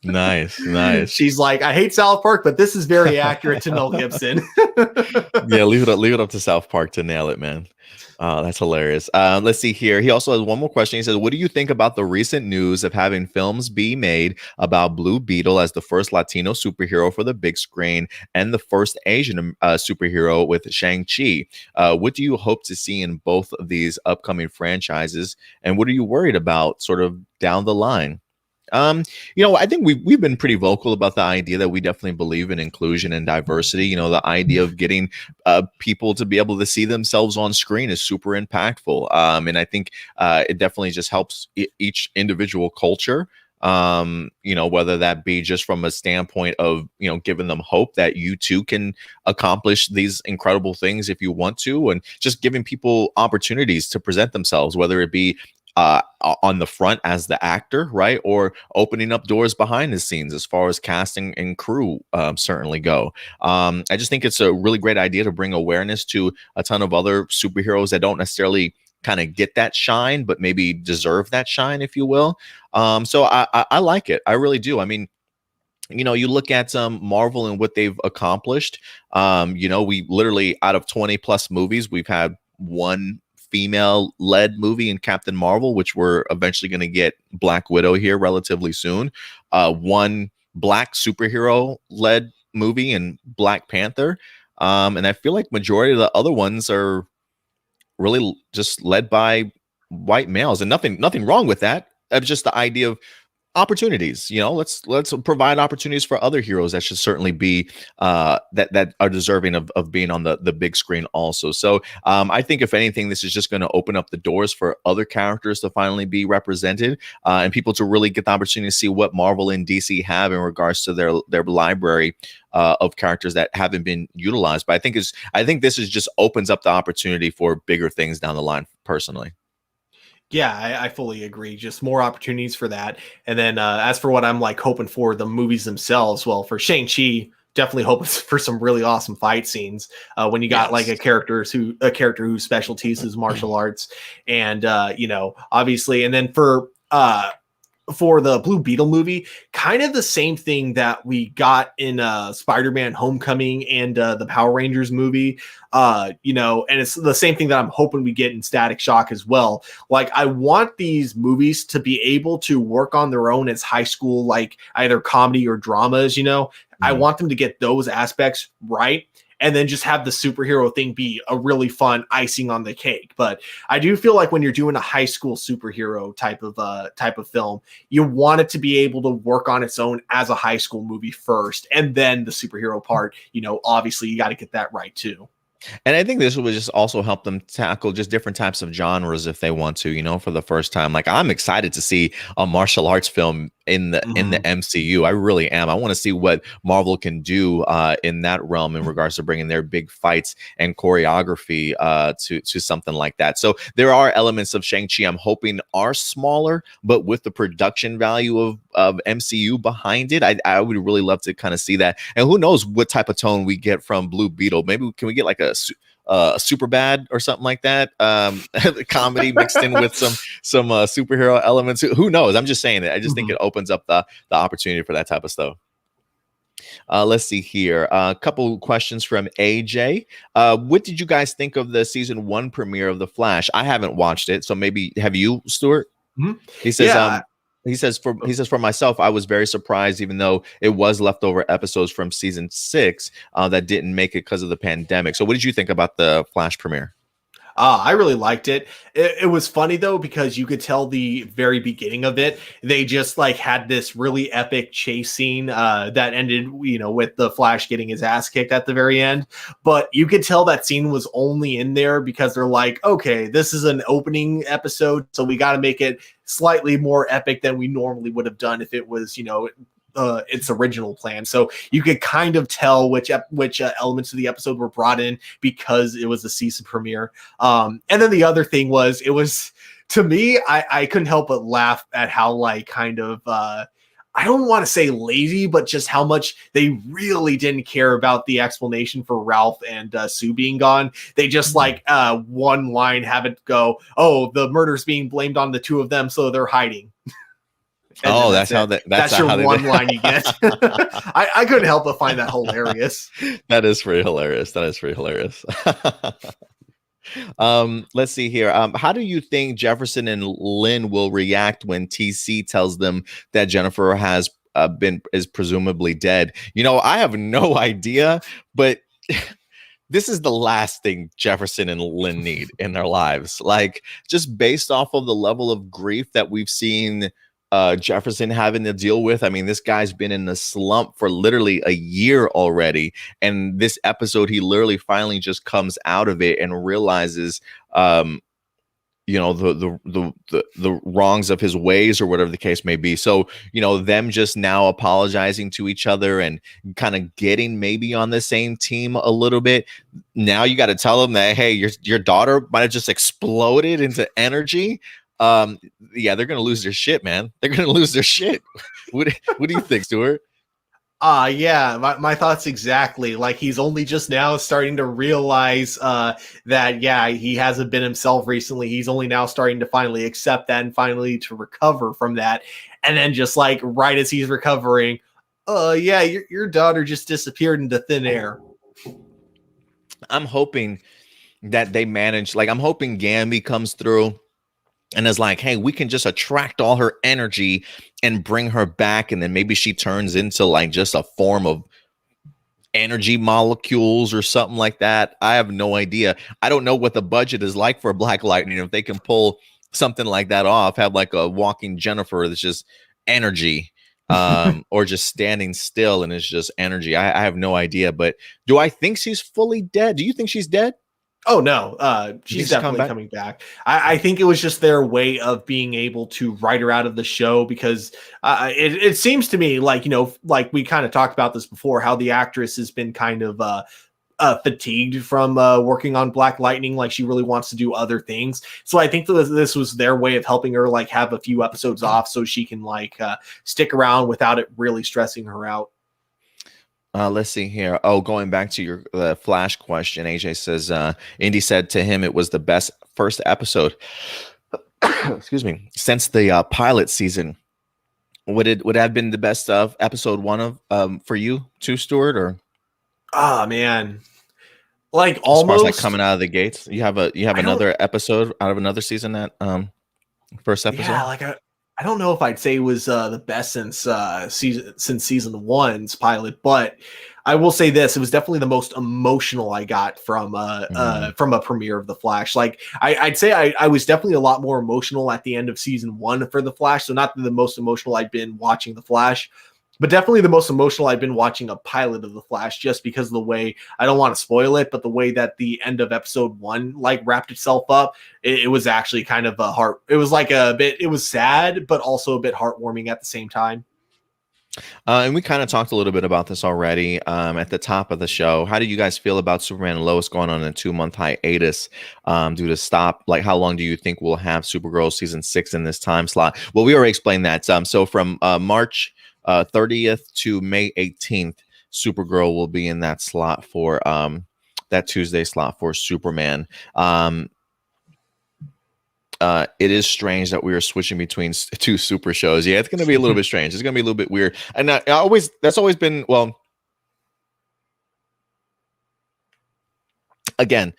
Nice. She's like, I hate South Park, but this is very accurate to Mel Gibson. Yeah, leave it up to South Park to nail it, man. That's hilarious. Let's see here. He also has one more question. He says, what do you think about the recent news of having films be made about Blue Beetle as the first Latino superhero for the big screen and the first Asian superhero with Shang-Chi? What do you hope to see in both of these upcoming franchises? And what are you worried about sort of down the line? I think we've been pretty vocal about the idea that we definitely believe in inclusion and diversity. The idea of getting people to be able to see themselves on screen is super impactful. And I think it definitely just helps each individual culture. Whether that be just from a standpoint of, giving them hope that you too can accomplish these incredible things if you want to, and just giving people opportunities to present themselves, whether it be on the front as the actor, right, or opening up doors behind the scenes as far as casting and crew certainly go. I just think it's a really great idea to bring awareness to a ton of other superheroes that don't necessarily kind of get that shine, but maybe deserve that shine, if you will. So I like it. I really do. I mean, you look at Marvel and what they've accomplished. We literally, out of 20 plus movies, we've had one female-led movie in Captain Marvel, which we're eventually going to get Black Widow here relatively soon. One black superhero-led movie in Black Panther. And I feel like majority of the other ones are really just led by white males, and nothing wrong with that. It's just the idea of opportunities. Let's provide opportunities for other heroes that should certainly be that are deserving of being on the big screen also. So I think if anything, this is just going to open up the doors for other characters to finally be represented, and people to really get the opportunity to see what Marvel and DC have in regards to their library of characters that haven't been utilized. But I think this is just opens up the opportunity for bigger things down the line, personally. Yeah, I fully agree. Just more opportunities for that. And then as for what I'm like hoping for the movies themselves, well, for Shang-Chi, definitely hoping for some really awesome fight scenes when you got like a character whose specialties is martial arts, and obviously, and then for the Blue Beetle movie, kind of the same thing that we got in Spider-Man Homecoming and the Power Rangers movie, and it's the same thing that I'm hoping we get in Static Shock as well. Like, I want these movies to be able to work on their own as high school, like either comedy or dramas, I want them to get those aspects right, and then just have the superhero thing be a really fun icing on the cake. But I do feel like when you're doing a high school superhero type of film, you want it to be able to work on its own as a high school movie first, and then the superhero part, obviously you got to get that right too. And I think this would just also help them tackle just different types of genres if they want to, for the first time. Like, I'm excited to see a martial arts film in the MCU. I really am. I want to see what Marvel can do in that realm in regards to bringing their big fights and choreography to something like that. So there are elements of Shang-Chi I'm hoping are smaller, but with the production value of MCU behind it. I would really love to kind of see that. And who knows what type of tone we get from Blue Beetle. Maybe can we get like a super bad or something like that, comedy mixed in with some superhero elements. Who knows? I'm just saying that I just think it opens up the opportunity for that type of stuff. Let's see here. A couple questions from AJ. What did you guys think of the season 1 premiere of The Flash? I haven't watched it, so maybe have you, Stuart? He says, He says for myself, I was very surprised, even though it was leftover episodes from season 6 that didn't make it because of the pandemic. So what did you think about the Flash premiere? I really liked it. It was funny though, because you could tell the very beginning of it, they just like had this really epic chase scene that ended, with the Flash getting his ass kicked at the very end. But you could tell that scene was only in there because they're like, okay, this is an opening episode, so we got to make it slightly more epic than we normally would have done if it was, its original plan. So you could kind of tell which elements of the episode were brought in because it was the season premiere. And then the other thing was, it was, to me, I couldn't help but laugh at how like kind of I don't want to say lazy, but just how much they really didn't care about the explanation for Ralph and Sue being gone. They just like one line have it go, oh, the murder's being blamed on the two of them, so they're hiding. That's your one line you get. I couldn't help but find that hilarious. That is pretty hilarious. Let's see here. How do you think Jefferson and Lynn will react when TC tells them that Jennifer is presumably dead? I have no idea, but this is the last thing Jefferson and Lynn need in their lives. Like, just based off of the level of grief that we've seen Jefferson having to deal with. I mean, this guy's been in the slump for literally a year already. And this episode, he literally finally just comes out of it and realizes, the wrongs of his ways or whatever the case may be. So, them just now apologizing to each other and kind of getting maybe on the same team a little bit. Now you got to tell them that, hey, your daughter might have just exploded into energy. They're gonna lose their shit, man. They're gonna lose their shit. What do you think, Stuart? My thoughts exactly. Like, he's only just now starting to realize that he hasn't been himself recently. He's only now starting to finally accept that and finally to recover from that. And then just like right as he's recovering, your daughter just disappeared into thin air. I'm hoping that they manage. Like, I'm hoping Gamby comes through and is like, hey, we can just attract all her energy and bring her back. And then maybe she turns into like just a form of energy molecules or something like that. I have no idea. I don't know what the budget is like for Black Lightning. If they can pull something like that off, have like a walking Jennifer that's just energy, or just standing still and it's just energy. I have no idea, but do I think she's fully dead? Do you think she's dead? Oh no, she's definitely coming back. I think it was just their way of being able to write her out of the show, because it seems to me like, like we kind of talked about this before, how the actress has been kind of fatigued from working on Black Lightning. Like, she really wants to do other things. So I think that this was their way of helping her like have a few episodes off so she can like stick around without it really stressing her out. Let's see here. Oh, going back to your Flash question, AJ says Indy said to him it was the best first episode. Excuse me, since the pilot season. Would it have been the best of episode 1 of for you too, Stuart? Or man, like as almost far as like coming out of the gates, you have another episode out of another season that first episode. Yeah, like I don't know if I'd say it was the best since season 1's pilot, but I will say this: it was definitely the most emotional I got from a premiere of The Flash. Like I'd say I was definitely a lot more emotional at the end of season 1 for The Flash. So not the most emotional I'd been watching The Flash, but definitely the most emotional I've been watching a pilot of The Flash, just because of the way, I don't want to spoil it, but the way that the end of episode 1 like wrapped itself up, it was actually kind of it was like it was sad, but also a bit heartwarming at the same time. And we kind of talked a little bit about this already at the top of the show. How do you guys feel about Superman and Lois going on a 2-month hiatus due to stop? Like, how long do you think we'll have Supergirl season 6 in this time slot? Well, we already explained that. So from March 30th to May 18th, Supergirl will be in that slot for that Tuesday slot for Superman. It is strange that we are switching between 2 super shows. Yeah, it's going to be a little bit strange. It's going to be a little bit weird. And that's always been, well, again,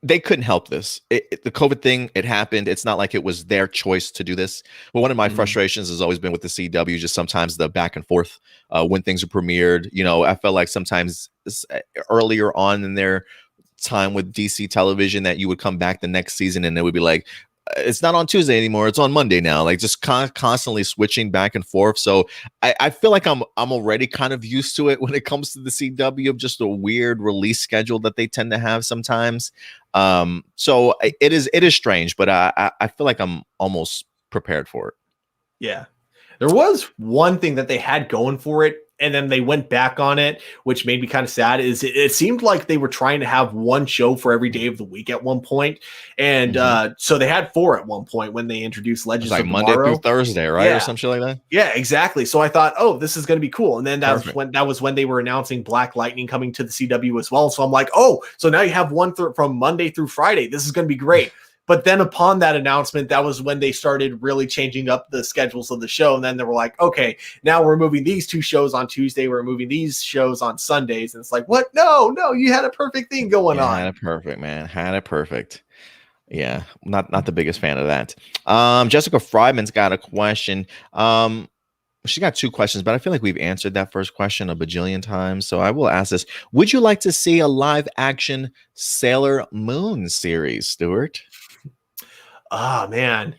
they couldn't help this. The COVID thing, it happened. It's not like it was their choice to do this. But one of my frustrations has always been with the CW, just sometimes the back and forth when things are premiered. I felt like sometimes earlier on in their time with DC television that you would come back the next season and it would be like, it's not on Tuesday anymore, it's on Monday now, like just constantly switching back and forth. So I feel like I'm already kind of used to it when it comes to the CW, of just a weird release schedule that they tend to have sometimes. So it is strange, but I feel like I'm almost prepared for it. Yeah, there was one thing that they had going for it, and then they went back on it, which made me kind of sad. Is it seemed like they were trying to have one show for every day of the week at one point, and so they had 4 at one point when they introduced Legends of Monday Tomorrow. through Thursday, right? Yeah. Or some shit like that. Yeah, exactly. So I thought, oh, this is going to be cool. And then that was when they were announcing Black Lightning coming to the CW as well. So I'm like, oh, so now you have one from Monday through Friday. This is going to be great. But then upon that announcement, that was when they started really changing up the schedules of the show. And then they were like, okay, now we're moving these 2 shows on Tuesday. We're moving these shows on Sundays. And it's like, what? No, you had a perfect thing going on. Had it perfect, man. Had it perfect. Yeah, not the biggest fan of that. Jessica Fryman's got a question. She got 2 questions, but I feel like we've answered that first question a bajillion times. So I will ask this. Would you like to see a live action Sailor Moon series, Stuart? Man,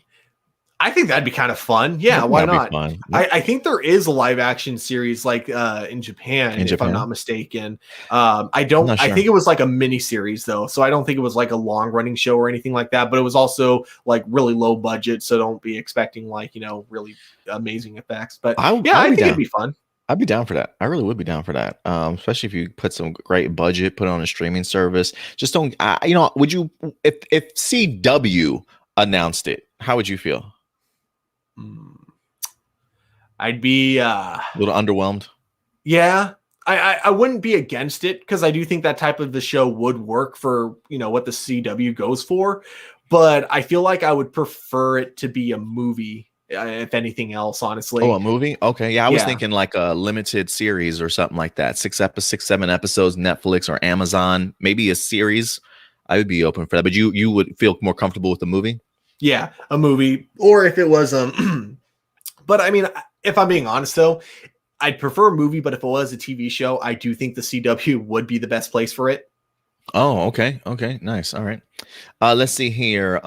I think that'd be kind of fun. Yeah, why not? Fun. I think there is a live action series like in Japan, if I'm not mistaken. I think it was like a mini series though, so I don't think it was like a long running show or anything like that. But it was also like really low budget, so don't be expecting like really amazing effects. But I think it'd be fun. I'd be down for that. I really would be down for that. Especially if you put some great budget, put it on a streaming service. Just don't, would you, if CW announced it, how would you feel? I'd be a little underwhelmed. Yeah, I wouldn't be against it, because I do think that type of the show would work for what the CW goes for, but I feel like I would prefer it to be a movie, if anything else, honestly. Oh, a movie? Okay, yeah, I was thinking like a limited series or something like that. 6, 7 episodes, Netflix or Amazon, maybe a series. I would be open for that, but you would feel more comfortable with the movie? Yeah, a movie, or if it was but I mean, if I'm being honest though, I'd prefer a movie, but if it was a TV show, I do think the CW would be the best place for it. Oh, okay, nice. All right, let's see here.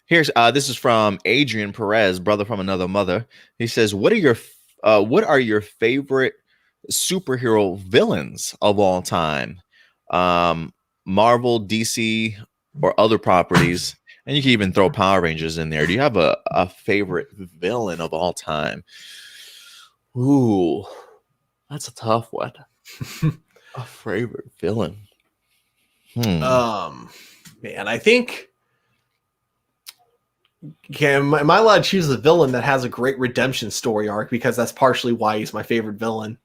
Here's this is from Adrian Perez, brother from another mother. He says, what are your favorite superhero villains of all time? Marvel, DC, or other properties? And you can even throw Power Rangers in there. Do you have a favorite villain of all time? Ooh, that's a tough one. A favorite villain. Man, I think. Am I allowed to choose a villain that has a great redemption story arc? Because that's partially why he's my favorite villain.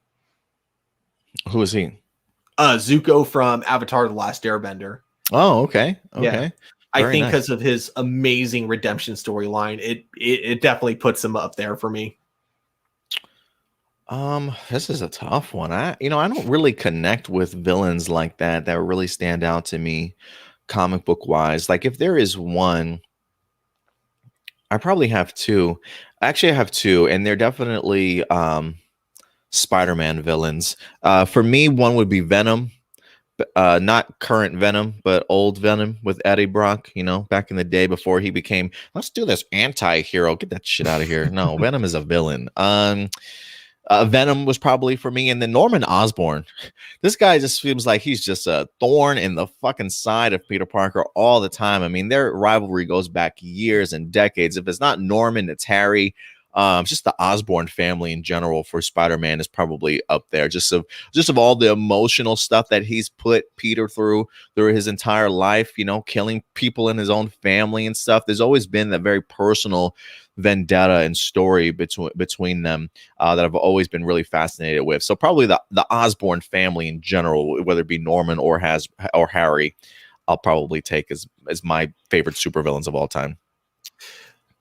Who is he? Zuko from Avatar: The Last Airbender. Oh, okay. Yeah. I think because of his amazing redemption storyline, it definitely puts him up there for me. This is a tough one. I don't really connect with villains like that really stand out to me comic book wise. Like if there is one, I probably have two. Actually, I have two, and they're definitely Spider-Man villains. For me, one would be Venom. Not current Venom, but old Venom with Eddie Brock, back in the day before he became, let's do this anti-hero. Get that shit out of here. No, Venom is a villain. Venom was probably for me. And then Norman Osborn. This guy just seems like he's just a thorn in the fucking side of Peter Parker all the time. I mean, their rivalry goes back years and decades. If it's not Norman, it's Harry. Just the Osborn family in general for Spider-Man is probably up there. Just of all the emotional stuff that he's put Peter through his entire life, killing people in his own family and stuff. There's always been that very personal vendetta and story between them that I've always been really fascinated with. So probably the Osborn family in general, whether it be Norman or Harry, I'll probably take as my favorite supervillains of all time.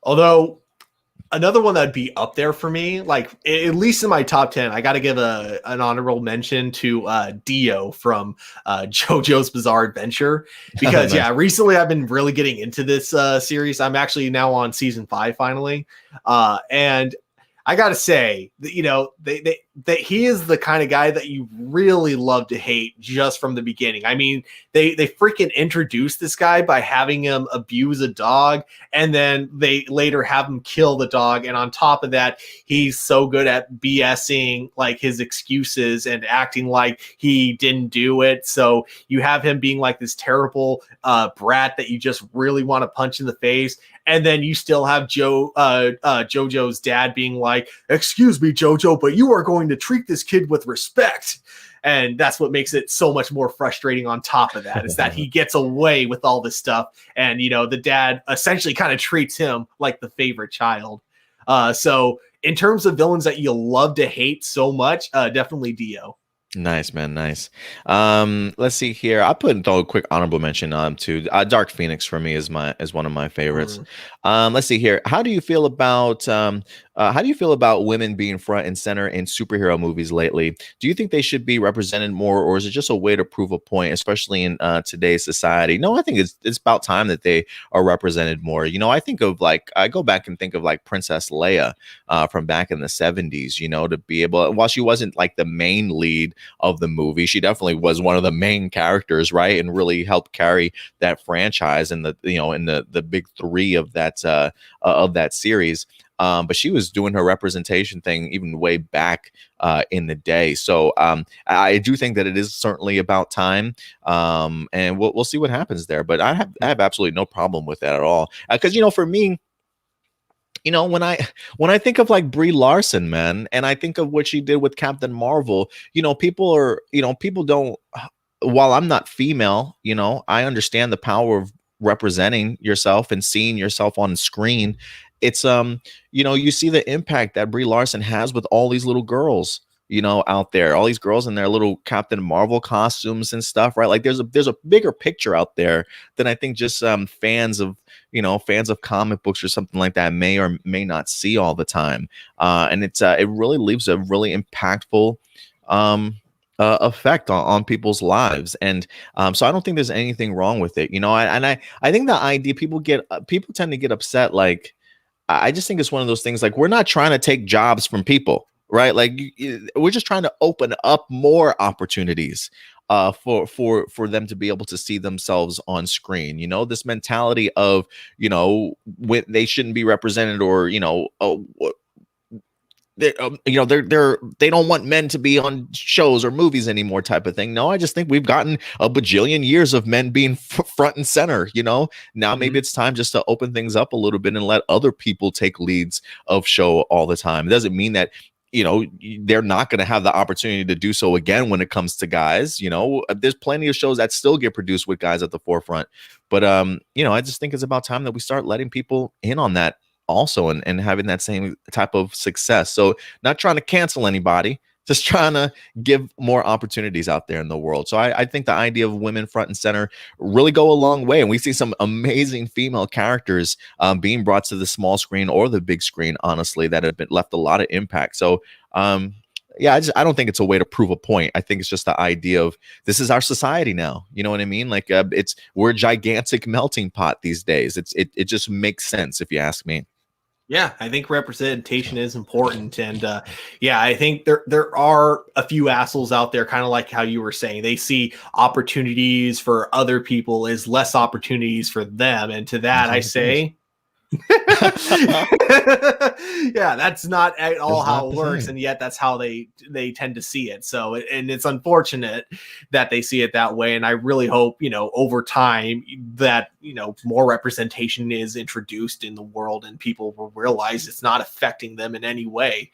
Although another one that'd be up there for me, like at least in my top 10, I got to give an honorable mention to Dio from JoJo's Bizarre Adventure, because recently I've been really getting into this series. I'm actually now on season 5 finally, and I gotta say that, that he is the kind of guy that you really love to hate just from the beginning. I mean, they freaking introduced this guy by having him abuse a dog, and then they later have him kill the dog. And on top of that, he's so good at BSing like his excuses and acting like he didn't do it. So you have him being like this terrible brat that you just really want to punch in the face. And then you still have JoJo's dad being like, "Excuse me, JoJo, but you are going to treat this kid with respect." And that's what makes it so much more frustrating on top of that, is that he gets away with all this stuff. And, the dad essentially kind of treats him like the favorite child. So in terms of villains that you love to hate so much, definitely Dio. Nice, man. Nice. Let's see here. I put a quick honorable mention to Dark Phoenix for me is one of my favorites. Let's see here. How do you feel about women being front and center in superhero movies lately? Do you think they should be represented more, or is it just a way to prove a point, especially in today's society? No, I think it's about time that they are represented more. I go back and think of like Princess Leia from back in the 70s, to be able, while she wasn't like the main lead of the movie, she definitely was one of the main characters, right, and really helped carry that franchise and the big three of that series. But she was doing her representation thing even way back in the day. So I do think that it is certainly about time, and we'll see what happens there. But I have absolutely no problem with that at all, because for me, when I think of like Brie Larson, man, and I think of what she did with Captain Marvel, people don't, while I'm not female, I understand the power of representing yourself and seeing yourself on screen. It's you see the impact that Brie Larson has with all these little girls, out there, all these girls in their little Captain Marvel costumes and stuff, right? Like there's a bigger picture out there than I think just fans of comic books or something like that may or may not see all the time. And it really leaves a really impactful effect on people's lives. And so I don't think there's anything wrong with it. I think the idea people tend to get upset. Like, I just think it's one of those things, like, we're not trying to take jobs from people, right? Like, we're just trying to open up more opportunities for them to be able to see themselves on screen. You know, this mentality of, you know, when they shouldn't be represented, or, you know, you know, they don't want men to be on shows or movies anymore, type of thing. No, I just think we've gotten a bajillion years of men being front and center. You know, now maybe it's time just to open things up a little bit and let other people take leads of show all the time. It doesn't mean that, you know, they're not going to have the opportunity to do so again when it comes to guys. You know, there's plenty of shows that still get produced with guys at the forefront. But you know, I just think it's about time that we start letting people in on that also, and having that same type of success. So not trying to cancel anybody, just trying to give more opportunities out there in the world. So I think the idea of women front and center really go a long way. And we see some amazing female characters being brought to the small screen or the big screen, honestly, that have been left a lot of impact. So yeah, I don't think it's a way to prove a point. I think it's just the idea of, this is our society now. You know what I mean? Like we're a gigantic melting pot these days. It just makes sense, if you ask me. Yeah, I think representation is important. And yeah, I think there are a few assholes out there, kind of like how you were saying. They see opportunities for other people as less opportunities for them. And to that, I say, yeah, that's not at all how it works, and yet that's how they tend to see it. So, and it's unfortunate that they see it that way, and I really hope, you know, over time that, you know, more representation is introduced in the world and people will realize it's not affecting them in any way.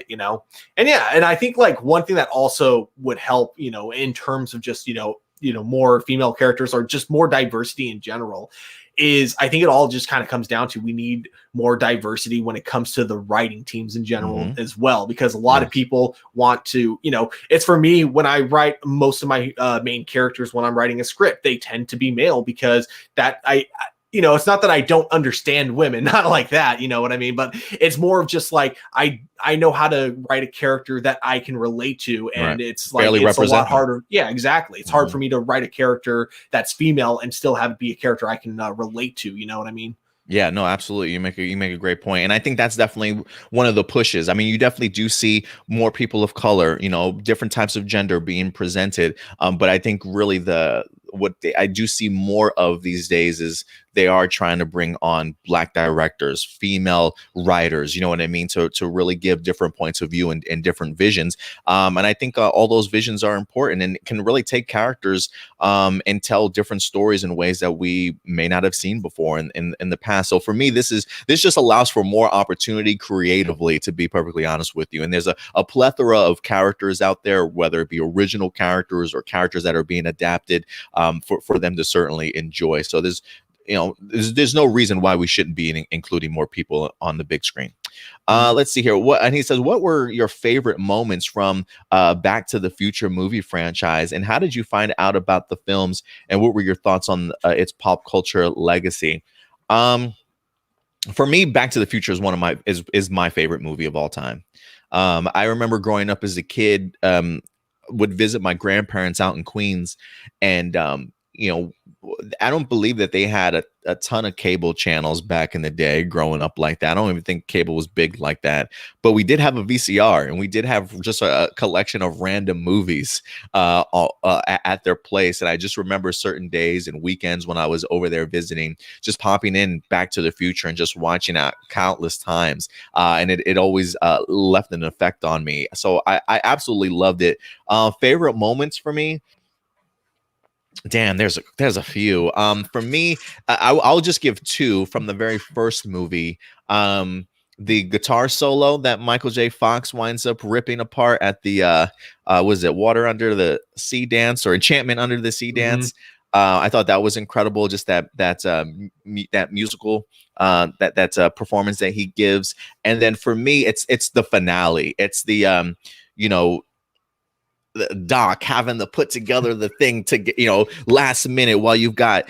You know, and yeah, and I think like one thing that also would help, you know, in terms of just, you know, more female characters or just more diversity in general, is I think it all just kind of comes down to, we need more diversity when it comes to the writing teams in general as well, because a lot of people want to, you know, it's for me, when I write most of my main characters, when I'm writing a script, they tend to be male, because that you know, it's not that I don't understand women, not like that, you know what I mean? But it's more of just like, I know how to write a character that I can relate to. And it's like, it's a lot harder. Yeah, exactly. It's hard for me to write a character that's female and still have it be a character I can relate to. You know what I mean? Yeah, no, absolutely. You make a great point. And I think that's definitely one of the pushes. I mean, you definitely do see more people of color, you know, different types of gender being presented. But I think really I do see more of these days is they are trying to bring on Black directors, female writers, you know what I mean, to really give different points of view and different visions. And I think all those visions are important and can really take characters and tell different stories in ways that we may not have seen before in the past. So for me, this just allows for more opportunity creatively, to be perfectly honest with you. And there's a plethora of characters out there, whether it be original characters or characters that are being adapted for them to certainly enjoy. So there's no reason why we shouldn't be including more people on the big screen. Let's see here. And he says, what were your favorite moments from Back to the Future movie franchise, and how did you find out about the films, and what were your thoughts on its pop culture legacy? For me, Back to the Future is my favorite movie of all time. I remember growing up as a kid, would visit my grandparents out in Queens, and you know, I don't believe that they had a ton of cable channels back in the day growing up like that. I don't even think cable was big like that, but we did have a VCR, and we did have just a collection of random movies at their place. And I just remember certain days and weekends when I was over there visiting, just popping in Back to the Future and just watching it countless times. And it always left an effect on me. So I absolutely loved it. Favorite moments for me? Damn, there's a few. For me, I'll just give two from the very first movie. The guitar solo that Michael J. Fox winds up ripping apart at the was it Water Under the Sea dance, or Enchantment Under the Sea dance? I thought that was incredible. Just that musical that performance that he gives. And then for me, it's the finale. It's the you know, Doc having to put together the thing to get, you know, last minute, while you've got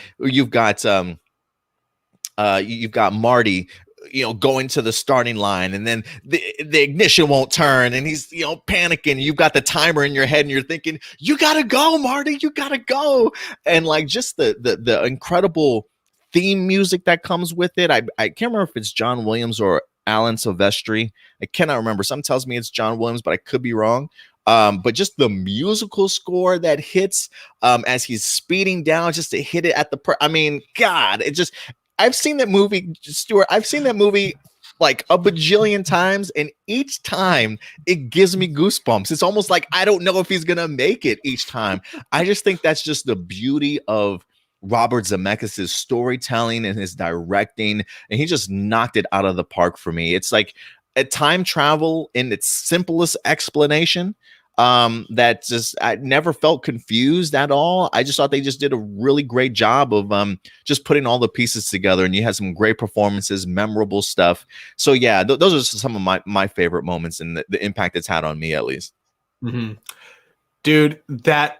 Marty, you know, going to the starting line, and then the ignition won't turn, and he's, you know, panicking. You've got the timer in your head, and you're thinking, you gotta go, Marty, you gotta go. And like, just the incredible theme music that comes with it. I can't remember if it's John Williams or Alan Silvestri. I cannot remember. Some tells me it's John Williams, but I could be wrong. But just the musical score that hits as he's speeding down just to hit it at the I mean, God, it just, I've seen that movie, Stuart. I've seen that movie like a bajillion times, and each time it gives me goosebumps. It's almost like I don't know if he's gonna make it each time. I just think that's just the beauty of Robert Zemeckis' storytelling and his directing, and he just knocked it out of the park for me. It's like a time travel in its simplest explanation. That just, I never felt confused at all. I just thought they just did a really great job of just putting all the pieces together, and you had some great performances, memorable stuff. So yeah, those are some of my favorite moments, and the impact it's had on me, at least. Mm-hmm. Dude, that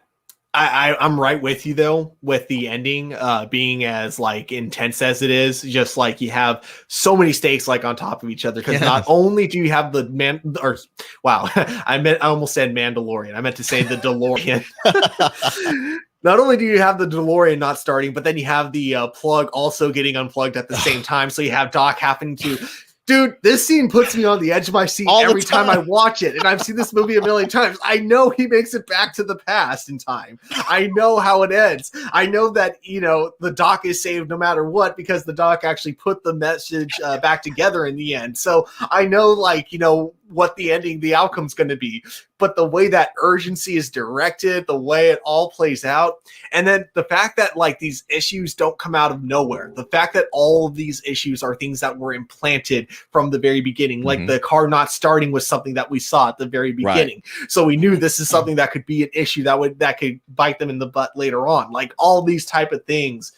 I'm right with you though, with the ending being as like intense as it is. Just like you have so many stakes like on top of each other, because not only do you have the I almost said Mandalorian. I meant to say the DeLorean. Not only do you have the DeLorean not starting, but then you have the plug also getting unplugged at the same time. So you have Doc having to. Dude, this scene puts me on the edge of my seat every time I watch it. And I've seen this movie a million times. I know he makes it back to the past in time. I know how it ends. I know that, the Doc is saved no matter what, because the Doc actually put the message back together in the end. So I know, what the outcome's going to be. But the way that urgency is directed, the way it all plays out, and then the fact that these issues don't come out of nowhere, the fact that all of these issues are things that were implanted from the very beginning, like the car not starting was something that we saw at the very beginning. Right. So we knew this is something that could be an issue that could bite them in the butt later on. Like all these type of things.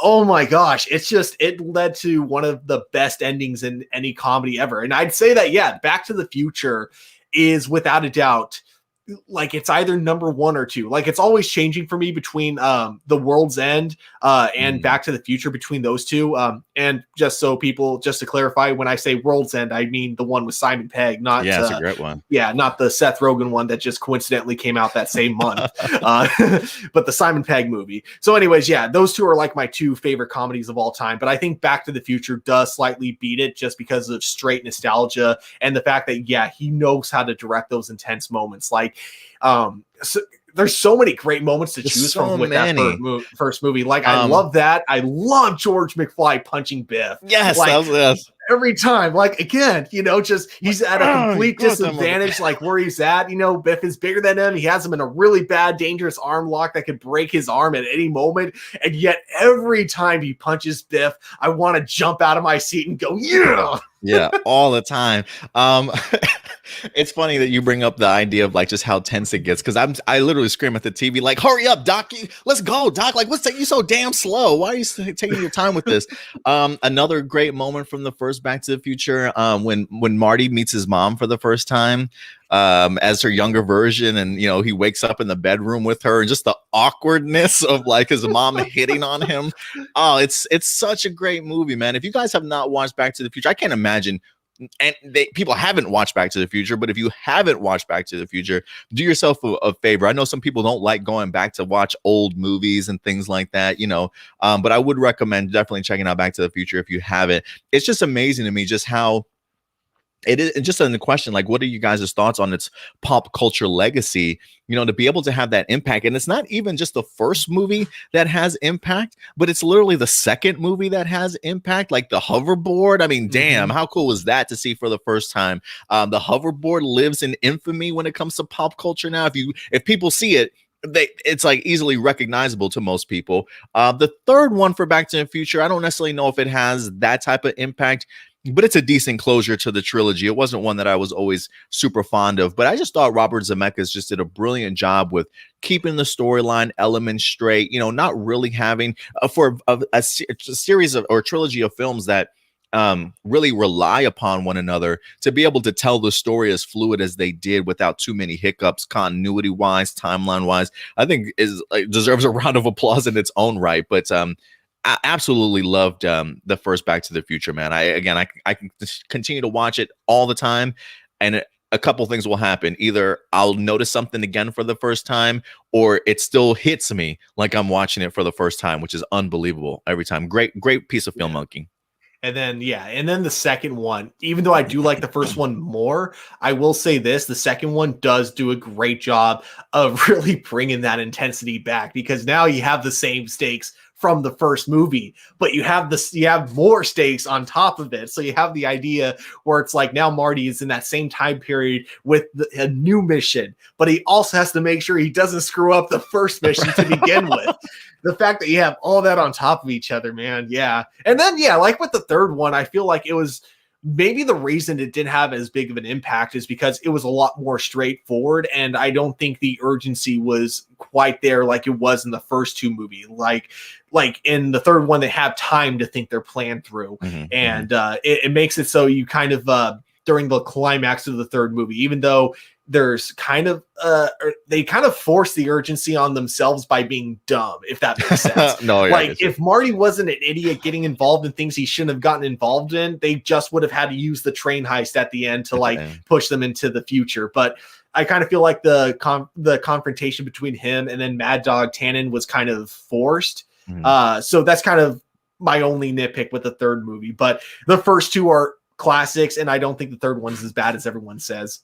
Oh my gosh, it led to one of the best endings in any comedy ever. And I'd say that, yeah, Back to the Future is without a doubt, it's either number one or two. It's always changing for me between The World's End and Back to the Future, between those two. And just to clarify, when I say World's End, I mean the one with Simon Pegg, not it's a great one. Yeah, not the Seth Rogen one that just coincidentally came out that same month, but the Simon Pegg movie. So anyways, yeah, those two are my two favorite comedies of all time. But I think Back to the Future does slightly beat it, just because of straight nostalgia and the fact that, yeah, he knows how to direct those intense moments. So there's so many great moments to choose from with that first movie. I love that. I love George McFly punching Biff. Yes, every time. Again, just he's at a complete disadvantage, where he's at. Biff is bigger than him. He has him in a really bad, dangerous arm lock that could break his arm at any moment. And yet, every time he punches Biff, I want to jump out of my seat and go, yeah. Yeah, all the time. It's funny that you bring up the idea of just how tense it gets, because I literally scream at the TV hurry up, Doc, let's go, Doc, what's taking you so damn slow? Why are you taking your time with this? Another great moment from the first Back to the Future, when Marty meets his mom for the first time as her younger version, and he wakes up in the bedroom with her, and just the awkwardness of his mom hitting on him. Oh, it's such a great movie, man. If you guys have not watched Back to the Future, I can't imagine. And people haven't watched Back to the Future, but if you haven't watched Back to the Future, do yourself a favor. I know some people don't like going back to watch old movies and things like that, but I would recommend definitely checking out Back to the Future if you haven't. It's just amazing to me just how it is. Just in the question, what are you guys' thoughts on its pop culture legacy, to be able to have that impact? And it's not even just the first movie that has impact, but it's literally the second movie that has impact, like the hoverboard. I mean, damn, how cool was that to see for the first time? The hoverboard lives in infamy when it comes to pop culture now. If people see it, it's easily recognizable to most people. The third one for Back to the Future, I don't necessarily know if it has that type of impact, but it's a decent closure to the trilogy. It wasn't one that I was always super fond of, but I just thought Robert Zemeckis just did a brilliant job with keeping the storyline elements straight, not really having for a series of, or trilogy of films that really rely upon one another, to be able to tell the story as fluid as they did without too many hiccups, continuity wise, timeline wise, I think deserves a round of applause in its own right. But I absolutely loved the first Back to the Future, man. I can continue to watch it all the time, and a couple things will happen. Either I'll notice something again for the first time, or it still hits me like I'm watching it for the first time, which is unbelievable every time. Great piece of filmmaking. And then, and then the second one, even though I do like the first one more, I will say this, the second one does do a great job of really bringing that intensity back, because now you have the same stakes from the first movie, but you have more stakes on top of it. So you have the idea where it's like now Marty is in that same time period with a new mission, but he also has to make sure he doesn't screw up the first mission to begin with. The fact that you have all that on top of each other, man. Yeah. And then, like with the third one, I feel like it was maybe the reason it didn't have as big of an impact is because it was a lot more straightforward. And I don't think the urgency was quite there like it was in the first two movies. Like in the third one, they have time to think their plan through. And it makes it so you kind of, during the climax of the third movie, even though there's kind of they kind of force the urgency on themselves by being dumb, if that makes sense. If Marty wasn't an idiot getting involved in things he shouldn't have gotten involved in, they just would have had to use the train heist at the end to push them into the future. But I kind of feel like the confrontation between him and then Mad Dog Tannen was kind of forced. So that's kind of my only nitpick with the third movie. But the first two are classics, and I don't think the third one's as bad as everyone says.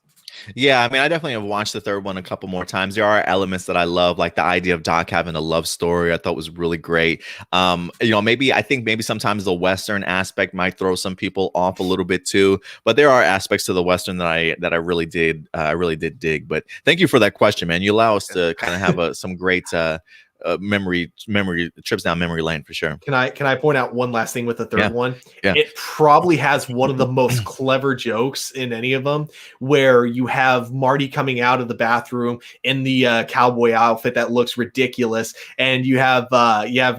Yeah, I mean, I definitely have watched the third one a couple more times. There are elements that I love, like the idea of Doc having a love story. I thought was really great. I think maybe sometimes the Western aspect might throw some people off a little bit too. But there are aspects to the Western that I really did dig. But thank you for that question, man. You allow us to kind of have some great memory trips down memory lane for sure. Can I point out one last thing with the third one? It probably has one of the most clever jokes in any of them, where you have Marty coming out of the bathroom in the cowboy outfit that looks ridiculous, and you have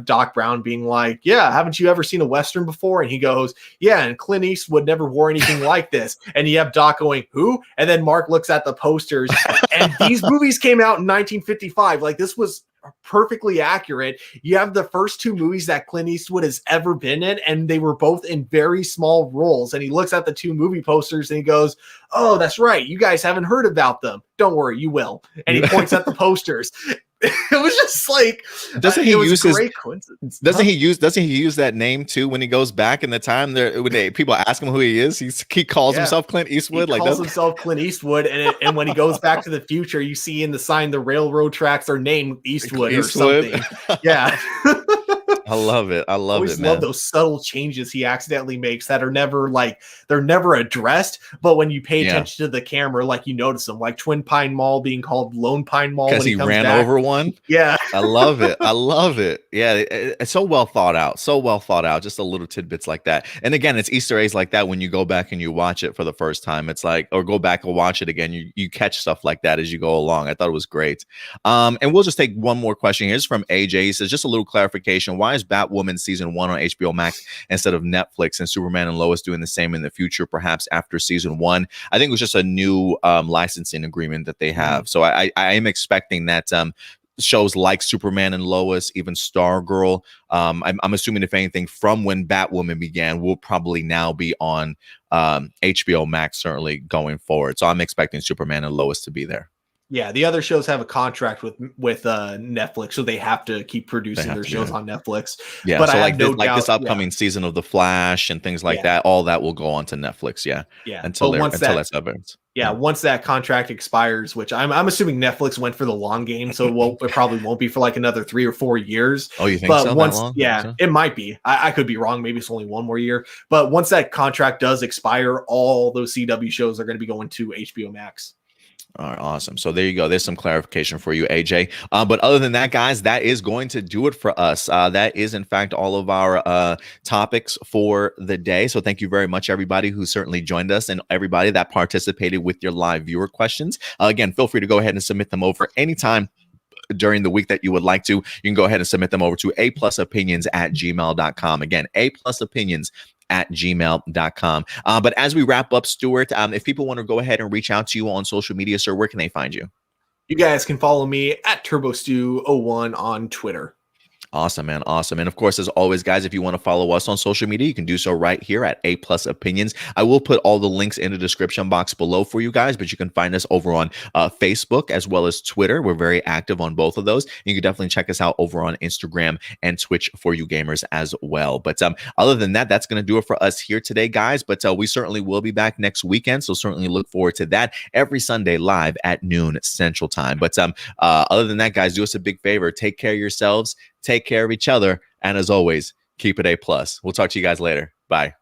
Doc Brown being like, "Yeah, haven't you ever seen a Western before?" And he goes, "Yeah, and Clint Eastwood never wore anything like this." And you have Doc going, "Who?" And then Mark looks at the posters, and these movies came out in 1955. Like, this was perfectly accurate. You have the first two movies that Clint Eastwood has ever been in, and they were both in very small roles. And he looks at the two movie posters and he goes, "Oh, that's right. You guys haven't heard about them. Don't worry, you will." And he points at the posters. It was just like, doesn't he use that name too when he goes back in the time there when people ask him who he is? He calls himself Clint Eastwood. He calls himself Clint Eastwood, and when he goes back to the future, you see in the sign the railroad tracks are named Eastwood. Or something. Yeah. I love it. I always love those subtle changes he accidentally makes that are never they're never addressed, but when you pay attention to the camera, you notice them, like Twin Pine Mall being called Lone Pine Mall because he ran over one. Yeah. I love it. Yeah, it's so well thought out. Just a little tidbits like that. And again, it's Easter eggs like that when you go back and you watch it for the first time. It's like, or go back and watch it again, you catch stuff like that as you go along. I thought it was great. And we'll just take one more question here. It's from AJ. He says, just a little clarification. Why is Batwoman season 1 on HBO Max instead of Netflix, and Superman and Lois doing the same in the future, perhaps after season 1? I think it was just a new licensing agreement that they have. So I am expecting that shows like Superman and Lois, even Stargirl, I'm assuming, if anything, from when Batwoman began, will probably now be on HBO Max, certainly going forward. So I'm expecting Superman and Lois to be there. Yeah, the other shows have a contract with Netflix, so they have to keep producing their shows on Netflix. Yeah, but so I have this upcoming season of The Flash and things like that, all that will go on to Netflix. Yeah. Until that's evidence. Yeah, once that contract expires, which I'm assuming Netflix went for the long game, so it probably won't be for another 3 or 4 years. Oh, you think so? Once, it might be. I could be wrong. Maybe it's only 1 more year. But once that contract does expire, all those CW shows are going to be going to HBO Max. All right, awesome. So there you go. There's some clarification for you, AJ. But other than that, guys, that is going to do it for us. That is, in fact, all of our topics for the day. So thank you very much, everybody who certainly joined us, and everybody that participated with your live viewer questions. Again, feel free to go ahead and submit them over anytime during the week that you would like to. You can go ahead and submit them over to aplusopinions@gmail.com. Again, aplusopinions@gmail.com. But as we wrap up, Stuart, if people want to go ahead and reach out to you on social media, sir, where can they find you? You guys can follow me at TurboStew01 on Twitter. Awesome, man. Awesome. And of course, as always, guys, if you want to follow us on social media, you can do so right here at A+opinions. I will put all the links in the description box below for you guys, but you can find us over on Facebook as well as Twitter. We're very active on both of those. You can definitely check us out over on Instagram and Twitch for you gamers as well. But other than that, that's going to do it for us here today, guys. But we certainly will be back next weekend. So certainly look forward to that every Sunday live at noon Central Time. But other than that, guys, do us a big favor. Take care of yourselves. Take care of each other. And as always, keep it A+. We'll talk to you guys later. Bye.